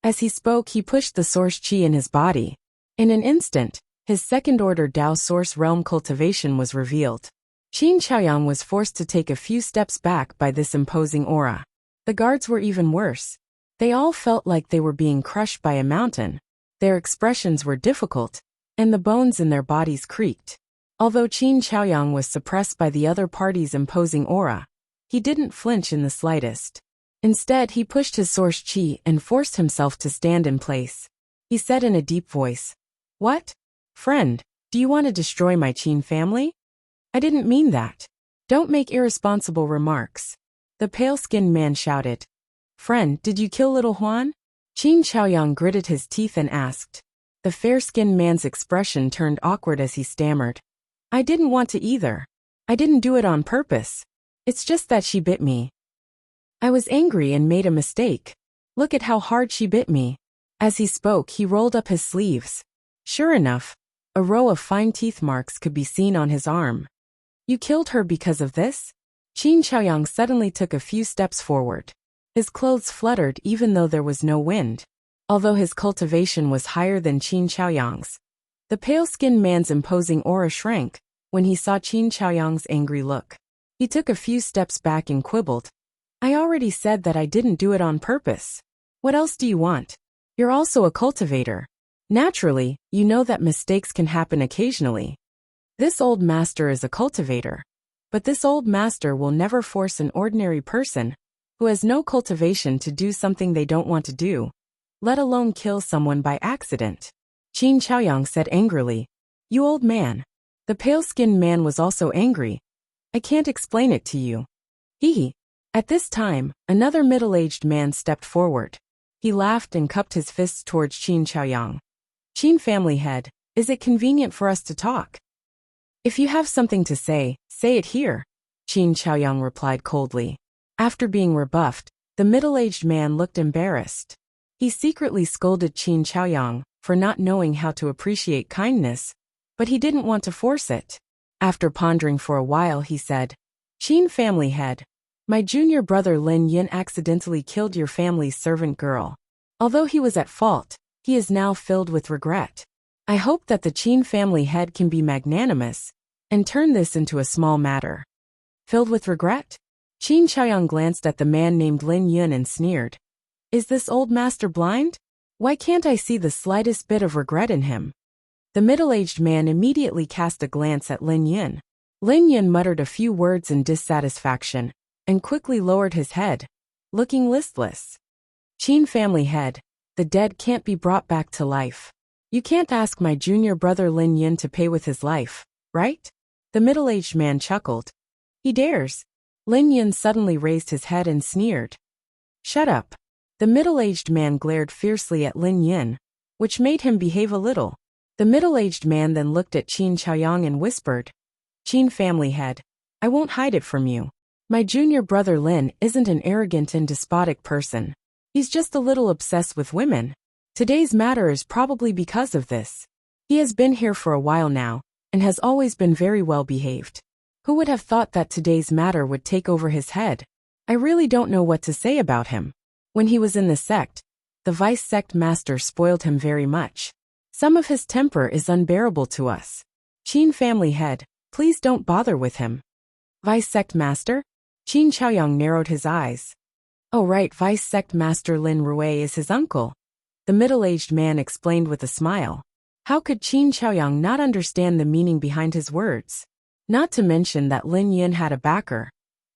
As he spoke, he pushed the source qi in his body. In an instant, his second-order Dao source realm cultivation was revealed. Qin Chaoyang was forced to take a few steps back by this imposing aura. The guards were even worse. They all felt like they were being crushed by a mountain. Their expressions were difficult, and the bones in their bodies creaked. Although Qin Chaoyang was suppressed by the other party's imposing aura, he didn't flinch in the slightest. Instead, he pushed his source chi and forced himself to stand in place. He said in a deep voice, "What? Friend, do you want to destroy my Qin family? I didn't mean that. Don't make irresponsible remarks." The pale-skinned man shouted. "Friend, did you kill little Huan?" Qin Chaoyang gritted his teeth and asked. The fair-skinned man's expression turned awkward as he stammered. "I didn't want to either. I didn't do it on purpose. It's just that she bit me. I was angry and made a mistake. Look at how hard she bit me." As he spoke, he rolled up his sleeves. Sure enough, a row of fine teeth marks could be seen on his arm. "You killed her because of this?" Qin Chaoyang suddenly took a few steps forward. His clothes fluttered even though there was no wind. Although his cultivation was higher than Qin Chaoyang's, the pale-skinned man's imposing aura shrank when he saw Qin Chaoyang's angry look. He took a few steps back and quibbled. "I already said that I didn't do it on purpose. What else do you want? You're also a cultivator. Naturally, you know that mistakes can happen occasionally. This old master is a cultivator. But this old master will never force an ordinary person who has no cultivation to do something they don't want to do, let alone kill someone by accident." Qin Chaoyang said angrily. "You old man." The pale-skinned man was also angry. "I can't explain it to you." Hee. At this time, another middle-aged man stepped forward. He laughed and cupped his fists towards Qin Chaoyang. "Qin family head, is it convenient for us to talk? If you have something to say it here," Qin Chaoyang replied coldly. After being rebuffed, the middle-aged man looked embarrassed. He secretly scolded Qin Chaoyang for not knowing how to appreciate kindness, but he didn't want to force it. After pondering for a while, he said, "Qin family head, my junior brother Lin Yin accidentally killed your family's servant girl. Although he was at fault, he is now filled with regret. I hope that the Qin family head can be magnanimous and turn this into a small matter." Filled with regret? Qin Chaoyang glanced at the man named Lin Yun and sneered. "Is this old master blind? Why can't I see the slightest bit of regret in him?" The middle-aged man immediately cast a glance at Lin Yun. Lin Yun muttered a few words in dissatisfaction and quickly lowered his head, looking listless. "Qin family head, the dead can't be brought back to life. You can't ask my junior brother Lin Yun to pay with his life, right?" The middle-aged man chuckled. "He dares." Lin Yun suddenly raised his head and sneered. "Shut up." The middle-aged man glared fiercely at Lin Yun, which made him behave a little. The middle-aged man then looked at Qin Chaoyang and whispered, "Qin family head, I won't hide it from you. My junior brother Lin isn't an arrogant and despotic person. He's just a little obsessed with women. Today's matter is probably because of this. He has been here for a while now, and has always been very well behaved. Who would have thought that today's matter would take over his head? I really don't know what to say about him. When he was in the sect, the vice sect master spoiled him very much. Some of his temper is unbearable to us. Qin family head, please don't bother with him." "Vice sect master?" Qin Chaoyang narrowed his eyes. "Oh right, vice sect master Lin Rui is his uncle," the middle-aged man explained with a smile. How could Qin Chaoyang not understand the meaning behind his words? Not to mention that Lin Yin had a backer.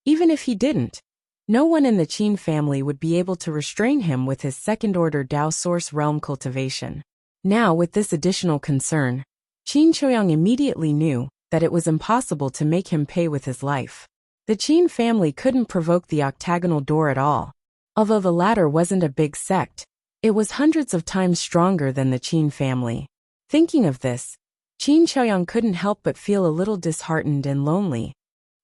Even if he didn't, no one in the Qin family would be able to restrain him with his second-order Dao source realm cultivation. Now, with this additional concern, Qin Chaoyang immediately knew that it was impossible to make him pay with his life. The Qin family couldn't provoke the octagonal door at all. Although the latter wasn't a big sect, it was hundreds of times stronger than the Qin family. Thinking of this, Qin Chaoyang couldn't help but feel a little disheartened and lonely.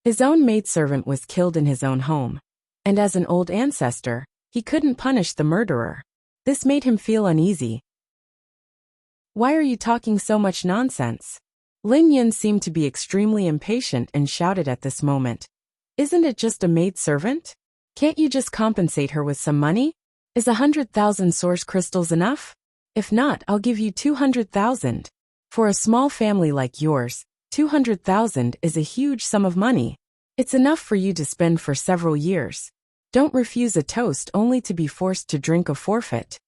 His own maidservant was killed in his own home, and as an old ancestor, he couldn't punish the murderer. This made him feel uneasy. "Why are you talking so much nonsense?" Lin Yin seemed to be extremely impatient and shouted at this moment. "Isn't it just a maidservant? Can't you just compensate her with some money? Is 100,000 source crystals enough? If not, I'll give you 200,000. For a small family like yours, 200,000 is a huge sum of money. It's enough for you to spend for several years. Don't refuse a toast only to be forced to drink a forfeit."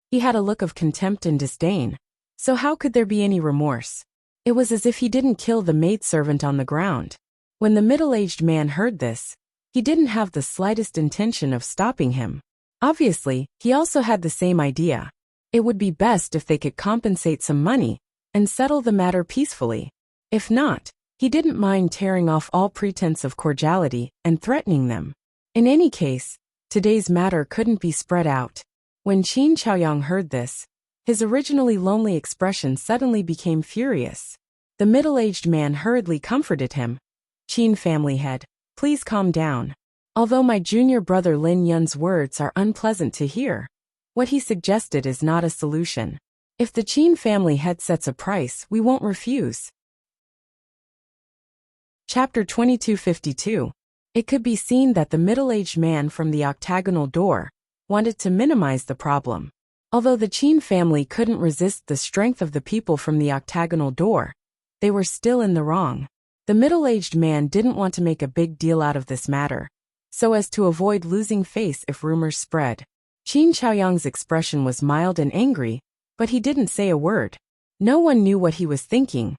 He had a look of contempt and disdain. So how could there be any remorse? It was as if he didn't kill the maidservant on the ground. When the middle-aged man heard this, He didn't have the slightest intention of stopping him. Obviously, he also had the same idea. It would be best if they could compensate some money and settle the matter peacefully. If not, he didn't mind tearing off all pretense of cordiality and threatening them. In any case, today's matter couldn't be spread out. When Qin Chaoyang heard this, his originally lonely expression suddenly became furious. The middle-aged man hurriedly comforted him. "Qin family head, please calm down. Although my junior brother Lin Yun's words are unpleasant to hear, what he suggested is not a solution. If the Qin family head sets a price, we won't refuse." Chapter 2252. It could be seen that the middle-aged man from the octagonal door wanted to minimize the problem. Although the Qin family couldn't resist the strength of the people from the octagonal door, they were still in the wrong. The middle-aged man didn't want to make a big deal out of this matter, so as to avoid losing face if rumors spread. Qin Chaoyang's expression was mild and angry, but he didn't say a word. No one knew what he was thinking,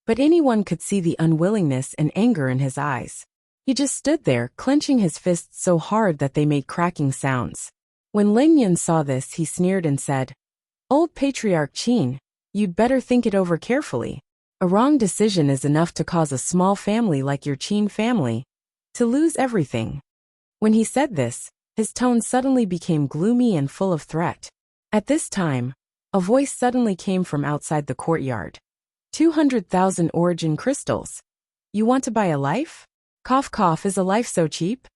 but anyone could see the unwillingness and anger in his eyes. He just stood there, clenching his fists so hard that they made cracking sounds. When Lin Yun saw this, he sneered and said, "Old Patriarch Qin, you'd better think it over carefully. A wrong decision is enough to cause a small family like your Qin family to lose everything." When he said this, his tone suddenly became gloomy and full of threat. At this time, a voice suddenly came from outside the courtyard. 200,000 origin crystals. You want to buy a life? Cough cough, is a life so cheap?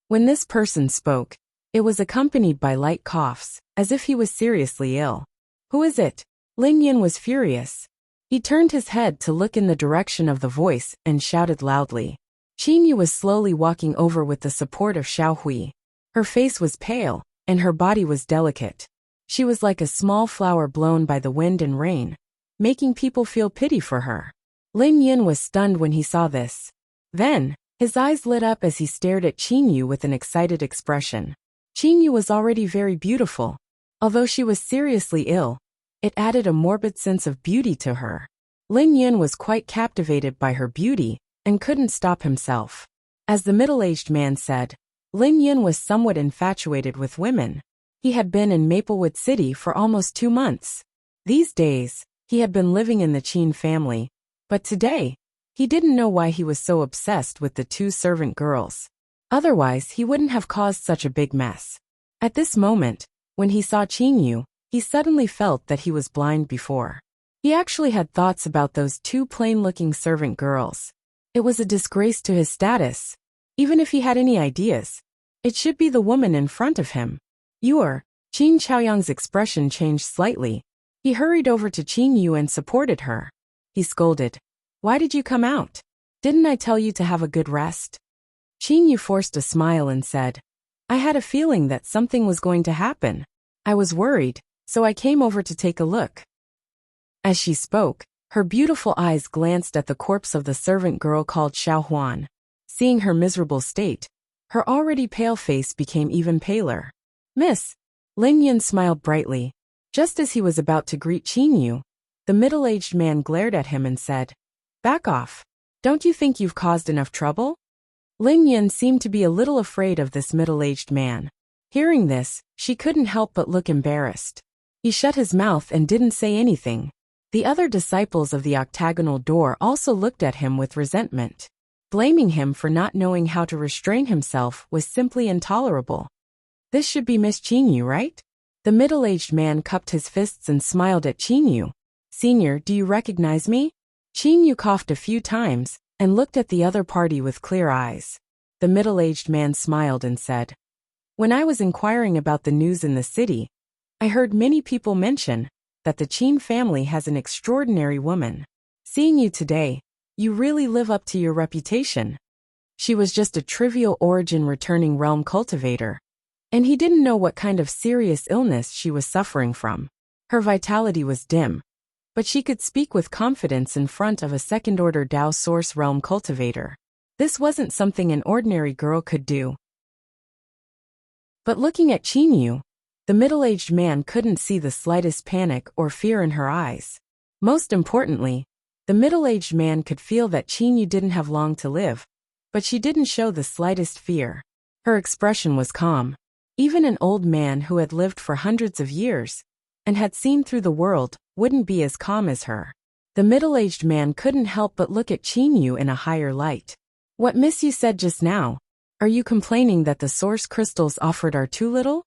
When this person spoke, it was accompanied by light coughs, as if he was seriously ill. Who is it? Lin Yun was furious. He turned his head to look in the direction of the voice and shouted loudly. Qin Yu was slowly walking over with the support of Xiao Hui. Her face was pale, and her body was delicate. She was like a small flower blown by the wind and rain, making people feel pity for her. Lin Yun was stunned when he saw this. Then, his eyes lit up as he stared at Qin Yu with an excited expression. Qin Yu was already very beautiful. Although she was seriously ill, it added a morbid sense of beauty to her. Lin Yun was quite captivated by her beauty and couldn't stop himself. As the middle-aged man said, Lin Yun was somewhat infatuated with women. He had been in Maplewood City for almost 2 months. These days, he had been living in the Qin family, but today, he didn't know why he was so obsessed with the 2 servant girls. Otherwise, he wouldn't have caused such a big mess. At this moment, when he saw Qin Yu, he suddenly felt that he was blind before. He actually had thoughts about those 2 plain-looking servant girls. It was a disgrace to his status. Even if he had any ideas, it should be the woman in front of him. Qin Chaoyang's expression changed slightly. He hurried over to Qin Yu and supported her. He scolded. Why did you come out? Didn't I tell you to have a good rest? Qin Yu forced a smile and said, I had a feeling that something was going to happen. I was worried, so I came over to take a look. As she spoke, her beautiful eyes glanced at the corpse of the servant girl called Xiao Huan. Seeing her miserable state, her already pale face became even paler. Miss, Lin Yun smiled brightly. Just as he was about to greet Qin Yu, the middle-aged man glared at him and said, Back off. Don't you think you've caused enough trouble? Lin Yun seemed to be a little afraid of this middle-aged man. Hearing this, she couldn't help but look embarrassed. He shut his mouth and didn't say anything. The other disciples of the octagonal door also looked at him with resentment. Blaming him for not knowing how to restrain himself was simply intolerable. This should be Miss Qin Yu, right? The middle-aged man cupped his fists and smiled at Qin Yu. Senior, do you recognize me? Qin Yu coughed a few times and looked at the other party with clear eyes. The middle-aged man smiled and said, When I was inquiring about the news in the city, I heard many people mention that the Qin family has an extraordinary woman. Seeing you today, you really live up to your reputation. She was just a trivial origin returning realm cultivator, and he didn't know what kind of serious illness she was suffering from. Her vitality was dim, but she could speak with confidence in front of a second-order Dao Source realm cultivator. This wasn't something an ordinary girl could do. But looking at Qin Yu, the middle-aged man couldn't see the slightest panic or fear in her eyes. Most importantly, the middle-aged man could feel that Qin Yu didn't have long to live, but she didn't show the slightest fear. Her expression was calm. Even an old man who had lived for hundreds of years and had seen through the world wouldn't be as calm as her. The middle-aged man couldn't help but look at Qin Yu in a higher light. What Miss Yu said just now? Are you complaining that the source crystals offered are too little?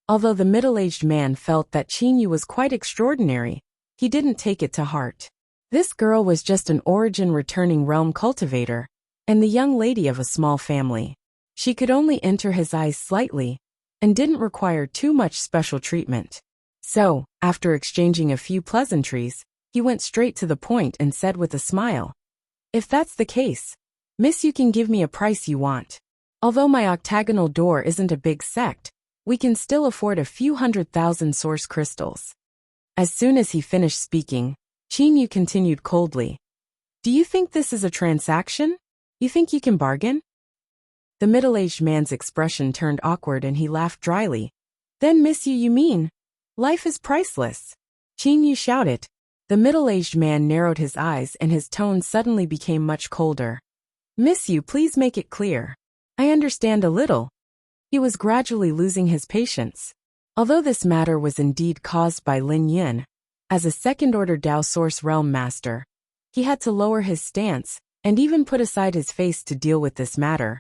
Although the middle-aged man felt that Qin Yu was quite extraordinary, he didn't take it to heart. This girl was just an origin-returning realm cultivator, and the young lady of a small family. She could only enter his eyes slightly, and didn't require too much special treatment. So, after exchanging a few pleasantries, he went straight to the point and said with a smile, "If that's the case, Miss, you can give me a price you want. Although my octagonal door isn't a big sect, we can still afford a few 100,000 source crystals." As soon as he finished speaking, Qin Yu continued coldly, "Do you think this is a transaction? You think you can bargain?" The middle-aged man's expression turned awkward and he laughed dryly. "Then Miss Yu, you mean? Life is priceless." Qin Yu shouted. The middle-aged man narrowed his eyes and his tone suddenly became much colder. "Miss Yu, please make it clear. I understand a little." He was gradually losing his patience. Although this matter was indeed caused by Lin Yun, as a second-order Dao Source Realm Master, he had to lower his stance and even put aside his face to deal with this matter,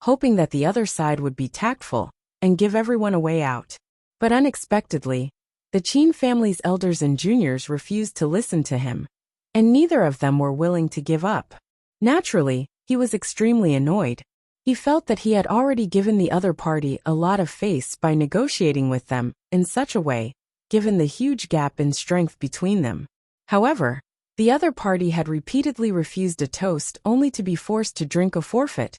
hoping that the other side would be tactful and give everyone a way out. But unexpectedly, the Qin family's elders and juniors refused to listen to him, and neither of them were willing to give up. Naturally, he was extremely annoyed. He felt that he had already given the other party a lot of face by negotiating with them in such a way, given the huge gap in strength between them. However, the other party had repeatedly refused a toast only to be forced to drink a forfeit,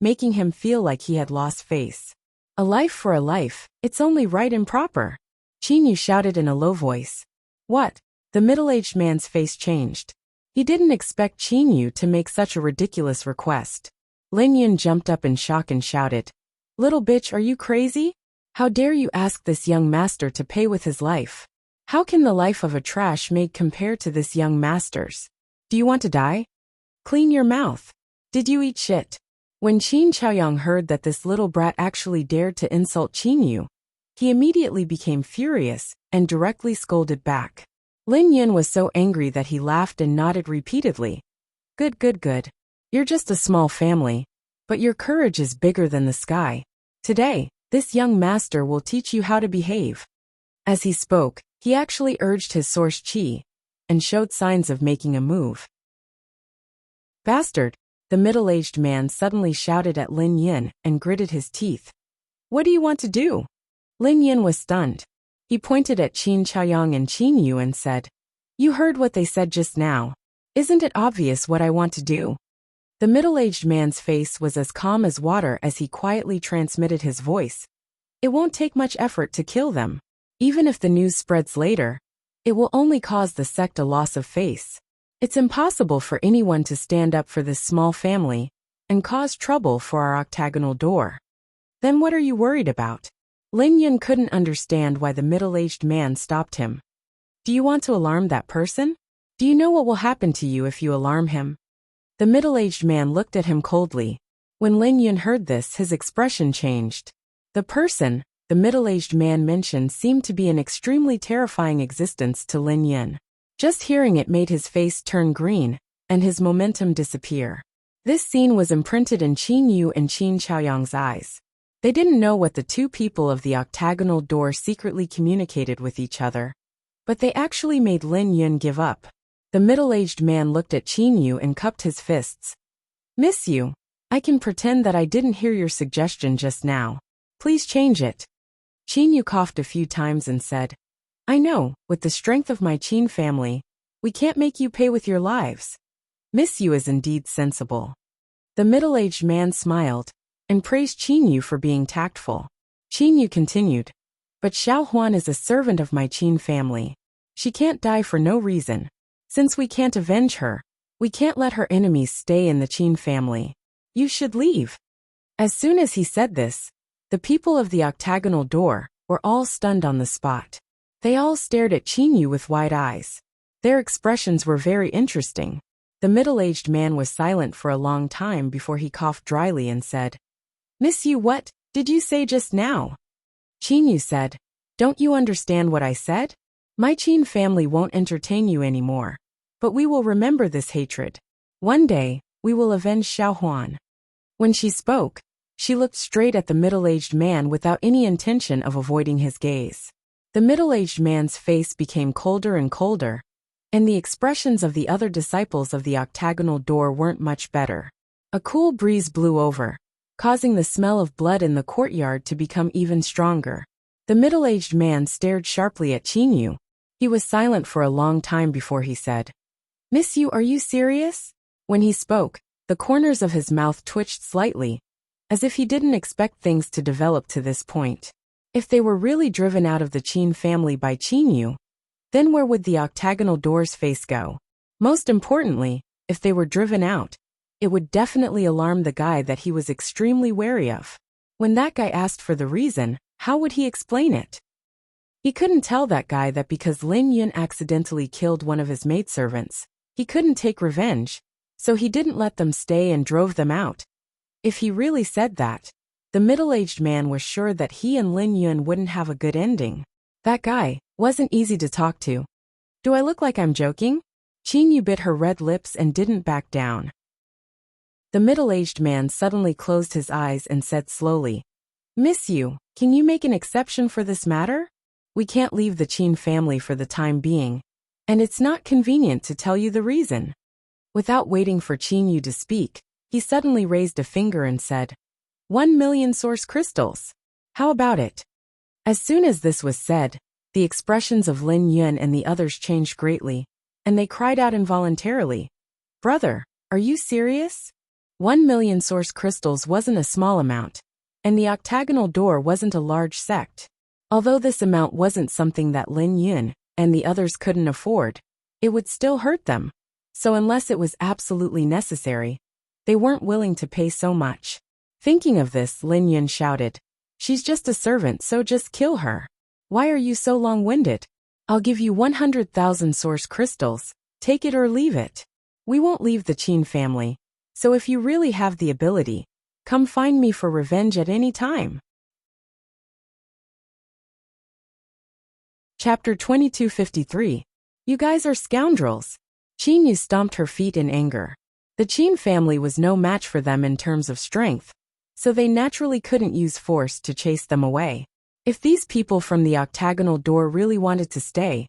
making him feel like he had lost face. "A life for a life, it's only right and proper," Qin Yu shouted in a low voice. "What?" The middle-aged man's face changed. He didn't expect Qin Yu to make such a ridiculous request. Lin Yun jumped up in shock and shouted, "Little bitch, are you crazy? How dare you ask this young master to pay with his life? How can the life of a trash maid compare to this young master's? Do you want to die? Clean your mouth. Did you eat shit?" When Qin Chaoyang heard that this little brat actually dared to insult Qin Yu, he immediately became furious and directly scolded back. Lin Yun was so angry that he laughed and nodded repeatedly. Good, good, good. You're just a small family, but your courage is bigger than the sky. Today, this young master will teach you how to behave." As he spoke, he actually urged his source qi and showed signs of making a move. "Bastard!" The middle-aged man suddenly shouted at Lin Yin and gritted his teeth. "What do you want to do?" Lin Yin was stunned. He pointed at Qin Chaoyang and Qin Yu and said, "You heard what they said just now. Isn't it obvious what I want to do?" The middle-aged man's face was as calm as water as he quietly transmitted his voice. "It won't take much effort to kill them. Even if the news spreads later, it will only cause the sect a loss of face. It's impossible for anyone to stand up for this small family and cause trouble for our octagonal door. Then what are you worried about?" Lin Yun couldn't understand why the middle-aged man stopped him. "Do you want to alarm that person? Do you know what will happen to you if you alarm him?" The middle-aged man looked at him coldly. When Lin Yun heard this, his expression changed. The person the middle-aged man mentioned seemed to be an extremely terrifying existence to Lin Yun. Just hearing it made his face turn green and his momentum disappear. This scene was imprinted in Qin Yu and Qin Chaoyang's eyes. They didn't know what the two people of the octagonal door secretly communicated with each other, but they actually made Lin Yun give up. The middle-aged man looked at Qin Yu and cupped his fists. "Miss Yu, I can pretend that I didn't hear your suggestion just now. Please change it." Qin Yu coughed a few times and said, "I know, with the strength of my Qin family, we can't make you pay with your lives. Miss Yu is indeed sensible." The middle-aged man smiled and praised Qin Yu for being tactful. Qin Yu continued, "But Xiao Huan is a servant of my Qin family. She can't die for no reason. Since we can't avenge her, we can't let her enemies stay in the Qin family. You should leave." As soon as he said this, the people of the octagonal door were all stunned on the spot. They all stared at Qin Yu with wide eyes. Their expressions were very interesting. The middle-aged man was silent for a long time before he coughed dryly and said, "Miss you, what did you say just now?" Qin Yu said, "Don't you understand what I said? My Qin family won't entertain you anymore. But we will remember this hatred. One day, we will avenge Xiaohuan." When she spoke, she looked straight at the middle-aged man without any intention of avoiding his gaze. The middle-aged man's face became colder and colder, and the expressions of the other disciples of the octagonal door weren't much better. A cool breeze blew over, causing the smell of blood in the courtyard to become even stronger. The middle-aged man stared sharply at Qin Yu. He was silent for a long time before he said, "Miss Yu, are you serious?" When he spoke, the corners of his mouth twitched slightly, as if he didn't expect things to develop to this point. If they were really driven out of the Qin family by Qin Yu, then where would the octagonal door's face go? Most importantly, if they were driven out, it would definitely alarm the guy that he was extremely wary of. When that guy asked for the reason, how would he explain it? He couldn't tell that guy that because Lin Yun accidentally killed one of his maidservants, he couldn't take revenge, so he didn't let them stay and drove them out. If he really said that, the middle-aged man was sure that he and Lin Yun wouldn't have a good ending. That guy wasn't easy to talk to. Do I look like I'm joking? Qin Yu bit her red lips and didn't back down. The middle-aged man suddenly closed his eyes and said slowly, "Miss Yu, can you make an exception for this matter? We can't leave the Qin family for the time being, and it's not convenient to tell you the reason." Without waiting for Qin Yu to speak, he suddenly raised a finger and said, 1,000,000 source crystals. How about it? As soon as this was said, the expressions of Lin Yun and the others changed greatly, and they cried out involuntarily, "Brother, are you serious?" 1,000,000 source crystals wasn't a small amount, and the octagonal door wasn't a large sect. Although this amount wasn't something that Lin Yun and the others couldn't afford, it would still hurt them. So unless it was absolutely necessary, they weren't willing to pay so much. Thinking of this, Lin Yun shouted, "She's just a servant, so just kill her. Why are you so long-winded? I'll give you 100,000 source crystals, take it or leave it. We won't leave the Qin family, so if you really have the ability, come find me for revenge at any time." Chapter 2253. You guys are scoundrels. Qin Yu stomped her feet in anger. The Qin family was no match for them in terms of strength, so they naturally couldn't use force to chase them away. If these people from the octagonal door really wanted to stay,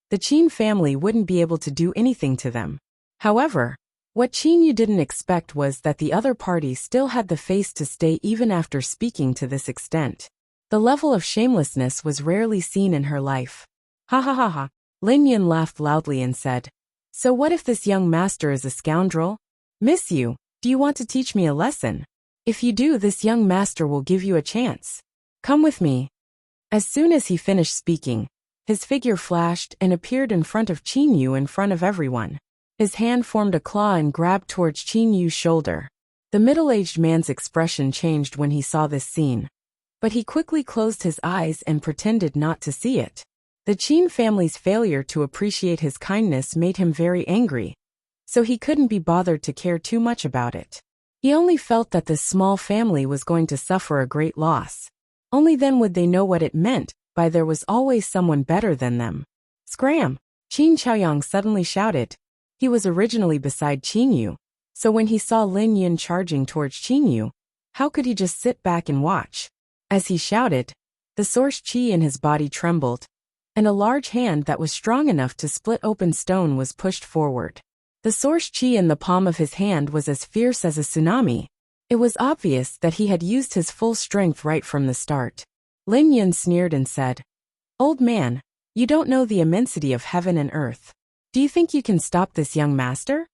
the Qin family wouldn't be able to do anything to them. However, what Qin Yu didn't expect was that the other party still had the face to stay even after speaking to this extent. The level of shamelessness was rarely seen in her life. Ha ha ha ha. Lin Yun laughed loudly and said, "So what if this young master is a scoundrel? Miss Yu, do you want to teach me a lesson? If you do, this young master will give you a chance. Come with me." As soon as he finished speaking, his figure flashed and appeared in front of Qin Yu in front of everyone. His hand formed a claw and grabbed towards Qin Yu's shoulder. The middle-aged man's expression changed when he saw this scene, but he quickly closed his eyes and pretended not to see it. The Qin family's failure to appreciate his kindness made him very angry, so he couldn't be bothered to care too much about it. He only felt that this small family was going to suffer a great loss. Only then would they know what it meant by there was always someone better than them. Scram! Qin Chaoyang suddenly shouted. He was originally beside Qin Yu, so when he saw Lin Yun charging towards Qin Yu, how could he just sit back and watch? As he shouted, the source qi in his body trembled, and a large hand that was strong enough to split open stone was pushed forward. The source qi in the palm of his hand was as fierce as a tsunami. It was obvious that he had used his full strength right from the start. Lin Yun sneered and said, "Old man, you don't know the immensity of heaven and earth. Do you think you can stop this young master?"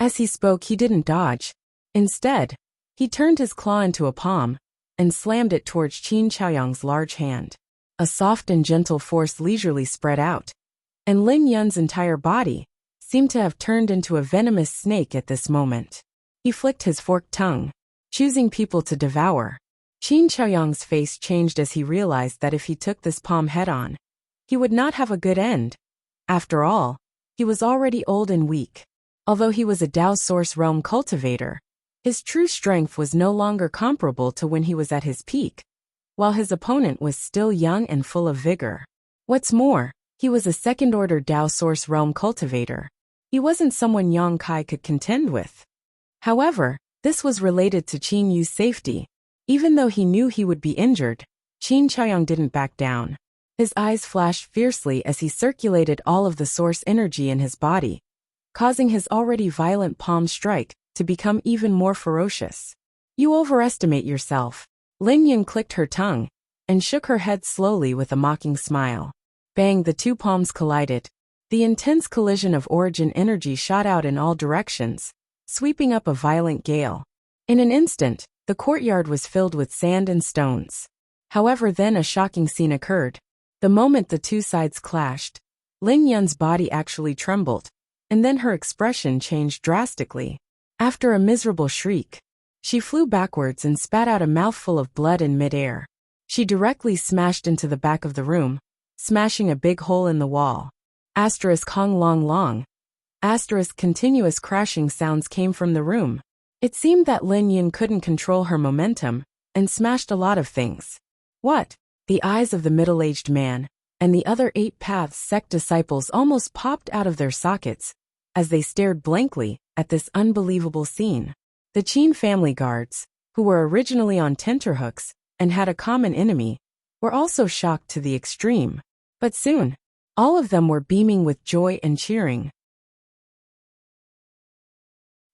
As he spoke, he didn't dodge. Instead, he turned his claw into a palm and slammed it towards Qin Chaoyang's large hand. A soft and gentle force leisurely spread out, and Lin Yun's entire body seemed to have turned into a venomous snake at this moment. He flicked his forked tongue, choosing people to devour. Qin Chaoyang's face changed as he realized that if he took this palm head-on, he would not have a good end. After all, he was already old and weak. Although he was a Tao Source Realm cultivator, his true strength was no longer comparable to when he was at his peak, while his opponent was still young and full of vigor. What's more, he was a second-order Tao Source Realm cultivator. He wasn't someone Yang Kai could contend with. However, this was related to Qin Yu's safety. Even though he knew he would be injured, Qin Chaoyang didn't back down. His eyes flashed fiercely as he circulated all of the source energy in his body, causing his already violent palm strike to become even more ferocious. You overestimate yourself. Lin Yun clicked her tongue and shook her head slowly with a mocking smile. Bang, the two palms collided. The intense collision of origin energy shot out in all directions, sweeping up a violent gale. In an instant, the courtyard was filled with sand and stones. However, then a shocking scene occurred. The moment the two sides clashed, Lin Yun's body actually trembled, and then her expression changed drastically. After a miserable shriek, she flew backwards and spat out a mouthful of blood in midair. She directly smashed into the back of the room, smashing a big hole in the wall. Hong long long. Continuous crashing sounds came from the room. It seemed that Lin Yun couldn't control her momentum and smashed a lot of things. What? The eyes of the middle-aged man and the other 8 Paths sect disciples almost popped out of their sockets as they stared blankly at this unbelievable scene. The Qin family guards, who were originally on tenterhooks and had a common enemy, were also shocked to the extreme. But soon, all of them were beaming with joy and cheering.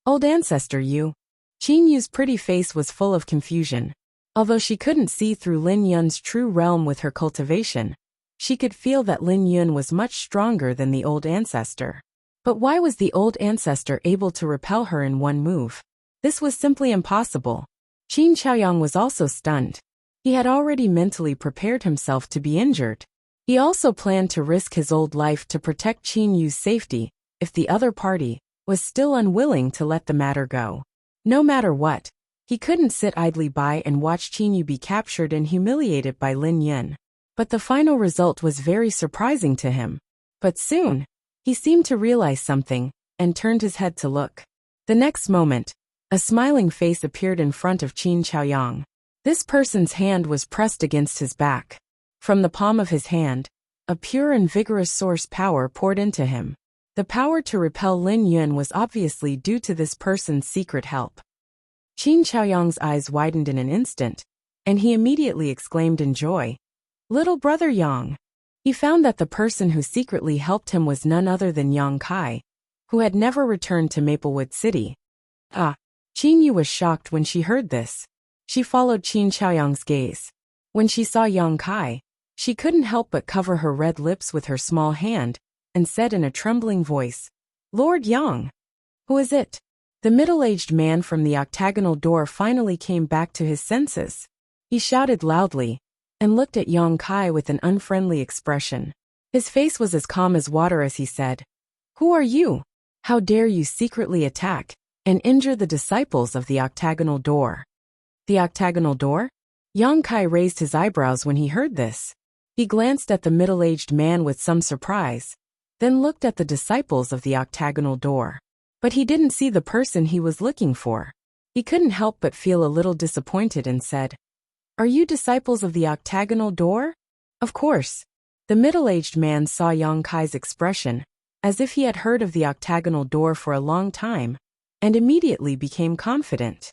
Old ancestor Yu. Qin Yu's pretty face was full of confusion. Although she couldn't see through Lin Yun's true realm with her cultivation, she could feel that Lin Yun was much stronger than the old ancestor. But why was the old ancestor able to repel her in one move? This was simply impossible. Qin Chaoyang was also stunned. He had already mentally prepared himself to be injured. He also planned to risk his old life to protect Qin Yu's safety if the other party was still unwilling to let the matter go. No matter what, he couldn't sit idly by and watch Qin Yu be captured and humiliated by Lin Yun. But the final result was very surprising to him. But soon, he seemed to realize something and turned his head to look. The next moment, a smiling face appeared in front of Qin Chaoyang. This person's hand was pressed against his back. From the palm of his hand, a pure and vigorous source power poured into him. The power to repel Lin Yun was obviously due to this person's secret help. Qin Chaoyang's eyes widened in an instant, and he immediately exclaimed in joy, "Little brother Yang." He found that the person who secretly helped him was none other than Yang Kai, who had never returned to Maplewood City. Qin Yu was shocked when she heard this. She followed Qin Chaoyang's gaze. When she saw Yang Kai, she couldn't help but cover her red lips with her small hand and said in a trembling voice, "Lord Yang." "Who is it?" The middle-aged man from the octagonal door finally came back to his senses. He shouted loudly and looked at Yang Kai with an unfriendly expression. His face was as calm as water as he said, "Who are you? How dare you secretly attack and injure the disciples of the octagonal door?" The octagonal door? Yang Kai raised his eyebrows when he heard this. He glanced at the middle-aged man with some surprise, then looked at the disciples of the octagonal door. But he didn't see the person he was looking for. He couldn't help but feel a little disappointed and said, "Are you disciples of the octagonal door?" Of course. The middle-aged man saw Yang Kai's expression, as if he had heard of the octagonal door for a long time, and immediately became confident.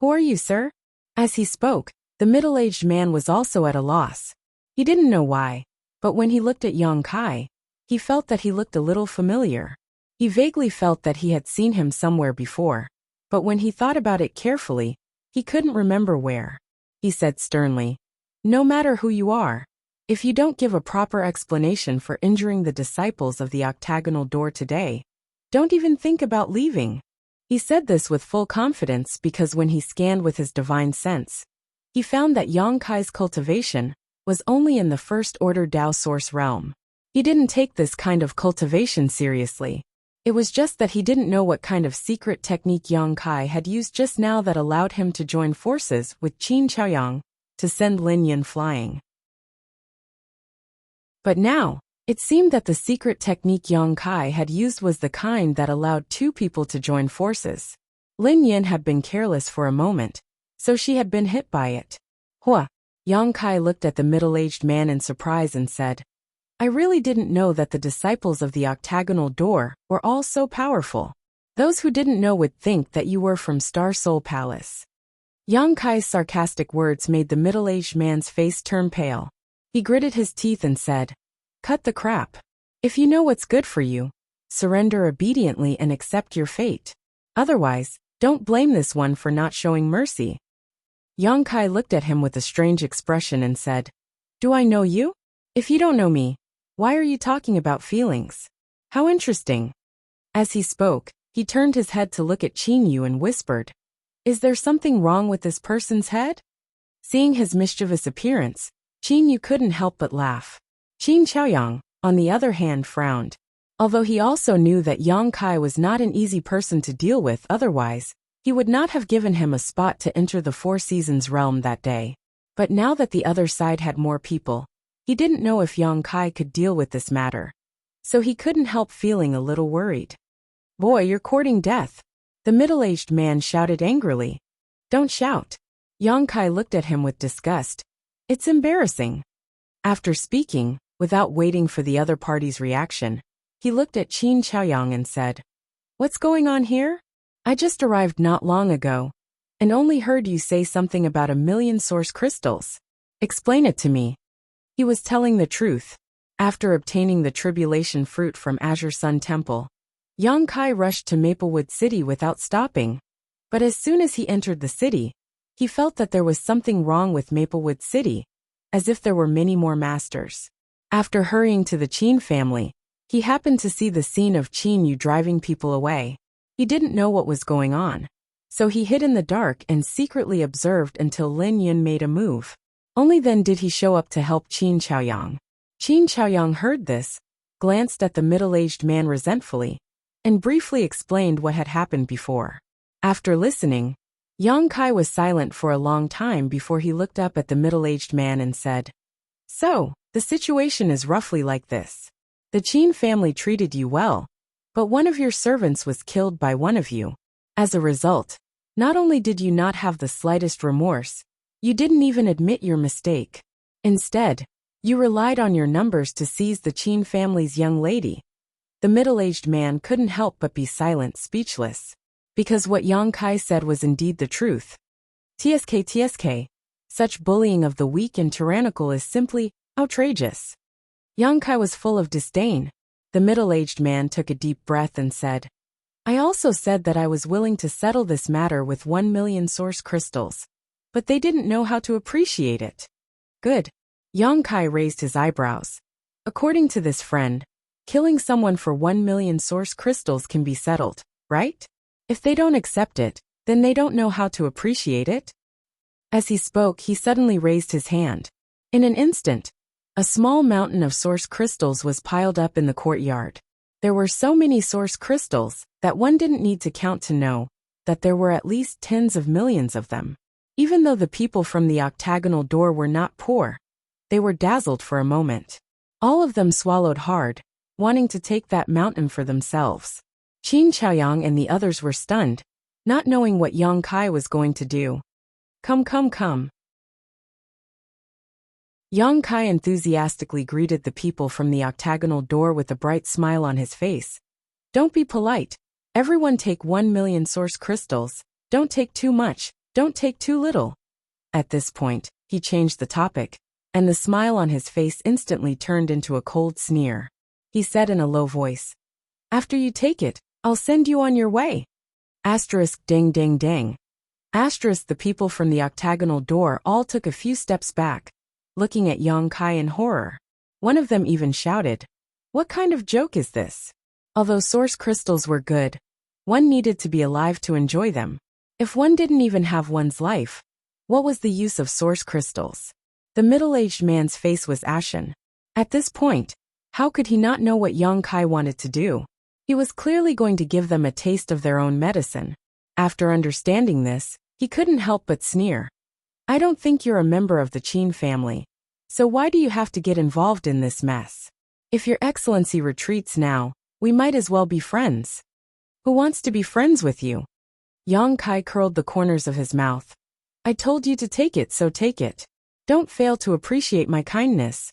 "Who are you, sir?" As he spoke, the middle-aged man was also at a loss. He didn't know why, but when he looked at Yang Kai, he felt that he looked a little familiar. He vaguely felt that he had seen him somewhere before, but when he thought about it carefully, he couldn't remember where. He said sternly, "No matter who you are, if you don't give a proper explanation for injuring the disciples of the octagonal door today, don't even think about leaving." He said this with full confidence because when he scanned with his divine sense, he found that Yang Kai's cultivation was only in the first-order Tao Source realm. He didn't take this kind of cultivation seriously. It was just that he didn't know what kind of secret technique Yang Kai had used just now that allowed him to join forces with Qin Chaoyang to send Lin Yun flying. But now, It seemed that the secret technique Yang Kai had used was the kind that allowed two people to join forces. Lin Yin had been careless for a moment, so she had been hit by it. Hua! Yang Kai looked at the middle-aged man in surprise and said, I really didn't know that the disciples of the octagonal door were all so powerful. Those who didn't know would think that you were from Star Soul Palace. Yang Kai's sarcastic words made the middle-aged man's face turn pale. He gritted his teeth and said, Cut the crap. If you know what's good for you, surrender obediently and accept your fate. Otherwise, don't blame this one for not showing mercy. Yang Kai looked at him with a strange expression and said, Do I know you? If you don't know me, why are you talking about feelings? How interesting. As he spoke, he turned his head to look at Qin Yu and whispered, Is there something wrong with this person's head? Seeing his mischievous appearance, Qin Yu couldn't help but laugh. Qin Chaoyang, on the other hand, frowned. Although he also knew that Yang Kai was not an easy person to deal with otherwise, he would not have given him a spot to enter the Four Seasons realm that day. But now that the other side had more people, he didn't know if Yang Kai could deal with this matter. So he couldn't help feeling a little worried. Boy, you're courting death. The middle-aged man shouted angrily. Don't shout. Yang Kai looked at him with disgust. It's embarrassing. After speaking, without waiting for the other party's reaction, he looked at Qin Chaoyang and said, What's going on here? I just arrived not long ago, and only heard you say something about 1,000,000 source crystals. Explain it to me. He was telling the truth. After obtaining the tribulation fruit from Azure Sun Temple, Yang Kai rushed to Maplewood City without stopping. But as soon as he entered the city, he felt that there was something wrong with Maplewood City, as if there were many more masters. After hurrying to the Qin family, he happened to see the scene of Qin Yu driving people away. He didn't know what was going on, so he hid in the dark and secretly observed until Lin Yin made a move. Only then did he show up to help Qin Chaoyang. Qin Chaoyang heard this, glanced at the middle-aged man resentfully, and briefly explained what had happened before. After listening, Yang Kai was silent for a long time before he looked up at the middle-aged man and said, So, the situation is roughly like this. The Qin family treated you well, but one of your servants was killed by one of you. As a result, not only did you not have the slightest remorse, you didn't even admit your mistake. Instead, you relied on your numbers to seize the Qin family's young lady. The middle-aged man couldn't help but be silent, speechless, because what Yang Kai said was indeed the truth. TSK, such bullying of the weak and tyrannical is simply outrageous. Yang Kai was full of disdain. The middle-aged man took a deep breath and said, I also said that I was willing to settle this matter with 1,000,000 source crystals, but they didn't know how to appreciate it. Good. Yang Kai raised his eyebrows. According to this friend, killing someone for 1,000,000 source crystals can be settled, right? If they don't accept it, then they don't know how to appreciate it. As he spoke, he suddenly raised his hand. In an instant, a small mountain of source crystals was piled up in the courtyard. There were so many source crystals that one didn't need to count to know that there were at least tens of millions of them. Even though the people from the octagonal door were not poor, they were dazzled for a moment. All of them swallowed hard, wanting to take that mountain for themselves. Qin Chaoyang and the others were stunned, not knowing what Yang Kai was going to do. Come. Yang Kai enthusiastically greeted the people from the octagonal door with a bright smile on his face. Don't be polite. Everyone take 1,000,000 source crystals. Don't take too much. Don't take too little. At this point, he changed the topic, and the smile on his face instantly turned into a cold sneer. He said in a low voice, After you take it, I'll send you on your way. Asterisk ding ding ding. Asterisk the people from the octagonal door all took a few steps back, looking at Yang Kai in horror. One of them even shouted, What kind of joke is this? Although source crystals were good, one needed to be alive to enjoy them. If one didn't even have one's life, what was the use of source crystals? The middle-aged man's face was ashen. At this point, how could he not know what Yang Kai wanted to do? He was clearly going to give them a taste of their own medicine. After understanding this, he couldn't help but sneer. I don't think you're a member of the Qin family, so why do you have to get involved in this mess? If your excellency retreats now, we might as well be friends. Who wants to be friends with you? Yang Kai curled the corners of his mouth. I told you to take it, so take it. Don't fail to appreciate my kindness.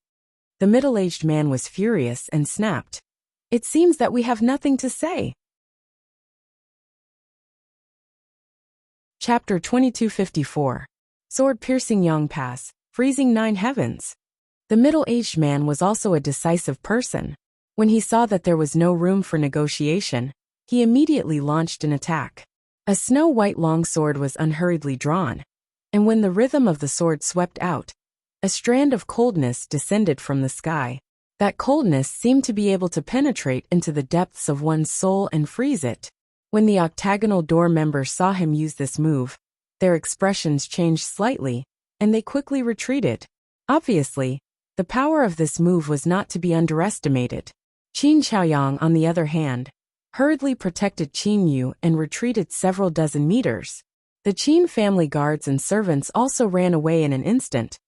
The middle-aged man was furious and snapped. It seems that we have nothing to say. Chapter 2254. Sword-piercing Yang Pass, freezing 9 heavens. The middle-aged man was also a decisive person. When he saw that there was no room for negotiation, he immediately launched an attack. A snow-white longsword was unhurriedly drawn, and when the rhythm of the sword swept out, a strand of coldness descended from the sky. That coldness seemed to be able to penetrate into the depths of one's soul and freeze it. When the octagonal door members saw him use this move, their expressions changed slightly, and they quickly retreated. Obviously, the power of this move was not to be underestimated. Qin Chaoyang, on the other hand, hurriedly protected Qin Yu and retreated several dozen meters. The Qin family guards and servants also ran away in an instant,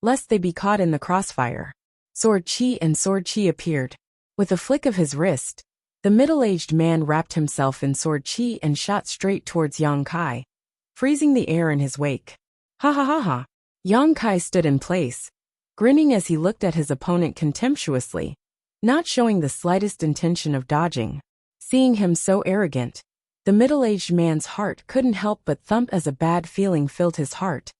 lest they be caught in the crossfire. Sword Qi and Sword Qi appeared. With a flick of his wrist, the middle-aged man wrapped himself in Sword Qi and shot straight towards Yang Kai, freezing the air in his wake. Ha ha ha ha! Yang Kai stood in place, grinning as he looked at his opponent contemptuously, not showing the slightest intention of dodging. Seeing him so arrogant, the middle-aged man's heart couldn't help but thump as a bad feeling filled his heart,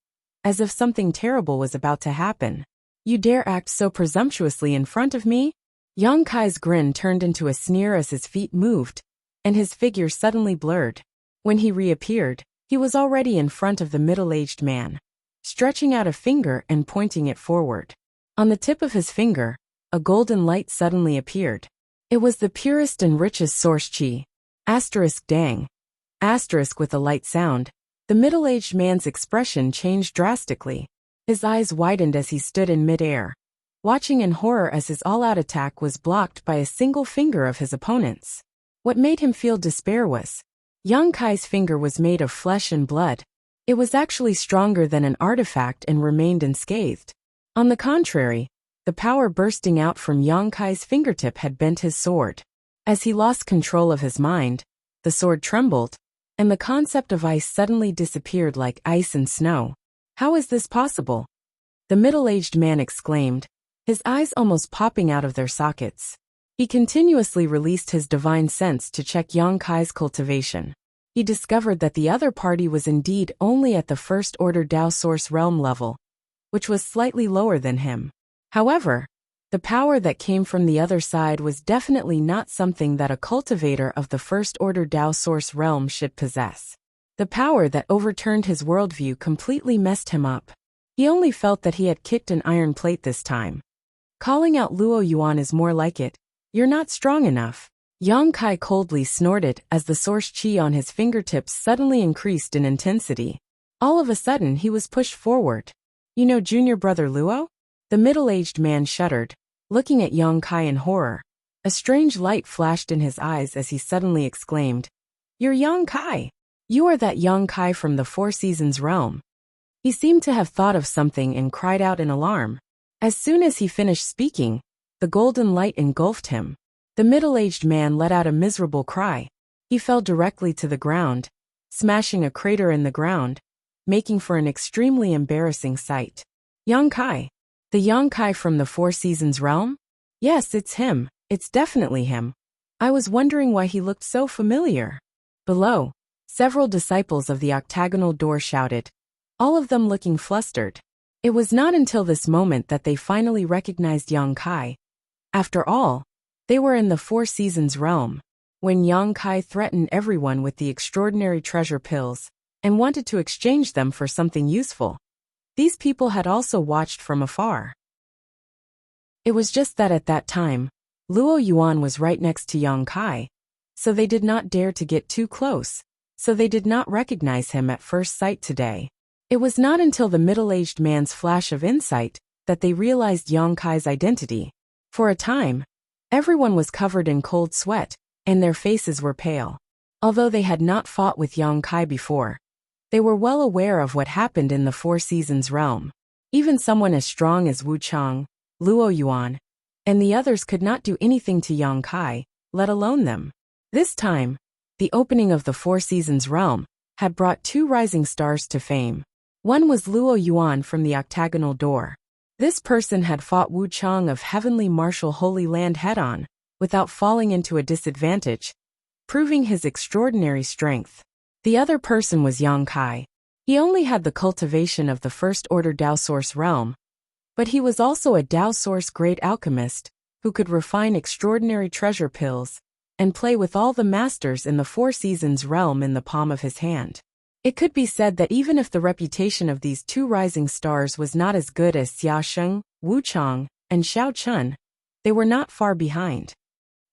as if something terrible was about to happen. You dare act so presumptuously in front of me? Yang Kai's grin turned into a sneer as his feet moved, and his figure suddenly blurred. When he reappeared, he was already in front of the middle-aged man, stretching out a finger and pointing it forward. On the tip of his finger, a golden light suddenly appeared. It was the purest and richest source qi. Dang. With a light sound, the middle-aged man's expression changed drastically. His eyes widened as he stood in mid-air, watching in horror as his all-out attack was blocked by a single finger of his opponent's. What made him feel despair was, Yang Kai's finger was made of flesh and blood. It was actually stronger than an artifact and remained unscathed. On the contrary, the power bursting out from Yang Kai's fingertip had bent his sword. As he lost control of his mind, the sword trembled, and the concept of ice suddenly disappeared like ice and snow. How is this possible? The middle-aged man exclaimed, his eyes almost popping out of their sockets. He continuously released his divine sense to check Yang Kai's cultivation. He discovered that the other party was indeed only at the first-order Dao Source Realm level, which was slightly lower than him. However, the power that came from the other side was definitely not something that a cultivator of the first-order Dao Source Realm should possess. The power that overturned his worldview completely messed him up. He only felt that he had kicked an iron plate this time. Calling out Luo Yuan is more like it. You're not strong enough. Yang Kai coldly snorted as the source qi on his fingertips suddenly increased in intensity. All of a sudden he was pushed forward. You know junior brother Luo? The middle-aged man shuddered, looking at Yang Kai in horror. A strange light flashed in his eyes as he suddenly exclaimed, You're Yang Kai! You are that Yang Kai from the Four Seasons realm. He seemed to have thought of something and cried out in alarm. As soon as he finished speaking, the golden light engulfed him. The middle-aged man let out a miserable cry. He fell directly to the ground, smashing a crater in the ground, making for an extremely embarrassing sight. Yang Kai. The Yang Kai from the Four Seasons realm? Yes, it's him. It's definitely him. I was wondering why he looked so familiar. Below, several disciples of the octagonal door shouted, all of them looking flustered. It was not until this moment that they finally recognized Yang Kai. After all, they were in the Four Seasons realm, when Yang Kai threatened everyone with the extraordinary treasure pills, and wanted to exchange them for something useful. These people had also watched from afar. It was just that at that time, Luo Yuan was right next to Yang Kai, so they did not dare to get too close, so they did not recognize him at first sight today. It was not until the middle-aged man's flash of insight that they realized Yang Kai's identity. For a time, everyone was covered in cold sweat, and their faces were pale. Although they had not fought with Yang Kai before, they were well aware of what happened in the Four Seasons realm. Even someone as strong as Wu Chang, Luo Yuan, and the others could not do anything to Yang Kai, let alone them. This time, the opening of the Four Seasons realm had brought two rising stars to fame. One was Luo Yuan from the octagonal door. This person had fought Wu Chang of Heavenly Martial Holy Land head-on, without falling into a disadvantage, proving his extraordinary strength. The other person was Yang Kai. He only had the cultivation of the First Order Dao Source realm, but he was also a Dao Source great alchemist, who could refine extraordinary treasure pills, and play with all the masters in the Four Seasons realm in the palm of his hand. It could be said that even if the reputation of these two rising stars was not as good as Xia Sheng, Wu Chang, and Xiao Chun, they were not far behind.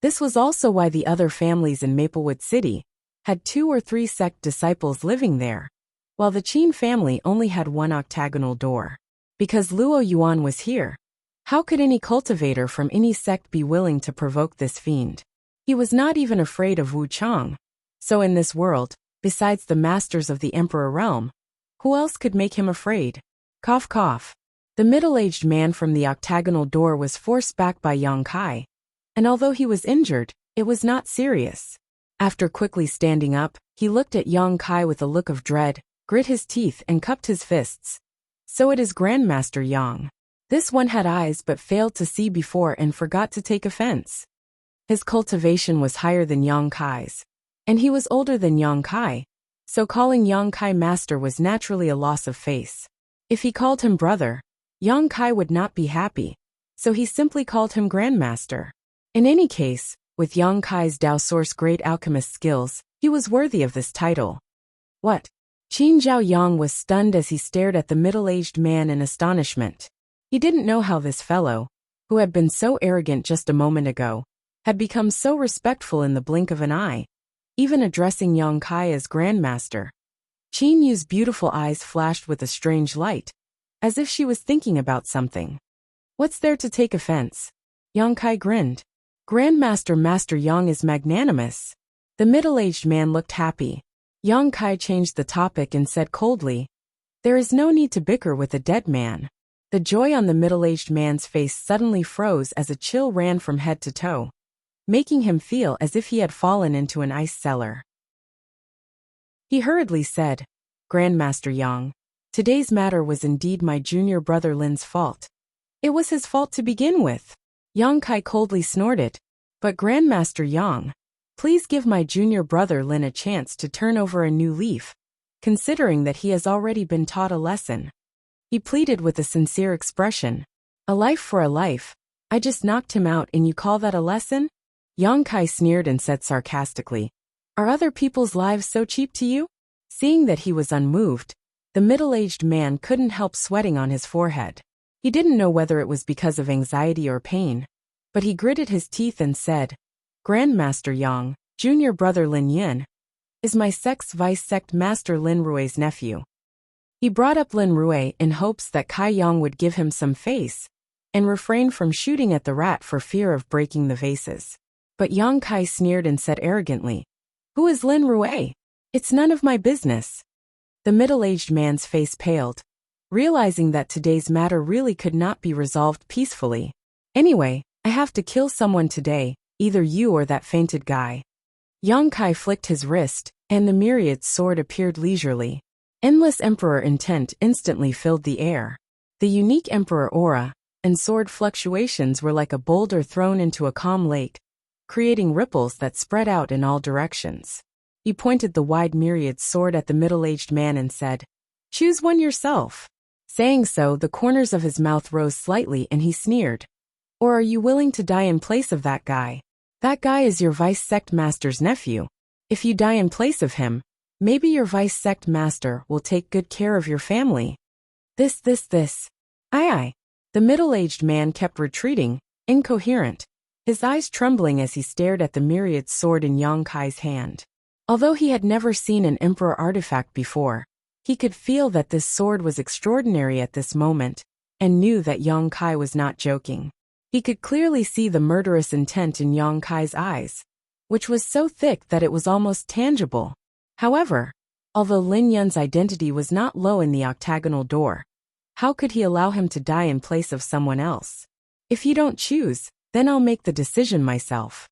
This was also why the other families in Maplewood City had 2 or 3 sect disciples living there, while the Qin family only had one octagonal door. Because Luo Yuan was here, how could any cultivator from any sect be willing to provoke this fiend? He was not even afraid of Wu Chang, so in this world, besides the masters of the Emperor realm, who else could make him afraid? Cough cough. The middle-aged man from the octagonal door was forced back by Yang Kai, and although he was injured, it was not serious. After quickly standing up, he looked at Yang Kai with a look of dread, grit his teeth and cupped his fists. So it is Grandmaster Yang. This one had eyes but failed to see before and forgot to take offense. His cultivation was higher than Yang Kai's, and he was older than Yang Kai, so calling Yang Kai master was naturally a loss of face. If he called him brother, Yang Kai would not be happy, so he simply called him Grandmaster. In any case, with Yang Kai's Dao Source great alchemist skills, he was worthy of this title. What? Qin Zhao Yang was stunned as he stared at the middle-aged man in astonishment. He didn't know how this fellow, who had been so arrogant just a moment ago, had become so respectful in the blink of an eye, even addressing Yang Kai as Grandmaster. Qin Yu's beautiful eyes flashed with a strange light, as if she was thinking about something. What's there to take offense? Yang Kai grinned. Grandmaster Master Yang is magnanimous. The middle-aged man looked happy. Yang Kai changed the topic and said coldly, "There is no need to bicker with a dead man." The joy on the middle-aged man's face suddenly froze as a chill ran from head to toe, making him feel as if he had fallen into an ice cellar. He hurriedly said, "Grandmaster Yang, today's matter was indeed my junior brother Lin's fault. It was his fault to begin with." Yang Kai coldly snorted, "But Grandmaster Yang, please give my junior brother Lin a chance to turn over a new leaf, considering that he has already been taught a lesson." He pleaded with a sincere expression. "A life for a life. I just knocked him out and you call that a lesson?" Yang Kai sneered and said sarcastically, "Are other people's lives so cheap to you?" Seeing that he was unmoved, the middle-aged man couldn't help sweating on his forehead. He didn't know whether it was because of anxiety or pain, but he gritted his teeth and said, "Grandmaster Yang, junior brother Lin Yin, is my sect's vice-sect master Lin Rui's nephew." He brought up Lin Rui in hopes that Kai Yang would give him some face, and refrain from shooting at the rat for fear of breaking the vases. But Yang Kai sneered and said arrogantly, "Who is Lin Rui? It's none of my business." The middle-aged man's face paled, realizing that today's matter really could not be resolved peacefully. "Anyway, I have to kill someone today, either you or that fainted guy." Yang Kai flicked his wrist, and the myriad sword appeared leisurely. Endless Emperor intent instantly filled the air. The unique Emperor aura and sword fluctuations were like a boulder thrown into a calm lake, creating ripples that spread out in all directions. He pointed the wide myriad sword at the middle-aged man and said, "Choose one yourself." Saying so, the corners of his mouth rose slightly and he sneered. "Or are you willing to die in place of that guy? That guy is your vice-sect master's nephew. If you die in place of him, maybe your vice-sect master will take good care of your family." This. Aye. The middle-aged man kept retreating, incoherent, his eyes trembling as he stared at the myriad sword in Yang Kai's hand. Although he had never seen an emperor artifact before, he could feel that this sword was extraordinary at this moment, and knew that Yang Kai was not joking. He could clearly see the murderous intent in Yang Kai's eyes, which was so thick that it was almost tangible. However, although Lin Yun's identity was not low in the octagonal door, how could he allow him to die in place of someone else? "If you don't choose, Then I'll make the decision myself.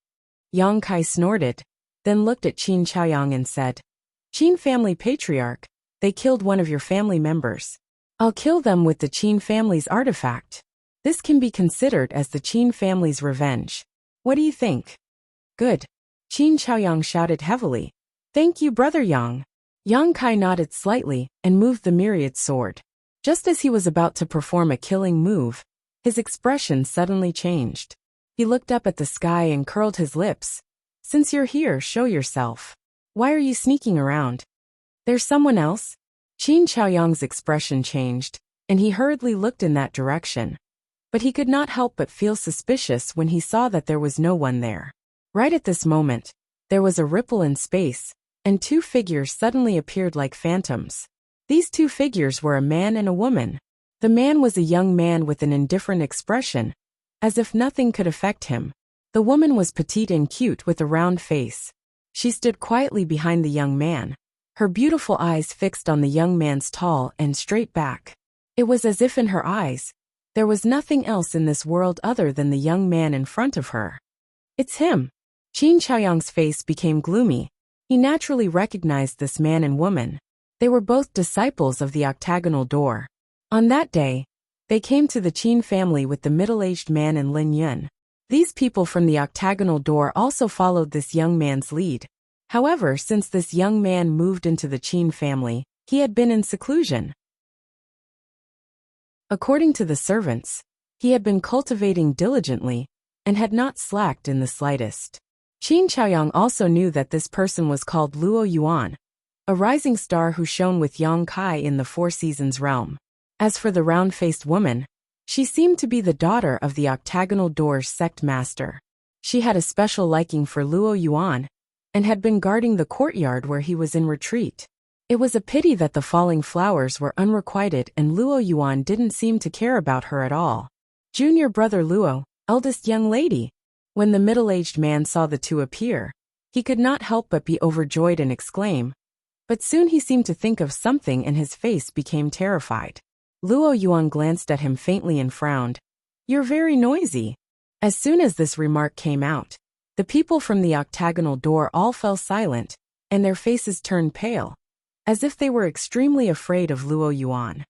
Yang Kai snorted, then looked at Qin Chaoyang and said, Qin family patriarch, they killed one of your family members. I'll kill them with the Qin family's artifact. This can be considered as the Qin family's revenge. What do you think? Good. Qin Chaoyang shouted heavily. Thank you, Brother Yang. Yang Kai nodded slightly and moved the myriad sword. Just as he was about to perform a killing move, his expression suddenly changed. He looked up at the sky and curled his lips. Since you're here, show yourself. Why are you sneaking around? There's someone else? Qin Chaoyang's expression changed, and he hurriedly looked in that direction. But he could not help but feel suspicious when he saw that there was no one there. Right at this moment, there was a ripple in space, and two figures suddenly appeared like phantoms. These two figures were a man and a woman. The man was a young man with an indifferent expression, as if nothing could affect him. The woman was petite and cute with a round face. She stood quietly behind the young man, her beautiful eyes fixed on the young man's tall and straight back. It was as if in her eyes, there was nothing else in this world other than the young man in front of her. It's him. Qin Chaoyang's face became gloomy. He naturally recognized this man and woman. They were both disciples of the octagonal door. On that day, they came to the Qin family with the middle-aged man and Lin Yun. These people from the octagonal door also followed this young man's lead. However, since this young man moved into the Qin family, he had been in seclusion. According to the servants, he had been cultivating diligently and had not slacked in the slightest. Qin Chaoyang also knew that this person was called Luo Yuan, a rising star who shone with Yang Kai in the Four Seasons realm. As for the round-faced woman, she seemed to be the daughter of the octagonal door's sect master. She had a special liking for Luo Yuan and had been guarding the courtyard where he was in retreat. It was a pity that the falling flowers were unrequited and Luo Yuan didn't seem to care about her at all. Junior brother Luo, eldest young lady. When the middle-aged man saw the two appear, he could not help but be overjoyed and exclaim. But soon he seemed to think of something and his face became terrified. Luo Yuan glanced at him faintly and frowned. You're very noisy. As soon as this remark came out, the people from the octagonal door all fell silent, and their faces turned pale, as if they were extremely afraid of Luo Yuan.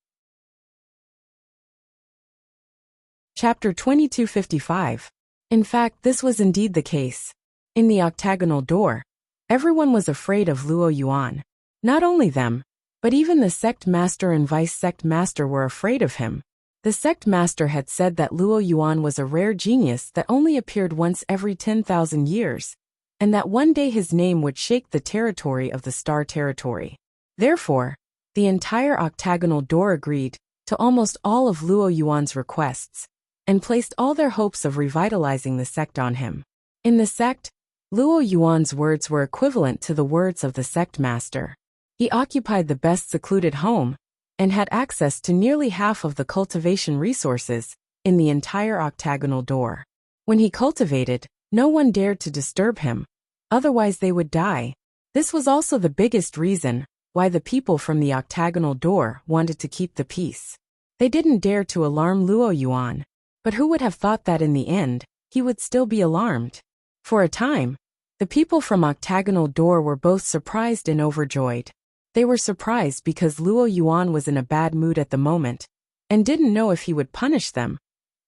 Chapter 2255. In fact, this was indeed the case. In the octagonal door, everyone was afraid of Luo Yuan. Not only them, but even the sect master and vice-sect master were afraid of him. The sect master had said that Luo Yuan was a rare genius that only appeared once every 10,000 years, and that one day his name would shake the territory of the Star Territory. Therefore, the entire octagonal door agreed to almost all of Luo Yuan's requests, and placed all their hopes of revitalizing the sect on him. In the sect, Luo Yuan's words were equivalent to the words of the sect master. He occupied the best secluded home, and had access to nearly half of the cultivation resources in the entire octagonal door. When he cultivated, no one dared to disturb him, otherwise they would die. This was also the biggest reason why the people from the octagonal door wanted to keep the peace. They didn't dare to alarm Luo Yuan, but who would have thought that in the end, he would still be alarmed? For a time, the people from octagonal door were both surprised and overjoyed. They were surprised because Luo Yuan was in a bad mood at the moment, and didn't know if he would punish them,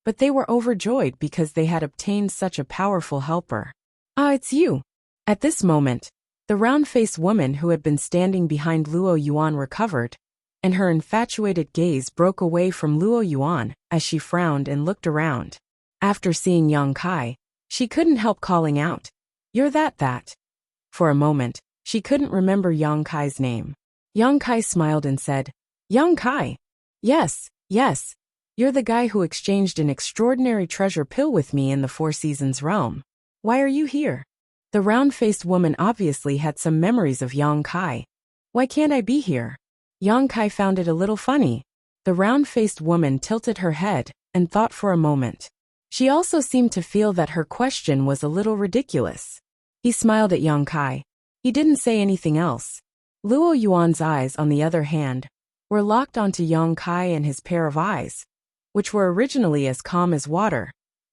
but they were overjoyed because they had obtained such a powerful helper. Ah, it's you. At this moment, the round-faced woman who had been standing behind Luo Yuan recovered, and her infatuated gaze broke away from Luo Yuan as she frowned and looked around. After seeing Yang Kai, she couldn't help calling out, "You're that." For a moment, she couldn't remember Yang Kai's name. Yang Kai smiled and said, "Yang Kai. Yes. You're the guy who exchanged an extraordinary treasure pill with me in the Four Seasons realm. Why are you here?" The round-faced woman obviously had some memories of Yang Kai. "Why can't I be here?" Yang Kai found it a little funny. The round-faced woman tilted her head and thought for a moment. She also seemed to feel that her question was a little ridiculous. He smiled at Yang Kai. He didn't say anything else. Luo Yuan's eyes, on the other hand, were locked onto Yang Kai and his pair of eyes, which were originally as calm as water,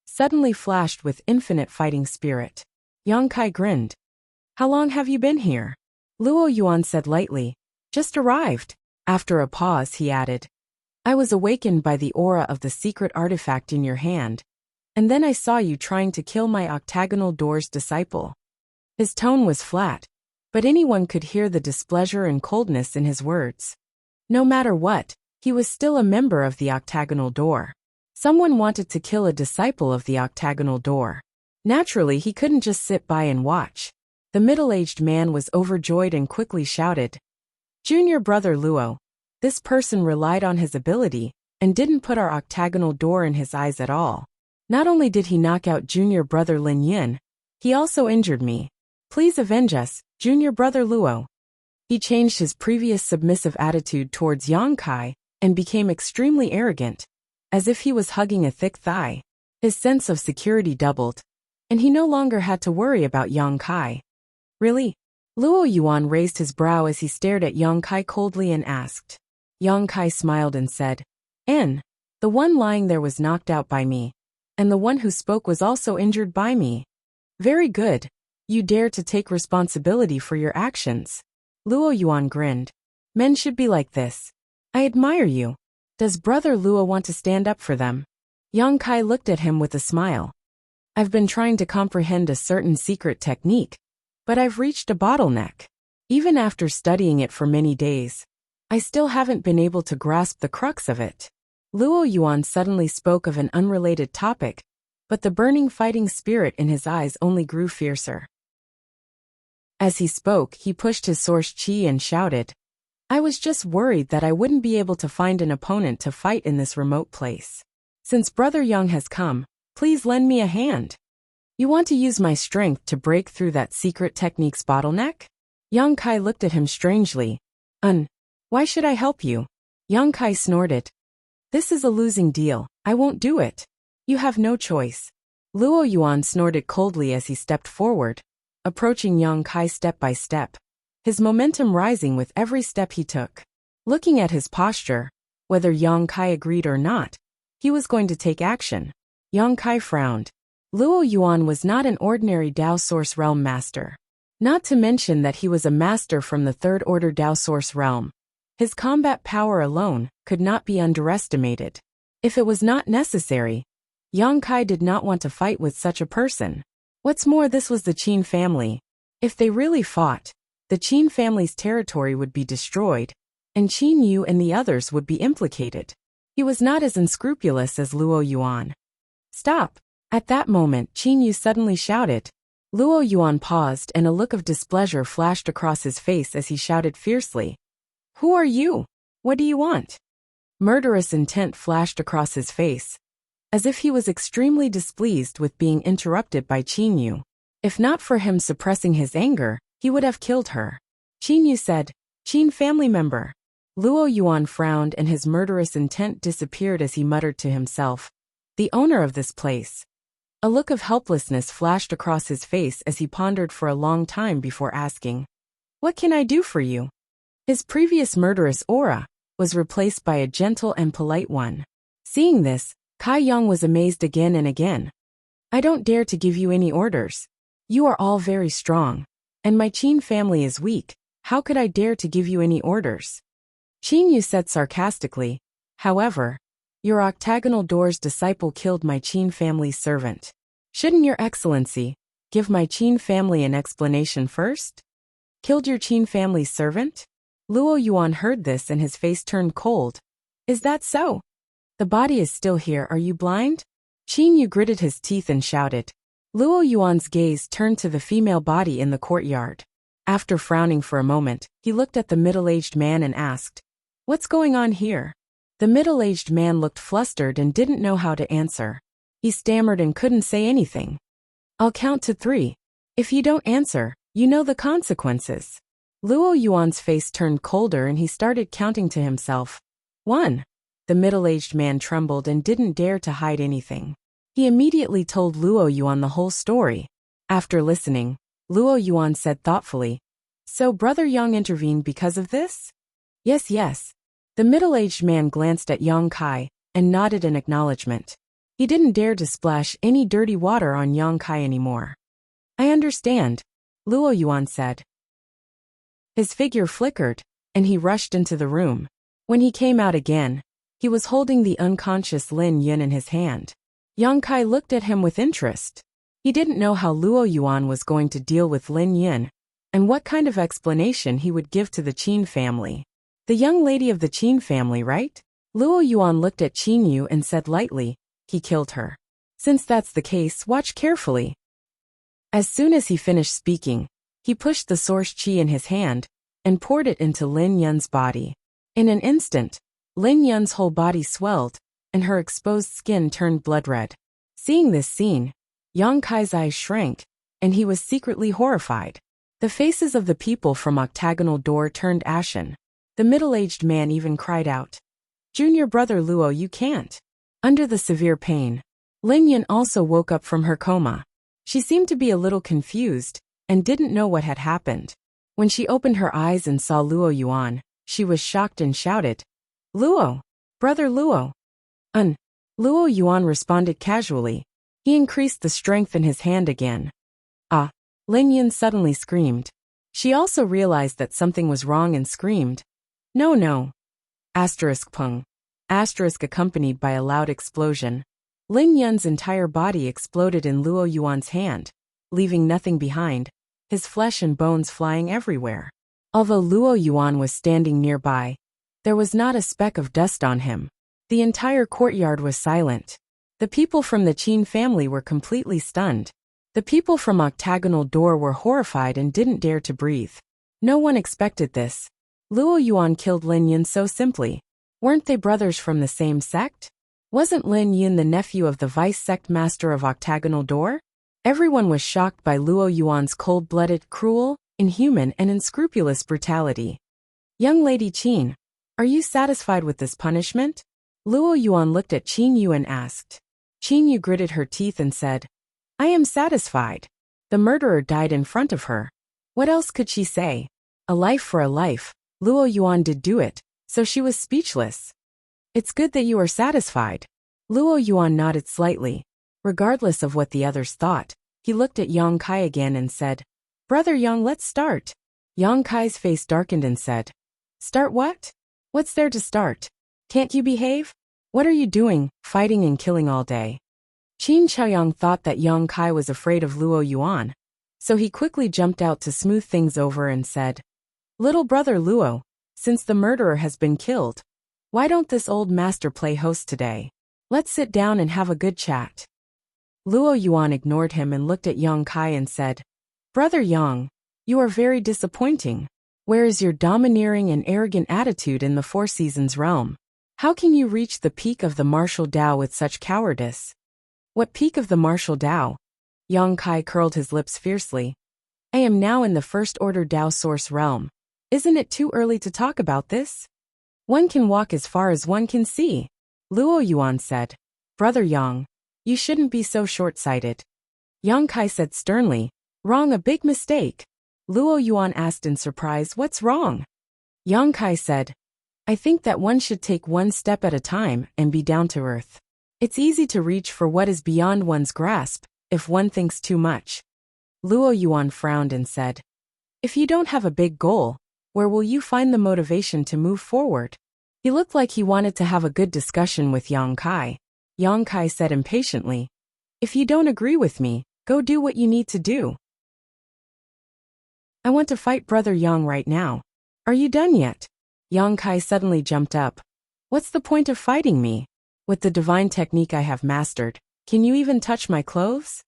suddenly flashed with infinite fighting spirit. Yang Kai grinned. How long have you been here? Luo Yuan said lightly. Just arrived. After a pause, he added. I was awakened by the aura of the secret artifact in your hand, and then I saw you trying to kill my octagonal door's disciple. His tone was flat, but anyone could hear the displeasure and coldness in his words. No matter what, he was still a member of the octagonal door. Someone wanted to kill a disciple of the octagonal door. Naturally, he couldn't just sit by and watch. The middle-aged man was overjoyed and quickly shouted, Junior brother Luo, this person relied on his ability and didn't put our octagonal door in his eyes at all. Not only did he knock out junior brother Lin Yin, he also injured me. Please avenge us, junior brother Luo. He changed his previous submissive attitude towards Yang Kai and became extremely arrogant, as if he was hugging a thick thigh. His sense of security doubled, and he no longer had to worry about Yang Kai. Really? Luo Yuan raised his brow as he stared at Yang Kai coldly and asked. Yang Kai smiled and said, the one lying there was knocked out by me, and the one who spoke was also injured by me. Very good. You dare to take responsibility for your actions. Luo Yuan grinned. Men should be like this. I admire you. Does brother Luo want to stand up for them? Yang Kai looked at him with a smile. I've been trying to comprehend a certain secret technique, but I've reached a bottleneck. Even after studying it for many days, I still haven't been able to grasp the crux of it. Luo Yuan suddenly spoke of an unrelated topic, but the burning fighting spirit in his eyes only grew fiercer. As he spoke, he pushed his source chi and shouted, I was just worried that I wouldn't be able to find an opponent to fight in this remote place. Since Brother Young has come, please lend me a hand. You want to use my strength to break through that secret technique's bottleneck? Yang Kai looked at him strangely. Why should I help you? Yang Kai snorted. This is a losing deal. I won't do it. You have no choice. Luo Yuan snorted coldly as he stepped forward, approaching Yang Kai step by step, his momentum rising with every step he took. Looking at his posture, whether Yang Kai agreed or not, he was going to take action. Yang Kai frowned. Luo Yuan was not an ordinary Dao Source Realm master. Not to mention that he was a master from the Third Order Dao Source Realm. His combat power alone could not be underestimated. If it was not necessary, Yang Kai did not want to fight with such a person. What's more, this was the Qin family. If they really fought, the Qin family's territory would be destroyed, and Qin Yu and the others would be implicated. He was not as unscrupulous as Luo Yuan. Stop! At that moment, Qin Yu suddenly shouted. Luo Yuan paused and a look of displeasure flashed across his face as he shouted fiercely. Who are you? What do you want? Murderous intent flashed across his face, as if he was extremely displeased with being interrupted by Qin Yu. If not for him suppressing his anger, he would have killed her. Qin Yu said, Qin family member. Luo Yuan frowned and his murderous intent disappeared as he muttered to himself. The owner of this place. A look of helplessness flashed across his face as he pondered for a long time before asking, What can I do for you? His previous murderous aura was replaced by a gentle and polite one. Seeing this, Kai Yang was amazed again and again. I don't dare to give you any orders. You are all very strong, and my Qin family is weak. How could I dare to give you any orders? Qin Yu said sarcastically. However, your octagonal door's disciple killed my Qin family's servant. Shouldn't your excellency give my Qin family an explanation first? Killed your Qin family's servant? Luo Yuan heard this and his face turned cold. Is that so? The body is still here, are you blind? Qin Yu gritted his teeth and shouted. Luo Yuan's gaze turned to the female body in the courtyard. After frowning for a moment, he looked at the middle-aged man and asked, What's going on here? The middle-aged man looked flustered and didn't know how to answer. He stammered and couldn't say anything. I'll count to 3. If you don't answer, you know the consequences. Luo Yuan's face turned colder and he started counting to himself. 1. The middle-aged man trembled and didn't dare to hide anything. He immediately told Luo Yuan the whole story. After listening, Luo Yuan said thoughtfully, So Brother Yang intervened because of this? Yes. The middle-aged man glanced at Yang Kai and nodded in acknowledgement. He didn't dare to splash any dirty water on Yang Kai anymore. I understand, Luo Yuan said. His figure flickered, and he rushed into the room. When he came out again, he was holding the unconscious Lin Yun in his hand. Yang Kai looked at him with interest. He didn't know how Luo Yuan was going to deal with Lin Yun, and what kind of explanation he would give to the Qin family. The young lady of the Qin family, right? Luo Yuan looked at Qin Yu and said lightly, he killed her. Since that's the case, watch carefully. As soon as he finished speaking, he pushed the source qi in his hand and poured it into Lin Yun's body. In an instant, Lin Yun's whole body swelled, and her exposed skin turned blood red. Seeing this scene, Yang Kai's eyes shrank, and he was secretly horrified. The faces of the people from Octagonal Door turned ashen. The middle-aged man even cried out, "Junior brother Luo, you can't." Under the severe pain, Lin Yun also woke up from her coma. She seemed to be a little confused and didn't know what had happened. When she opened her eyes and saw Luo Yuan, she was shocked and shouted, "Luo! Brother Luo!" Luo Yuan responded casually. He increased the strength in his hand again. "Ah!" Lin Yun suddenly screamed. She also realized that something was wrong and screamed, "No, no!" Pung. Accompanied by a loud explosion. Lin Yun's entire body exploded in Luo Yuan's hand, leaving nothing behind, his flesh and bones flying everywhere. Although Luo Yuan was standing nearby, there was not a speck of dust on him. The entire courtyard was silent. The people from the Qin family were completely stunned. The people from Octagonal Door were horrified and didn't dare to breathe. No one expected this. Luo Yuan killed Lin Yun so simply. Weren't they brothers from the same sect? Wasn't Lin Yun the nephew of the vice sect master of Octagonal Door? Everyone was shocked by Luo Yuan's cold-blooded, cruel, inhuman, and unscrupulous brutality. "Young Lady Qin, are you satisfied with this punishment?" Luo Yuan looked at Qin Yu and asked. Qin Yu gritted her teeth and said, "I am satisfied. The murderer died in front of her. What else could she say? A life for a life. Luo Yuan did do it, so she was speechless." "It's good that you are satisfied." Luo Yuan nodded slightly. Regardless of what the others thought, he looked at Yang Kai again and said, "Brother Yang, let's start." Yang Kai's face darkened and said, "Start what? What's there to start? Can't you behave? What are you doing, fighting and killing all day?" Qin Chaoyang thought that Yang Kai was afraid of Luo Yuan, so he quickly jumped out to smooth things over and said, "Little brother Luo, since the murderer has been killed, why don't this old master play host today? Let's sit down and have a good chat." Luo Yuan ignored him and looked at Yang Kai and said, "Brother Yang, you are very disappointing. Where is your domineering and arrogant attitude in the Four Seasons realm? How can you reach the peak of the martial Tao with such cowardice?" "What peak of the martial Tao?" Yang Kai curled his lips fiercely. "I am now in the First Order Tao Source realm. Isn't it too early to talk about this?" "One can walk as far as one can see," Luo Yuan said. "Brother Yang, you shouldn't be so short-sighted." Yang Kai said sternly, "Wrong, a big mistake." Luo Yuan asked in surprise, "What's wrong?" Yang Kai said, "I think that one should take one step at a time and be down to earth. It's easy to reach for what is beyond one's grasp if one thinks too much." Luo Yuan frowned and said, "If you don't have a big goal, where will you find the motivation to move forward?" He looked like he wanted to have a good discussion with Yang Kai. Yang Kai said impatiently, "If you don't agree with me, go do what you need to do." "I want to fight Brother Yang right now. Are you done yet?" Yang Kai suddenly jumped up. "What's the point of fighting me? With the divine technique I have mastered, can you even touch my clothes?"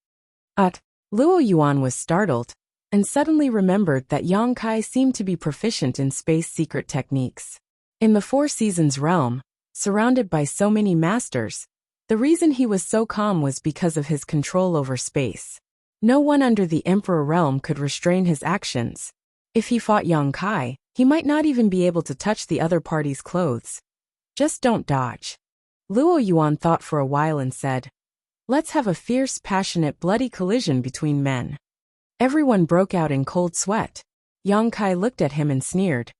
Luo Yuan was startled, and suddenly remembered that Yang Kai seemed to be proficient in space secret techniques. In the Four Seasons realm, surrounded by so many masters, the reason he was so calm was because of his control over space. No one under the Emperor realm could restrain his actions. If he fought Yang Kai, he might not even be able to touch the other party's clothes. "Just don't dodge." Luo Yuan thought for a while and said, "Let's have a fierce, passionate, bloody collision between men." Everyone broke out in cold sweat. Yang Kai looked at him and sneered.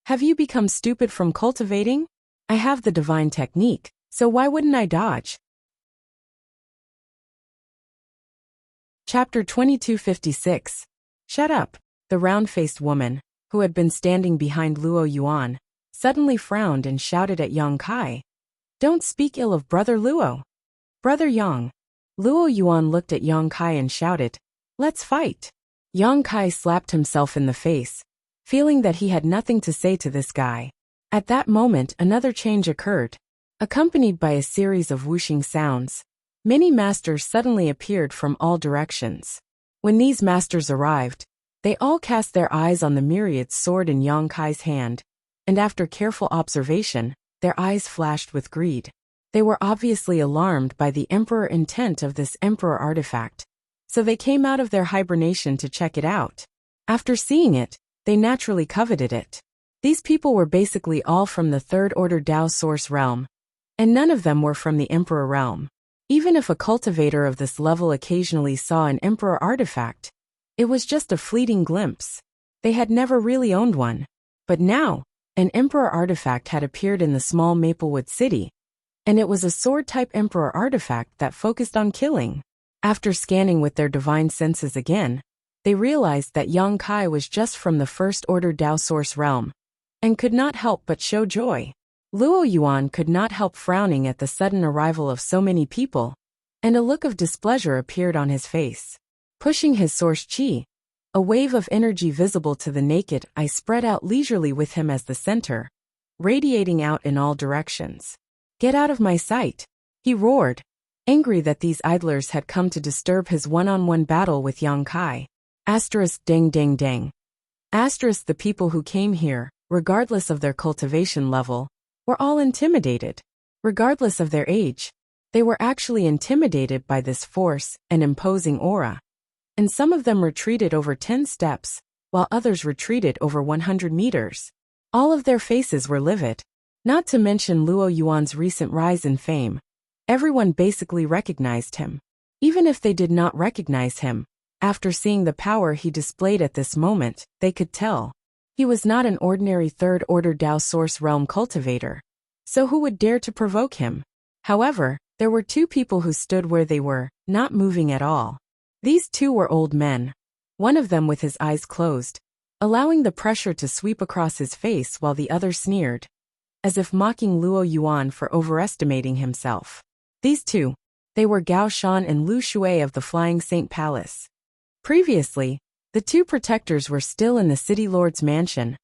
"Have you become stupid from cultivating? I have the divine technique, so why wouldn't I dodge?" Chapter 2256. Shut up. The round-faced woman, who had been standing behind Luo Yuan, suddenly frowned and shouted at Yang Kai. Don't speak ill of Brother Luo. Brother Yang. Luo Yuan looked at Yang Kai and shouted, Let's fight. Yang Kai slapped himself in the face, feeling that he had nothing to say to this guy. At that moment another change occurred. Accompanied by a series of whooshing sounds, many masters suddenly appeared from all directions. When these masters arrived, they all cast their eyes on the myriad sword in Yang Kai's hand, and after careful observation, their eyes flashed with greed. They were obviously alarmed by the emperor intent of this emperor artifact, so they came out of their hibernation to check it out. After seeing it, they naturally coveted it. These people were basically all from the Third Order Dao Source realm, and none of them were from the Emperor realm. Even if a cultivator of this level occasionally saw an Emperor artifact, it was just a fleeting glimpse. They had never really owned one. But now, an Emperor artifact had appeared in the small Maplewood city, and it was a sword-type Emperor artifact that focused on killing. After scanning with their divine senses again, they realized that Yang Kai was just from the First Order Dao Source realm, and could not help but show joy. Luo Yuan could not help frowning at the sudden arrival of so many people, and a look of displeasure appeared on his face. Pushing his source chi, a wave of energy visible to the naked eye spread out leisurely with him as the center, radiating out in all directions. Get out of my sight, he roared, angry that these idlers had come to disturb his one-on-one battle with Yang Kai. Ding ding ding. The people who came here, regardless of their cultivation level, were all intimidated. Regardless of their age, they were actually intimidated by this force and imposing aura. And some of them retreated over 10 steps, while others retreated over 100 meters. All of their faces were livid. Not to mention Luo Yuan's recent rise in fame. Everyone basically recognized him. Even if they did not recognize him, after seeing the power he displayed at this moment, they could tell. He was not an ordinary Third Order Dao Source realm cultivator. So who would dare to provoke him? However, there were two people who stood where they were, not moving at all. These two were old men. One of them with his eyes closed, allowing the pressure to sweep across his face while the other sneered, as if mocking Luo Yuan for overestimating himself. These two, they were Gao Shan and Lu Shui of the Flying Saint Palace. Previously, the two protectors were still in the city lord's mansion,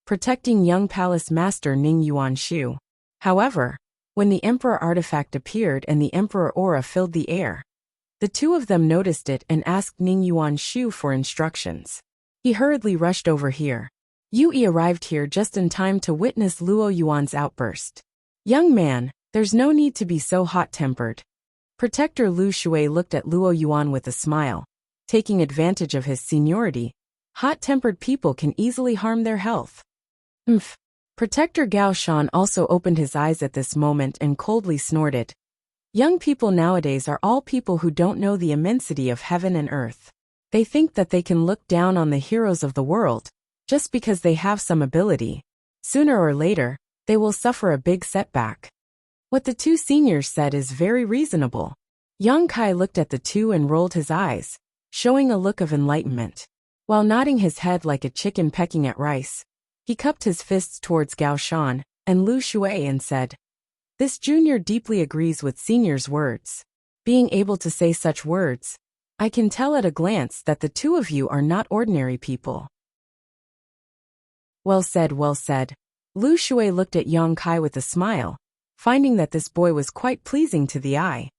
protecting young palace master Ning Yuanshu. However, when the emperor artifact appeared and the emperor aura filled the air, the two of them noticed it and asked Ning Yuanshu for instructions. He hurriedly rushed over here. Yui arrived here just in time to witness Luo Yuan's outburst. Young man, there's no need to be so hot-tempered. Protector Lu Shui looked at Luo Yuan with a smile. Taking advantage of his seniority, hot-tempered people can easily harm their health. Protector Gao Shan also opened his eyes at this moment and coldly snorted. Young people nowadays are all people who don't know the immensity of heaven and earth. They think that they can look down on the heroes of the world, just because they have some ability. Sooner or later, they will suffer a big setback. What the two seniors said is very reasonable. Yang Kai looked at the two and rolled his eyes, showing a look of enlightenment. While nodding his head like a chicken pecking at rice, he cupped his fists towards Gao Shan and Lu Shui and said, This junior deeply agrees with senior's words. Being able to say such words, I can tell at a glance that the two of you are not ordinary people. Well said, well said. Lu Shui looked at Yang Kai with a smile, finding that this boy was quite pleasing to the eye.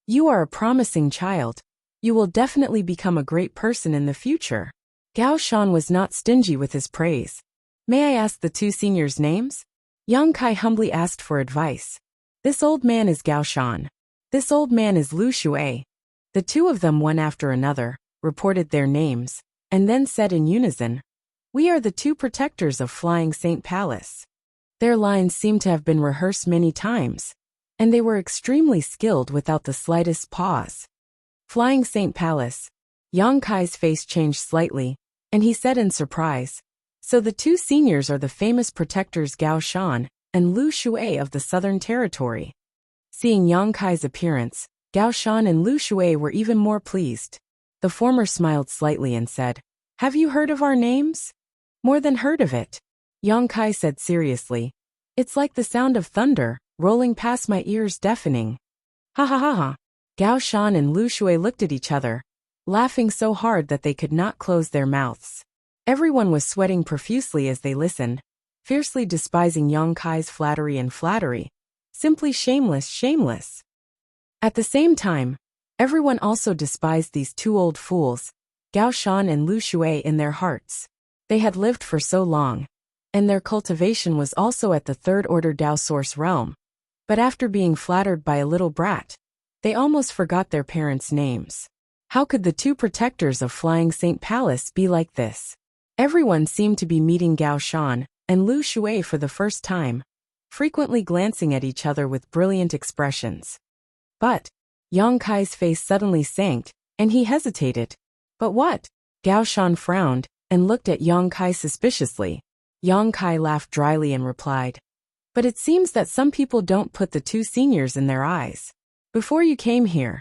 You are a promising child. You will definitely become a great person in the future. Gao Shan was not stingy with his praise. May I ask the two seniors' names? Yang Kai humbly asked for advice. This old man is Gao Shan. This old man is Lu Shui. The two of them, one after another, reported their names, and then said in unison, We are the two protectors of Flying Saint Palace. Their lines seemed to have been rehearsed many times, and they were extremely skilled without the slightest pause. Flying Saint Palace. Yang Kai's face changed slightly, and he said in surprise, So the two seniors are the famous protectors Gao Shan and Lu Shui of the Southern Territory. Seeing Yang Kai's appearance, Gao Shan and Lu Shui were even more pleased. The former smiled slightly and said, "Have you heard of our names?" "More than heard of it," Yang Kai said seriously. "It's like the sound of thunder, rolling past my ears deafening." Ha ha ha ha. Gao Shan and Lu Shui looked at each other, laughing so hard that they could not close their mouths. Everyone was sweating profusely as they listened, fiercely despising Yang Kai's flattery. Simply shameless. At the same time, everyone also despised these two old fools, Gao Shan and Lu Shui, in their hearts. They had lived for so long, and their cultivation was also at the third-order Dao source realm. But after being flattered by a little brat, they almost forgot their parents' names. How could the two protectors of Flying Saint Palace be like this? Everyone seemed to be meeting Gao Shan and Lu Shui for the first time, frequently glancing at each other with brilliant expressions. But Yang Kai's face suddenly sank, and he hesitated. "But what?" Gao Shan frowned and looked at Yang Kai suspiciously. Yang Kai laughed dryly and replied, "But it seems that some people don't put the two seniors in their eyes. Before you came here,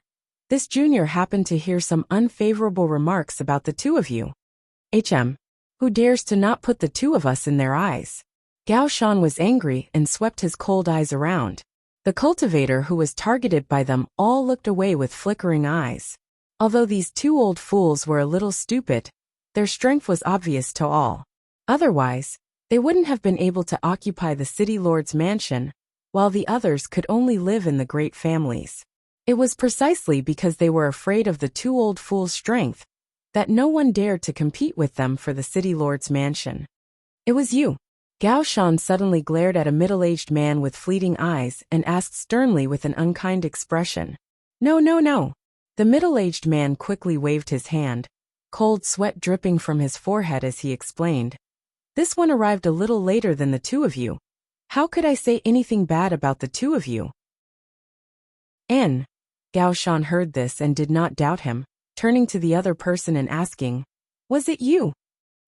this junior happened to hear some unfavorable remarks about the two of you. Who dares to not put the two of us in their eyes?" Gao Shan was angry and swept his cold eyes around. The cultivator who was targeted by them all looked away with flickering eyes. Although these two old fools were a little stupid, their strength was obvious to all. Otherwise, they wouldn't have been able to occupy the city lord's mansion, while the others could only live in the great families. It was precisely because they were afraid of the two old fools' strength that no one dared to compete with them for the city lord's mansion. "It was you." Gao Shan suddenly glared at a middle-aged man with fleeting eyes and asked sternly with an unkind expression. No. The middle-aged man quickly waved his hand, cold sweat dripping from his forehead as he explained. "This one arrived a little later than the two of you. How could I say anything bad about the two of you?" Gao Shan heard this and did not doubt him, turning to the other person and asking, "Was it you?"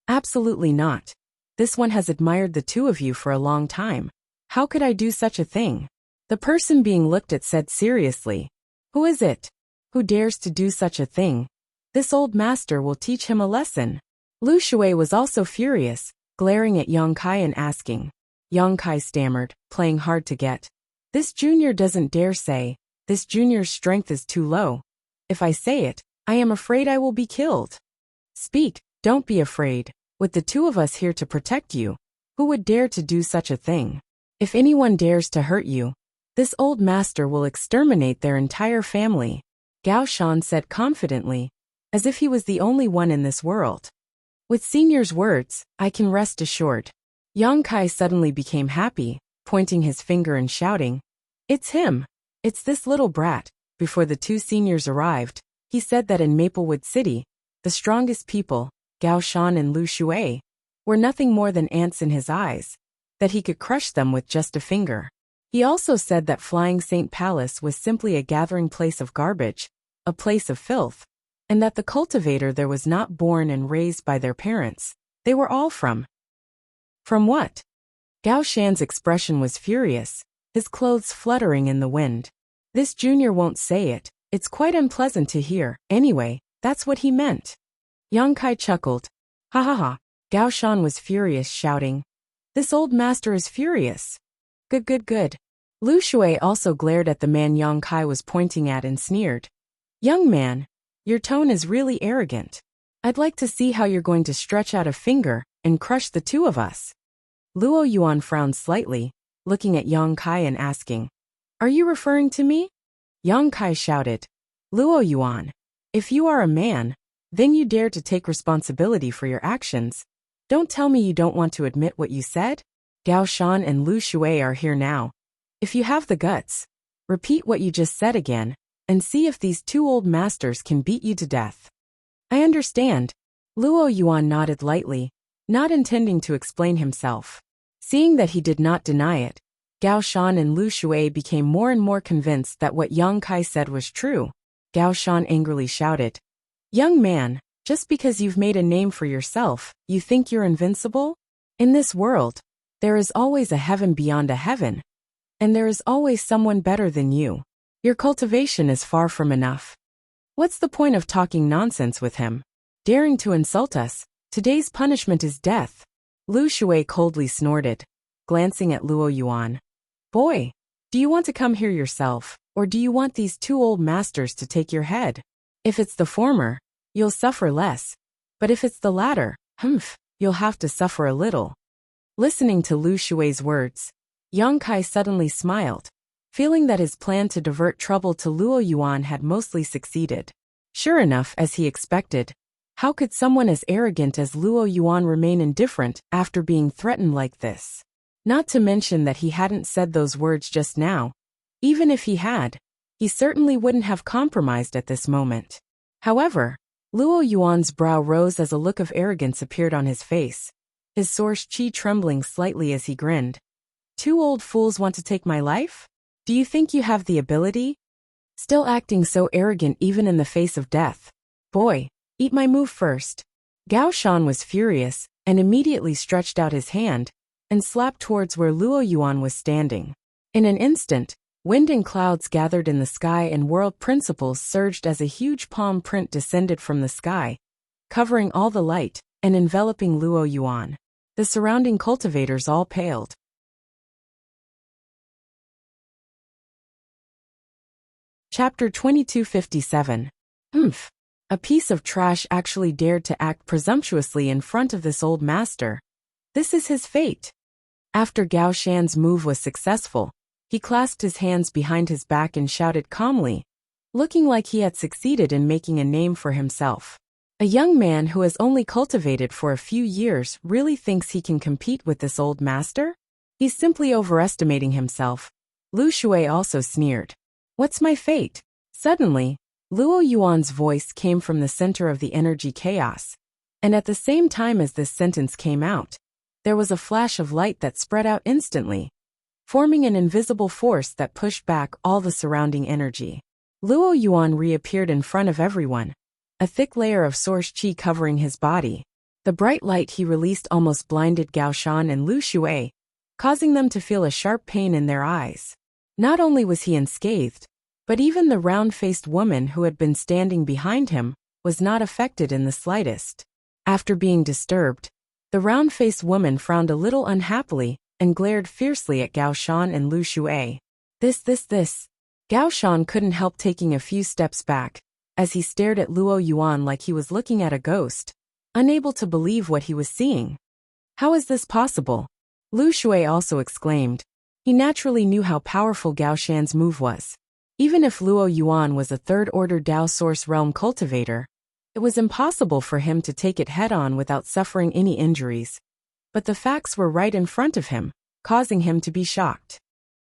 "Absolutely not. This one has admired the two of you for a long time. How could I do such a thing?" The person being looked at said seriously, "Who is it? Who dares to do such a thing? This old master will teach him a lesson." Lu Shui was also furious, glaring at Yang Kai and asking. Yang Kai stammered, playing hard to get. "This junior doesn't dare say. This junior's strength is too low. If I say it, I am afraid I will be killed." "Speak, don't be afraid. With the two of us here to protect you, who would dare to do such a thing? If anyone dares to hurt you, this old master will exterminate their entire family," Gao Shan said confidently, as if he was the only one in this world. "With senior's words, I can rest assured." Yang Kai suddenly became happy, pointing his finger and shouting, "It's him! It's this little brat." Before the two seniors arrived, he said that in Maplewood City, the strongest people, Gao Shan and Lu Shui, were nothing more than ants in his eyes, that he could crush them with just a finger. He also said that Flying Saint Palace was simply a gathering place of garbage, a place of filth, and that the cultivator there was not born and raised by their parents. They were all from what? Gao Shan's expression was furious, his clothes fluttering in the wind. "This junior won't say it. It's quite unpleasant to hear. Anyway, that's what he meant." Yang Kai chuckled. Ha ha ha. Gao Shan was furious, shouting, "This old master is furious." Good. Lu Shui also glared at the man Yang Kai was pointing at and sneered. "Young man, your tone is really arrogant. I'd like to see how you're going to stretch out a finger and crush the two of us." Luo Yuan frowned slightly, looking at Yang Kai and asking, "Are you referring to me?" Yang Kai shouted, "Luo Yuan, if you are a man, then you dare to take responsibility for your actions. Don't tell me you don't want to admit what you said. Gao Shan and Lu Shui are here now. If you have the guts, repeat what you just said again, and see if these two old masters can beat you to death." "I understand." Luo Yuan nodded lightly, not intending to explain himself. Seeing that he did not deny it, Gao Shan and Lu Shui became more and more convinced that what Yang Kai said was true. Gao Shan angrily shouted, "Young man, just because you've made a name for yourself, you think you're invincible? In this world, there is always a heaven beyond a heaven, and there is always someone better than you. Your cultivation is far from enough." What's the point of talking nonsense with him? Daring to insult us, today's punishment is death. Lu Shui coldly snorted, glancing at Luo Yuan. Boy, do you want to come here yourself, or do you want these two old masters to take your head? If it's the former, you'll suffer less. But if it's the latter, you'll have to suffer a little. Listening to Lu Shui's words, Yang Kai suddenly smiled, feeling that his plan to divert trouble to Luo Yuan had mostly succeeded. Sure enough, as he expected, how could someone as arrogant as Luo Yuan remain indifferent after being threatened like this? Not to mention that he hadn't said those words just now. Even if he had, he certainly wouldn't have compromised at this moment. However, Luo Yuan's brow rose as a look of arrogance appeared on his face, his source chi trembling slightly as he grinned. Two old fools want to take my life? Do you think you have the ability? Still acting so arrogant even in the face of death. Boy, eat my move first. Gao Shan was furious and immediately stretched out his hand and slapped towards where Luo Yuan was standing. In an instant, wind and clouds gathered in the sky and world principles surged as a huge palm print descended from the sky, covering all the light and enveloping Luo Yuan. The surrounding cultivators all paled. Chapter 2257. A piece of trash actually dared to act presumptuously in front of this old master. This is his fate. After Gao Shan's move was successful, he clasped his hands behind his back and shouted calmly, looking like he had succeeded in making a name for himself. A young man who has only cultivated for a few years really thinks he can compete with this old master? He's simply overestimating himself. Lu Shui also sneered. What's my fate? Suddenly, Luo Yuan's voice came from the center of the energy chaos, and at the same time as this sentence came out, there was a flash of light that spread out instantly, forming an invisible force that pushed back all the surrounding energy. Luo Yuan reappeared in front of everyone, a thick layer of source chi covering his body. The bright light he released almost blinded Gao Shan and Lu Shui, causing them to feel a sharp pain in their eyes. Not only was he unscathed, but even the round-faced woman who had been standing behind him was not affected in the slightest. After being disturbed, the round-faced woman frowned a little unhappily and glared fiercely at Gao Shan and Lu Shui. This. Gao Shan couldn't help taking a few steps back, as he stared at Luo Yuan like he was looking at a ghost, unable to believe what he was seeing. How is this possible? Lu Shui also exclaimed. He naturally knew how powerful Gao Shan's move was. Even if Luo Yuan was a third-order Dao Source Realm cultivator, it was impossible for him to take it head-on without suffering any injuries. But the facts were right in front of him, causing him to be shocked.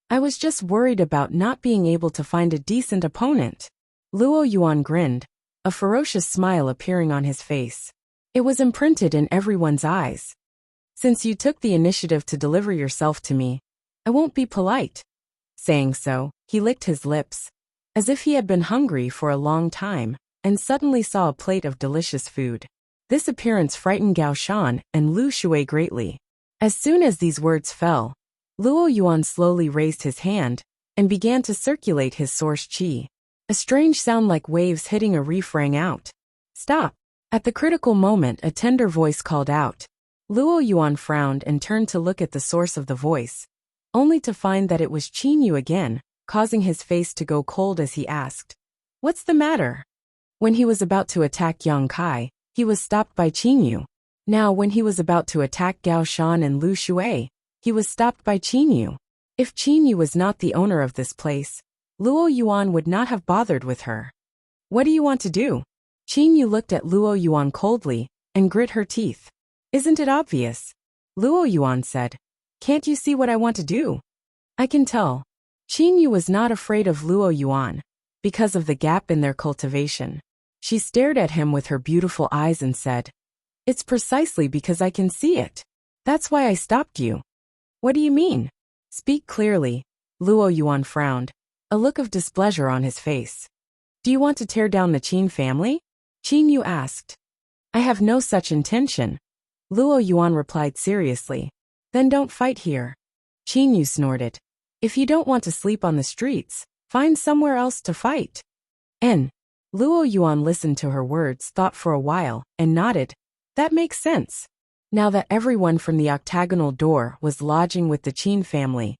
I was just worried about not being able to find a decent opponent. Luo Yuan grinned, a ferocious smile appearing on his face. It was imprinted in everyone's eyes. Since you took the initiative to deliver yourself to me, I won't be polite. Saying so, he licked his lips, as if he had been hungry for a long time, and suddenly saw a plate of delicious food. This appearance frightened Gao Shan and Lu Shui greatly. As soon as these words fell, Luo Yuan slowly raised his hand and began to circulate his source chi. A strange sound like waves hitting a reef rang out. Stop! At the critical moment, a tender voice called out. Luo Yuan frowned and turned to look at the source of the voice, only to find that it was Qin Yu again, causing his face to go cold as he asked, "What's the matter?" When he was about to attack Yang Kai, he was stopped by Qin Yu. Now when he was about to attack Gao Shan and Lu Shui, he was stopped by Qin Yu. If Qin Yu was not the owner of this place, Luo Yuan would not have bothered with her. What do you want to do? Qin Yu looked at Luo Yuan coldly and grit her teeth. Isn't it obvious? Luo Yuan said. Can't you see what I want to do? I can tell. Qin Yu was not afraid of Luo Yuan, because of the gap in their cultivation. She stared at him with her beautiful eyes and said, It's precisely because I can see it. That's why I stopped you. What do you mean? Speak clearly. Luo Yuan frowned, a look of displeasure on his face. Do you want to tear down the Qin family? Qin Yu asked. I have no such intention. Luo Yuan replied seriously. Then don't fight here. Qin Yu snorted. If you don't want to sleep on the streets, find somewhere else to fight. Luo Yuan listened to her words, thought for a while, and nodded. That makes sense. Now that everyone from the octagonal door was lodging with the Qin family,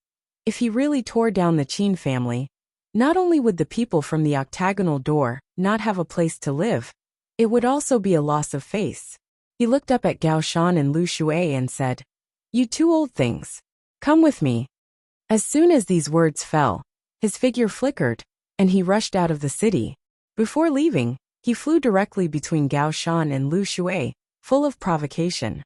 if he really tore down the Qin family, not only would the people from the octagonal door not have a place to live, it would also be a loss of face. He looked up at Gao Shan and Lu Shuai and said, "You two old things. Come with me." As soon as these words fell, his figure flickered, and he rushed out of the city. Before leaving, he flew directly between Gao Shan and Lu Shuai, full of provocation.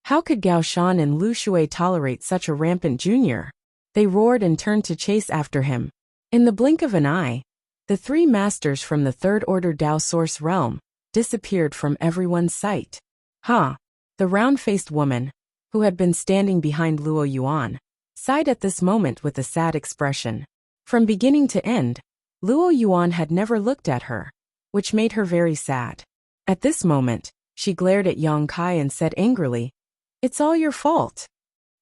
How could Gao Shan and Lu Shuai tolerate such a rampant junior? They roared and turned to chase after him. In the blink of an eye, the three masters from the Third Order Dao Source realm disappeared from everyone's sight. Ha! The round-faced woman, who had been standing behind Luo Yuan, sighed at this moment with a sad expression. From beginning to end, Luo Yuan had never looked at her, which made her very sad. At this moment, she glared at Yang Kai and said angrily, "It's all your fault.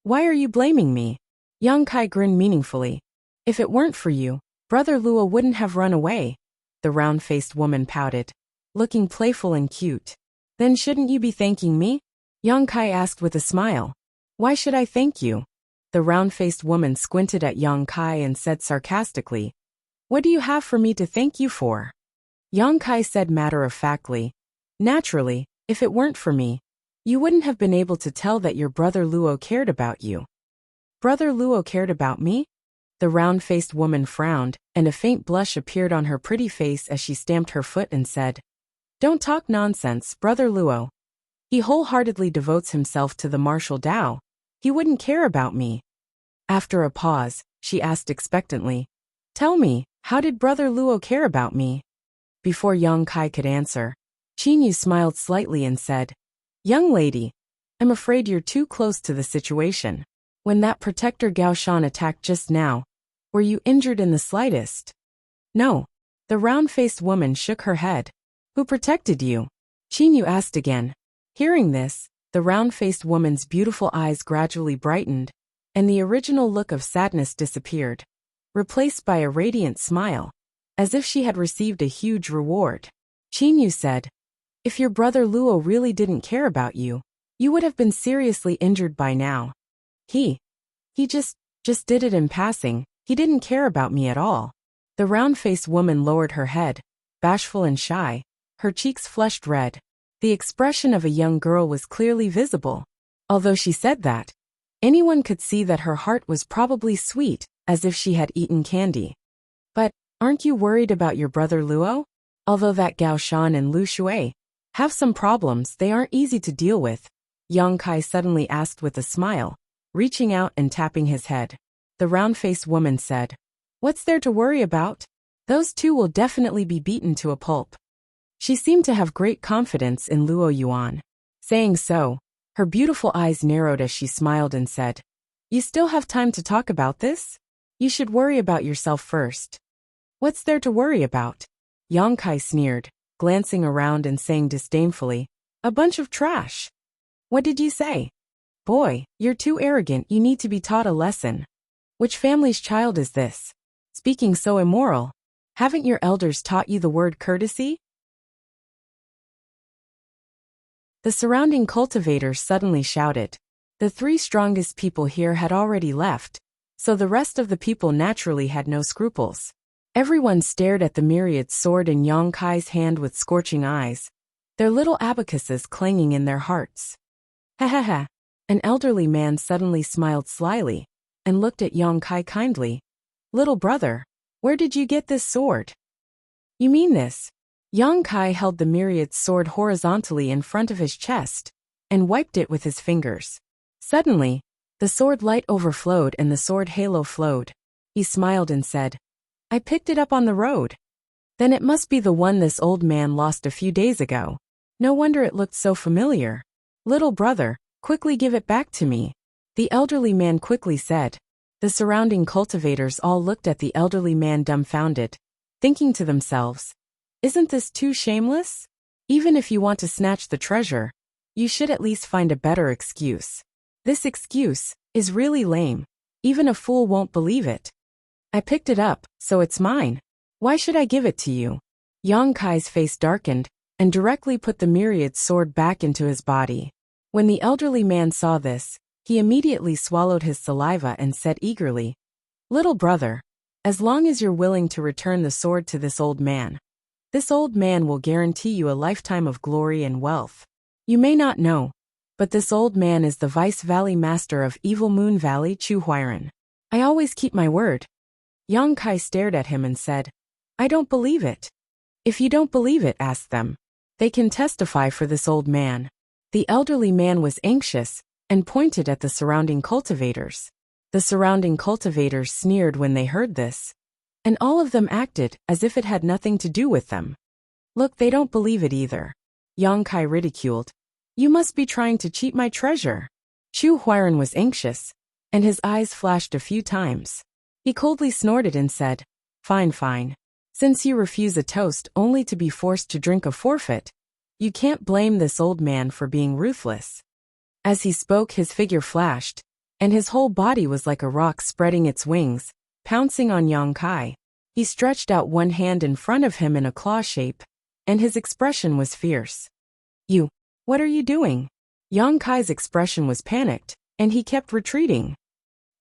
Why are you blaming me?" Yang Kai grinned meaningfully. "If it weren't for you, Brother Luo wouldn't have run away." The round-faced woman pouted, looking playful and cute. "Then shouldn't you be thanking me?" Yang Kai asked with a smile. "Why should I thank you?" The round-faced woman squinted at Yang Kai and said sarcastically, "What do you have for me to thank you for?" Yang Kai said matter-of-factly, "Naturally, if it weren't for me, you wouldn't have been able to tell that your brother Luo cared about you." "Brother Luo cared about me?" The round-faced woman frowned, and a faint blush appeared on her pretty face as she stamped her foot and said, "Don't talk nonsense, Brother Luo. He wholeheartedly devotes himself to the martial Dao. He wouldn't care about me." After a pause, she asked expectantly, "Tell me, how did Brother Luo care about me?" Before Yang Kai could answer, Qinyu smiled slightly and said, "Young lady, I'm afraid you're too close to the situation. When that protector Gao Shan attacked just now, were you injured in the slightest?" "No." The round-faced woman shook her head. "Who protected you?" Qinyu asked again. Hearing this, the round-faced woman's beautiful eyes gradually brightened, and the original look of sadness disappeared, replaced by a radiant smile, as if she had received a huge reward. Qinyu said, "If your brother Luo really didn't care about you, you would have been seriously injured by now. He just did it in passing. He didn't care about me at all." The round-faced woman lowered her head, bashful and shy, her cheeks flushed red. The expression of a young girl was clearly visible. Although she said that, anyone could see that her heart was probably sweet, as if she had eaten candy. "But, aren't you worried about your brother Luo? Although that Gao Shan and Lu Shuai have some problems, they aren't easy to deal with," Yang Kai suddenly asked with a smile, reaching out and tapping his head. The round-faced woman said, "What's there to worry about? Those two will definitely be beaten to a pulp." She seemed to have great confidence in Luo Yuan. Saying so, her beautiful eyes narrowed as she smiled and said, "You still have time to talk about this? You should worry about yourself first." "What's there to worry about?" Yang Kai sneered, glancing around and saying disdainfully, "A bunch of trash." "What did you say?" "Boy, you're too arrogant, you need to be taught a lesson." "Which family's child is this? Speaking so immoral. Haven't your elders taught you the word courtesy?" The surrounding cultivators suddenly shouted. The three strongest people here had already left, so the rest of the people naturally had no scruples. Everyone stared at the myriad sword in Yang Kai's hand with scorching eyes, their little abacuses clanging in their hearts. "Ha ha ha." An elderly man suddenly smiled slyly and looked at Yang Kai kindly. "Little brother, where did you get this sword?" "You mean this?" Yang Kai held the myriad sword horizontally in front of his chest and wiped it with his fingers. Suddenly, the sword light overflowed and the sword halo flowed. He smiled and said, "I picked it up on the road." "Then it must be the one this old man lost a few days ago. No wonder it looked so familiar." "Little brother, quickly give it back to me," the elderly man quickly said. The surrounding cultivators all looked at the elderly man dumbfounded, thinking to themselves, "Isn't this too shameless? Even if you want to snatch the treasure, you should at least find a better excuse. This excuse is really lame. Even a fool won't believe it." "I picked it up, so it's mine." Why should I give it to you? Yang Kai's face darkened, and directly put the myriad sword back into his body. When the elderly man saw this, he immediately swallowed his saliva and said eagerly, "Little brother, as long as you're willing to return the sword to this old man will guarantee you a lifetime of glory and wealth. You may not know, but this old man is the Vice Valley Master of Evil Moon Valley, Chu Huiran. I always keep my word." Yang Kai stared at him and said, "I don't believe it." "If you don't believe it, ask them. They can testify for this old man." The elderly man was anxious and pointed at the surrounding cultivators. The surrounding cultivators sneered when they heard this, and all of them acted as if it had nothing to do with them. "Look, they don't believe it either," Yang Kai ridiculed. "You must be trying to cheat my treasure." Chu Huiran was anxious, and his eyes flashed a few times. He coldly snorted and said, "Fine, fine. Since you refuse a toast only to be forced to drink a forfeit, you can't blame this old man for being ruthless." As he spoke, his figure flashed, and his whole body was like a rock spreading its wings, pouncing on Yang Kai. He stretched out one hand in front of him in a claw shape, and his expression was fierce. What are you doing?" Yang Kai's expression was panicked, and he kept retreating.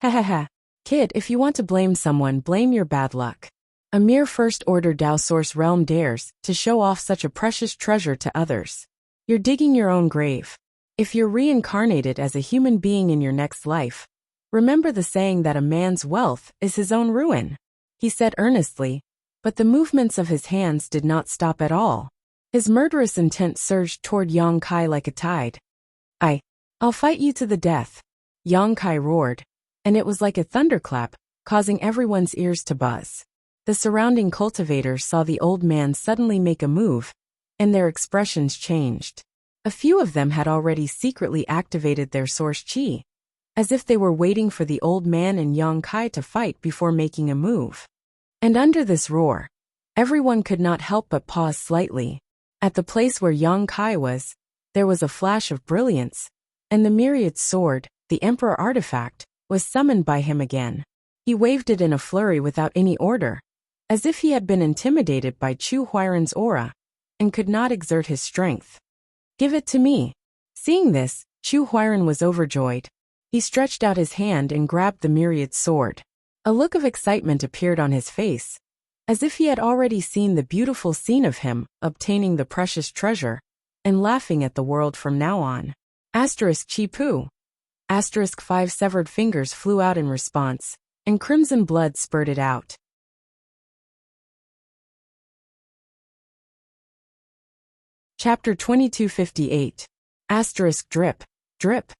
"Ha ha ha. Kid, if you want to blame someone, blame your bad luck. A mere first-order Dao Source realm dares to show off such a precious treasure to others. You're digging your own grave. If you're reincarnated as a human being in your next life, remember the saying that a man's wealth is his own ruin," he said earnestly, but the movements of his hands did not stop at all. His murderous intent surged toward Yang Kai like a tide. I'll fight you to the death," Yang Kai roared, and it was like a thunderclap, causing everyone's ears to buzz. The surrounding cultivators saw the old man suddenly make a move, and their expressions changed. A few of them had already secretly activated their source chi, as if they were waiting for the old man and Yang Kai to fight before making a move. And under this roar, everyone could not help but pause slightly. At the place where Yang Kai was, there was a flash of brilliance, and the myriad sword, the Emperor artifact, was summoned by him again. He waved it in a flurry without any order, as if he had been intimidated by Chu Huiran's aura, and could not exert his strength. "Give it to me." Seeing this, Chu Huiran was overjoyed. He stretched out his hand and grabbed the myriad sword. A look of excitement appeared on his face, as if he had already seen the beautiful scene of him obtaining the precious treasure, and laughing at the world from now on. Chi Pu. 5 severed fingers flew out in response, and crimson blood spurted out. Chapter 2258. Drip, drip.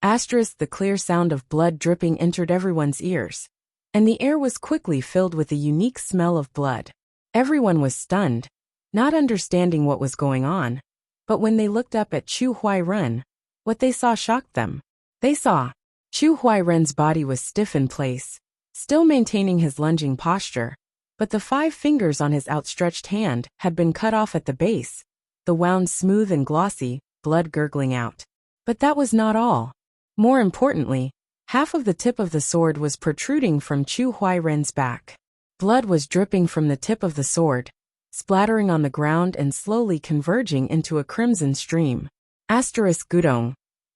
The clear sound of blood dripping entered everyone's ears, and the air was quickly filled with a unique smell of blood. Everyone was stunned, not understanding what was going on, but when they looked up at Chu Huiran, what they saw shocked them. They saw Chu Huiran's body was stiff in place, still maintaining his lunging posture, but the 5 fingers on his outstretched hand had been cut off at the base, the wound smooth and glossy, blood gurgling out. But that was not all. More importantly, half of the tip of the sword was protruding from Chu Huiran's back. Blood was dripping from the tip of the sword, splattering on the ground and slowly converging into a crimson stream. Gudong.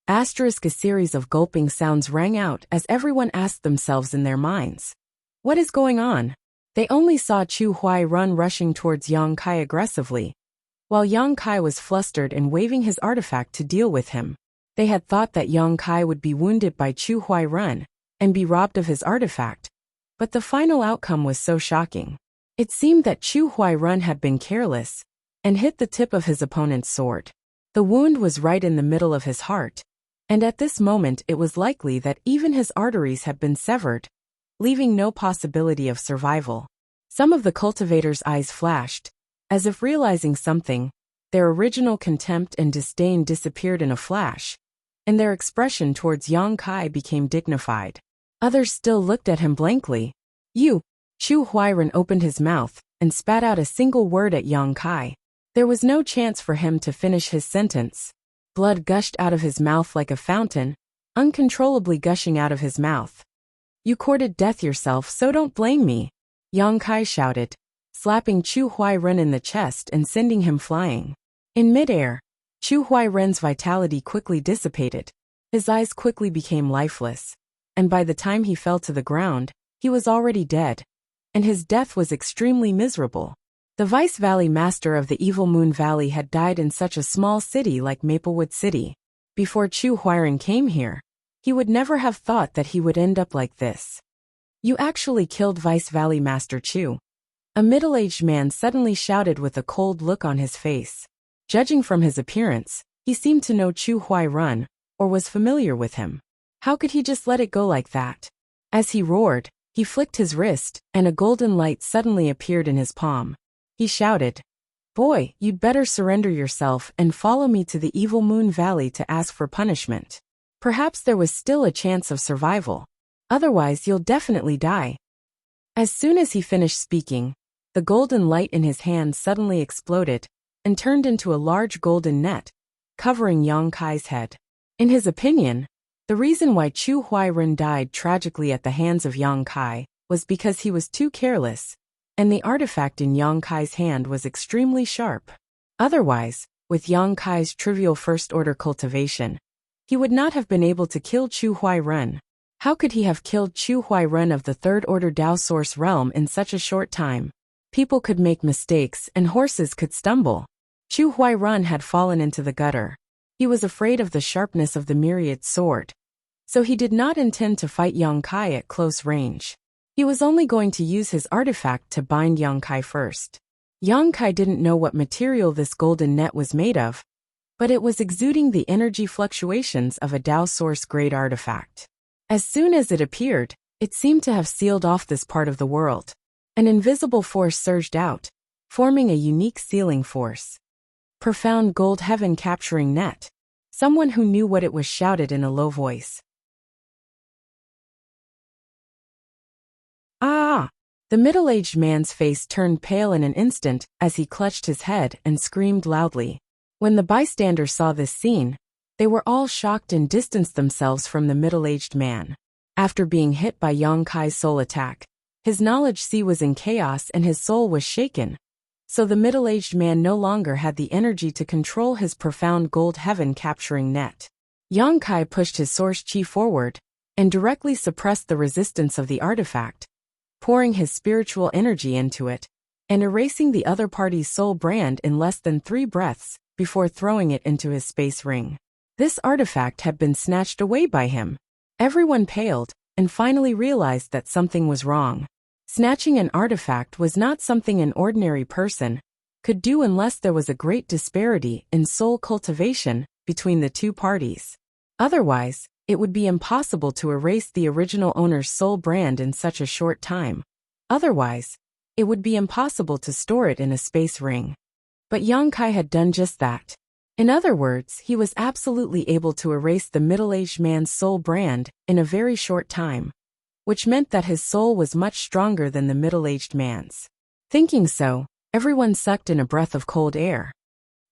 A series of gulping sounds rang out as everyone asked themselves in their minds, "What is going on?" They only saw Chu Huiran rushing towards Yang Kai aggressively, while Yang Kai was flustered and waving his artifact to deal with him. They had thought that Yang Kai would be wounded by Chu Huiran and be robbed of his artifact, but the final outcome was so shocking. It seemed that Chu Huiran had been careless and hit the tip of his opponent's sword. The wound was right in the middle of his heart, and at this moment it was likely that even his arteries had been severed, leaving no possibility of survival. Some of the cultivators' eyes flashed, as if realizing something. Their original contempt and disdain disappeared in a flash, and their expression towards Yang Kai became dignified. Others still looked at him blankly. Chu Huiran opened his mouth and spat out a single word at Yang Kai. There was no chance for him to finish his sentence. Blood gushed out of his mouth like a fountain, uncontrollably gushing out of his mouth. "You courted death yourself, so don't blame me," Yang Kai shouted, slapping Chu Huairen in the chest and sending him flying. In midair, Chu Huairen's vitality quickly dissipated. His eyes quickly became lifeless, and by the time he fell to the ground, he was already dead. And his death was extremely miserable. The Vice Valley Master of the Evil Moon Valley had died in such a small city like Maplewood City. Before Chu Huairen came here, he would never have thought that he would end up like this. You actually killed Vice Valley Master Chu. A middle-aged man suddenly shouted with a cold look on his face. Judging from his appearance, he seemed to know Chu Huairen, or was familiar with him. How could he just let it go like that? As he roared, he flicked his wrist, and a golden light suddenly appeared in his palm. He shouted, "Boy, you'd better surrender yourself and follow me to the Evil Moon Valley to ask for punishment. Perhaps there was still a chance of survival. Otherwise you'll definitely die." As soon as he finished speaking, the golden light in his hand suddenly exploded and turned into a large golden net, covering Yang Kai's head. In his opinion, the reason why Chu Huairen died tragically at the hands of Yang Kai was because he was too careless, and the artifact in Yang Kai's hand was extremely sharp. Otherwise, with Yang Kai's trivial first-order cultivation, he would not have been able to kill Chu Huairen. How could he have killed Chu Huairen of the third-order Dao Source realm in such a short time? People could make mistakes and horses could stumble. Chu Huairen had fallen into the gutter. He was afraid of the sharpness of the myriad sword, so he did not intend to fight Yang Kai at close range. He was only going to use his artifact to bind Yang Kai first. Yang Kai didn't know what material this golden net was made of, but it was exuding the energy fluctuations of a Dao Source grade artifact. As soon as it appeared, it seemed to have sealed off this part of the world. An invisible force surged out, forming a unique sealing force. Profound gold heaven capturing net. Someone who knew what it was shouted in a low voice. "Ah!" The middle-aged man's face turned pale in an instant as he clutched his head and screamed loudly. When the bystanders saw this scene, they were all shocked and distanced themselves from the middle-aged man. After being hit by Yang Kai's soul attack, his knowledge sea was in chaos and his soul was shaken. So the middle-aged man no longer had the energy to control his profound gold heaven capturing net. Yang Kai pushed his source chi forward and directly suppressed the resistance of the artifact, pouring his spiritual energy into it, and erasing the other party's soul brand in less than 3 breaths before throwing it into his space ring. This artifact had been snatched away by him. Everyone paled and finally realized that something was wrong. Snatching an artifact was not something an ordinary person could do unless there was a great disparity in soul cultivation between the two parties. Otherwise, it would be impossible to erase the original owner's soul brand in such a short time. Otherwise, it would be impossible to store it in a space ring. But Yang Kai had done just that. In other words, he was absolutely able to erase the middle-aged man's soul brand in a very short time, which meant that his soul was much stronger than the middle-aged man's. Thinking so, everyone sucked in a breath of cold air.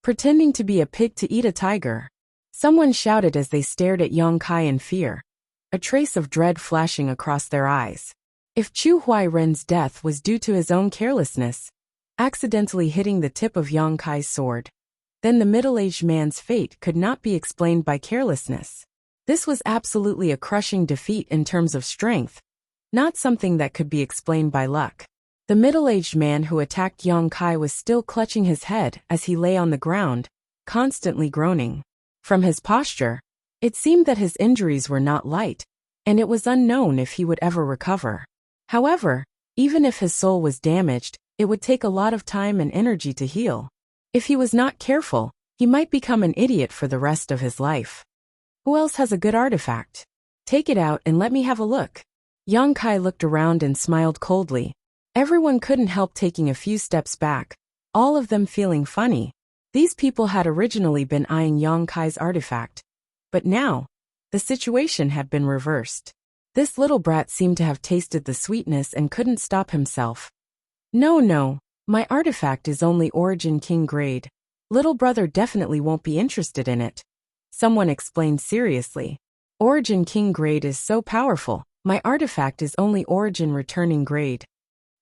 Pretending to be a pig to eat a tiger, someone shouted as they stared at Yang Kai in fear, a trace of dread flashing across their eyes. If Chu Huairen's death was due to his own carelessness, accidentally hitting the tip of Yang Kai's sword, then the middle-aged man's fate could not be explained by carelessness. This was absolutely a crushing defeat in terms of strength, not something that could be explained by luck. The middle-aged man who attacked Yang Kai was still clutching his head as he lay on the ground, constantly groaning. From his posture, it seemed that his injuries were not light, and it was unknown if he would ever recover. However, even if his soul was damaged, it would take a lot of time and energy to heal. If he was not careful, he might become an idiot for the rest of his life. Who else has a good artifact? Take it out and let me have a look. Yang Kai looked around and smiled coldly. Everyone couldn't help taking a few steps back, all of them feeling funny. These people had originally been eyeing Yang Kai's artifact, but now, the situation had been reversed. This little brat seemed to have tasted the sweetness and couldn't stop himself. No, my artifact is only Origin King grade. Little brother definitely won't be interested in it. Someone explained seriously. Origin King grade is so powerful, my artifact is only Origin Returning grade.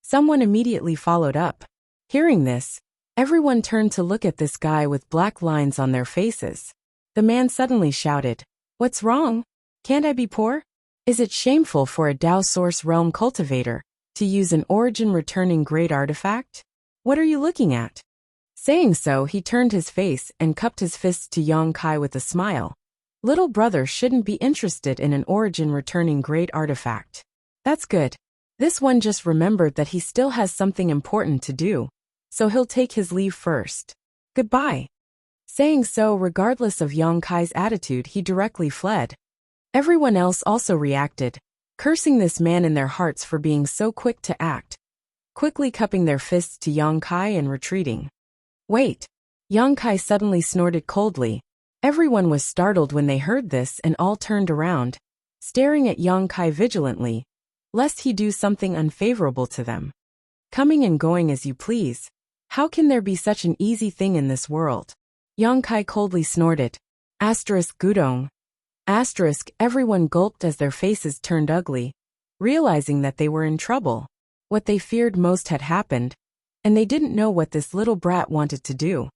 Someone immediately followed up. Hearing this, everyone turned to look at this guy with black lines on their faces. The man suddenly shouted, "What's wrong? Can't I be poor? Is it shameful for a Dao Source Realm cultivator to use an origin-returning great artifact? What are you looking at?" Saying so, he turned his face and cupped his fists to Yang Kai with a smile. Little brother shouldn't be interested in an origin-returning great artifact. That's good. This one just remembered that he still has something important to do, so he'll take his leave first. Goodbye. Saying so, regardless of Yang Kai's attitude, he directly fled. Everyone else also reacted, cursing this man in their hearts for being so quick to act, quickly cupping their fists to Yang Kai and retreating. Wait! Yang Kai suddenly snorted coldly. Everyone was startled when they heard this and all turned around, staring at Yang Kai vigilantly, lest he do something unfavorable to them. Coming and going as you please. How can there be such an easy thing in this world? Yang Kai coldly snorted. Gudong. Everyone gulped as their faces turned ugly, realizing that they were in trouble. What they feared most had happened, and they didn't know what this little brat wanted to do.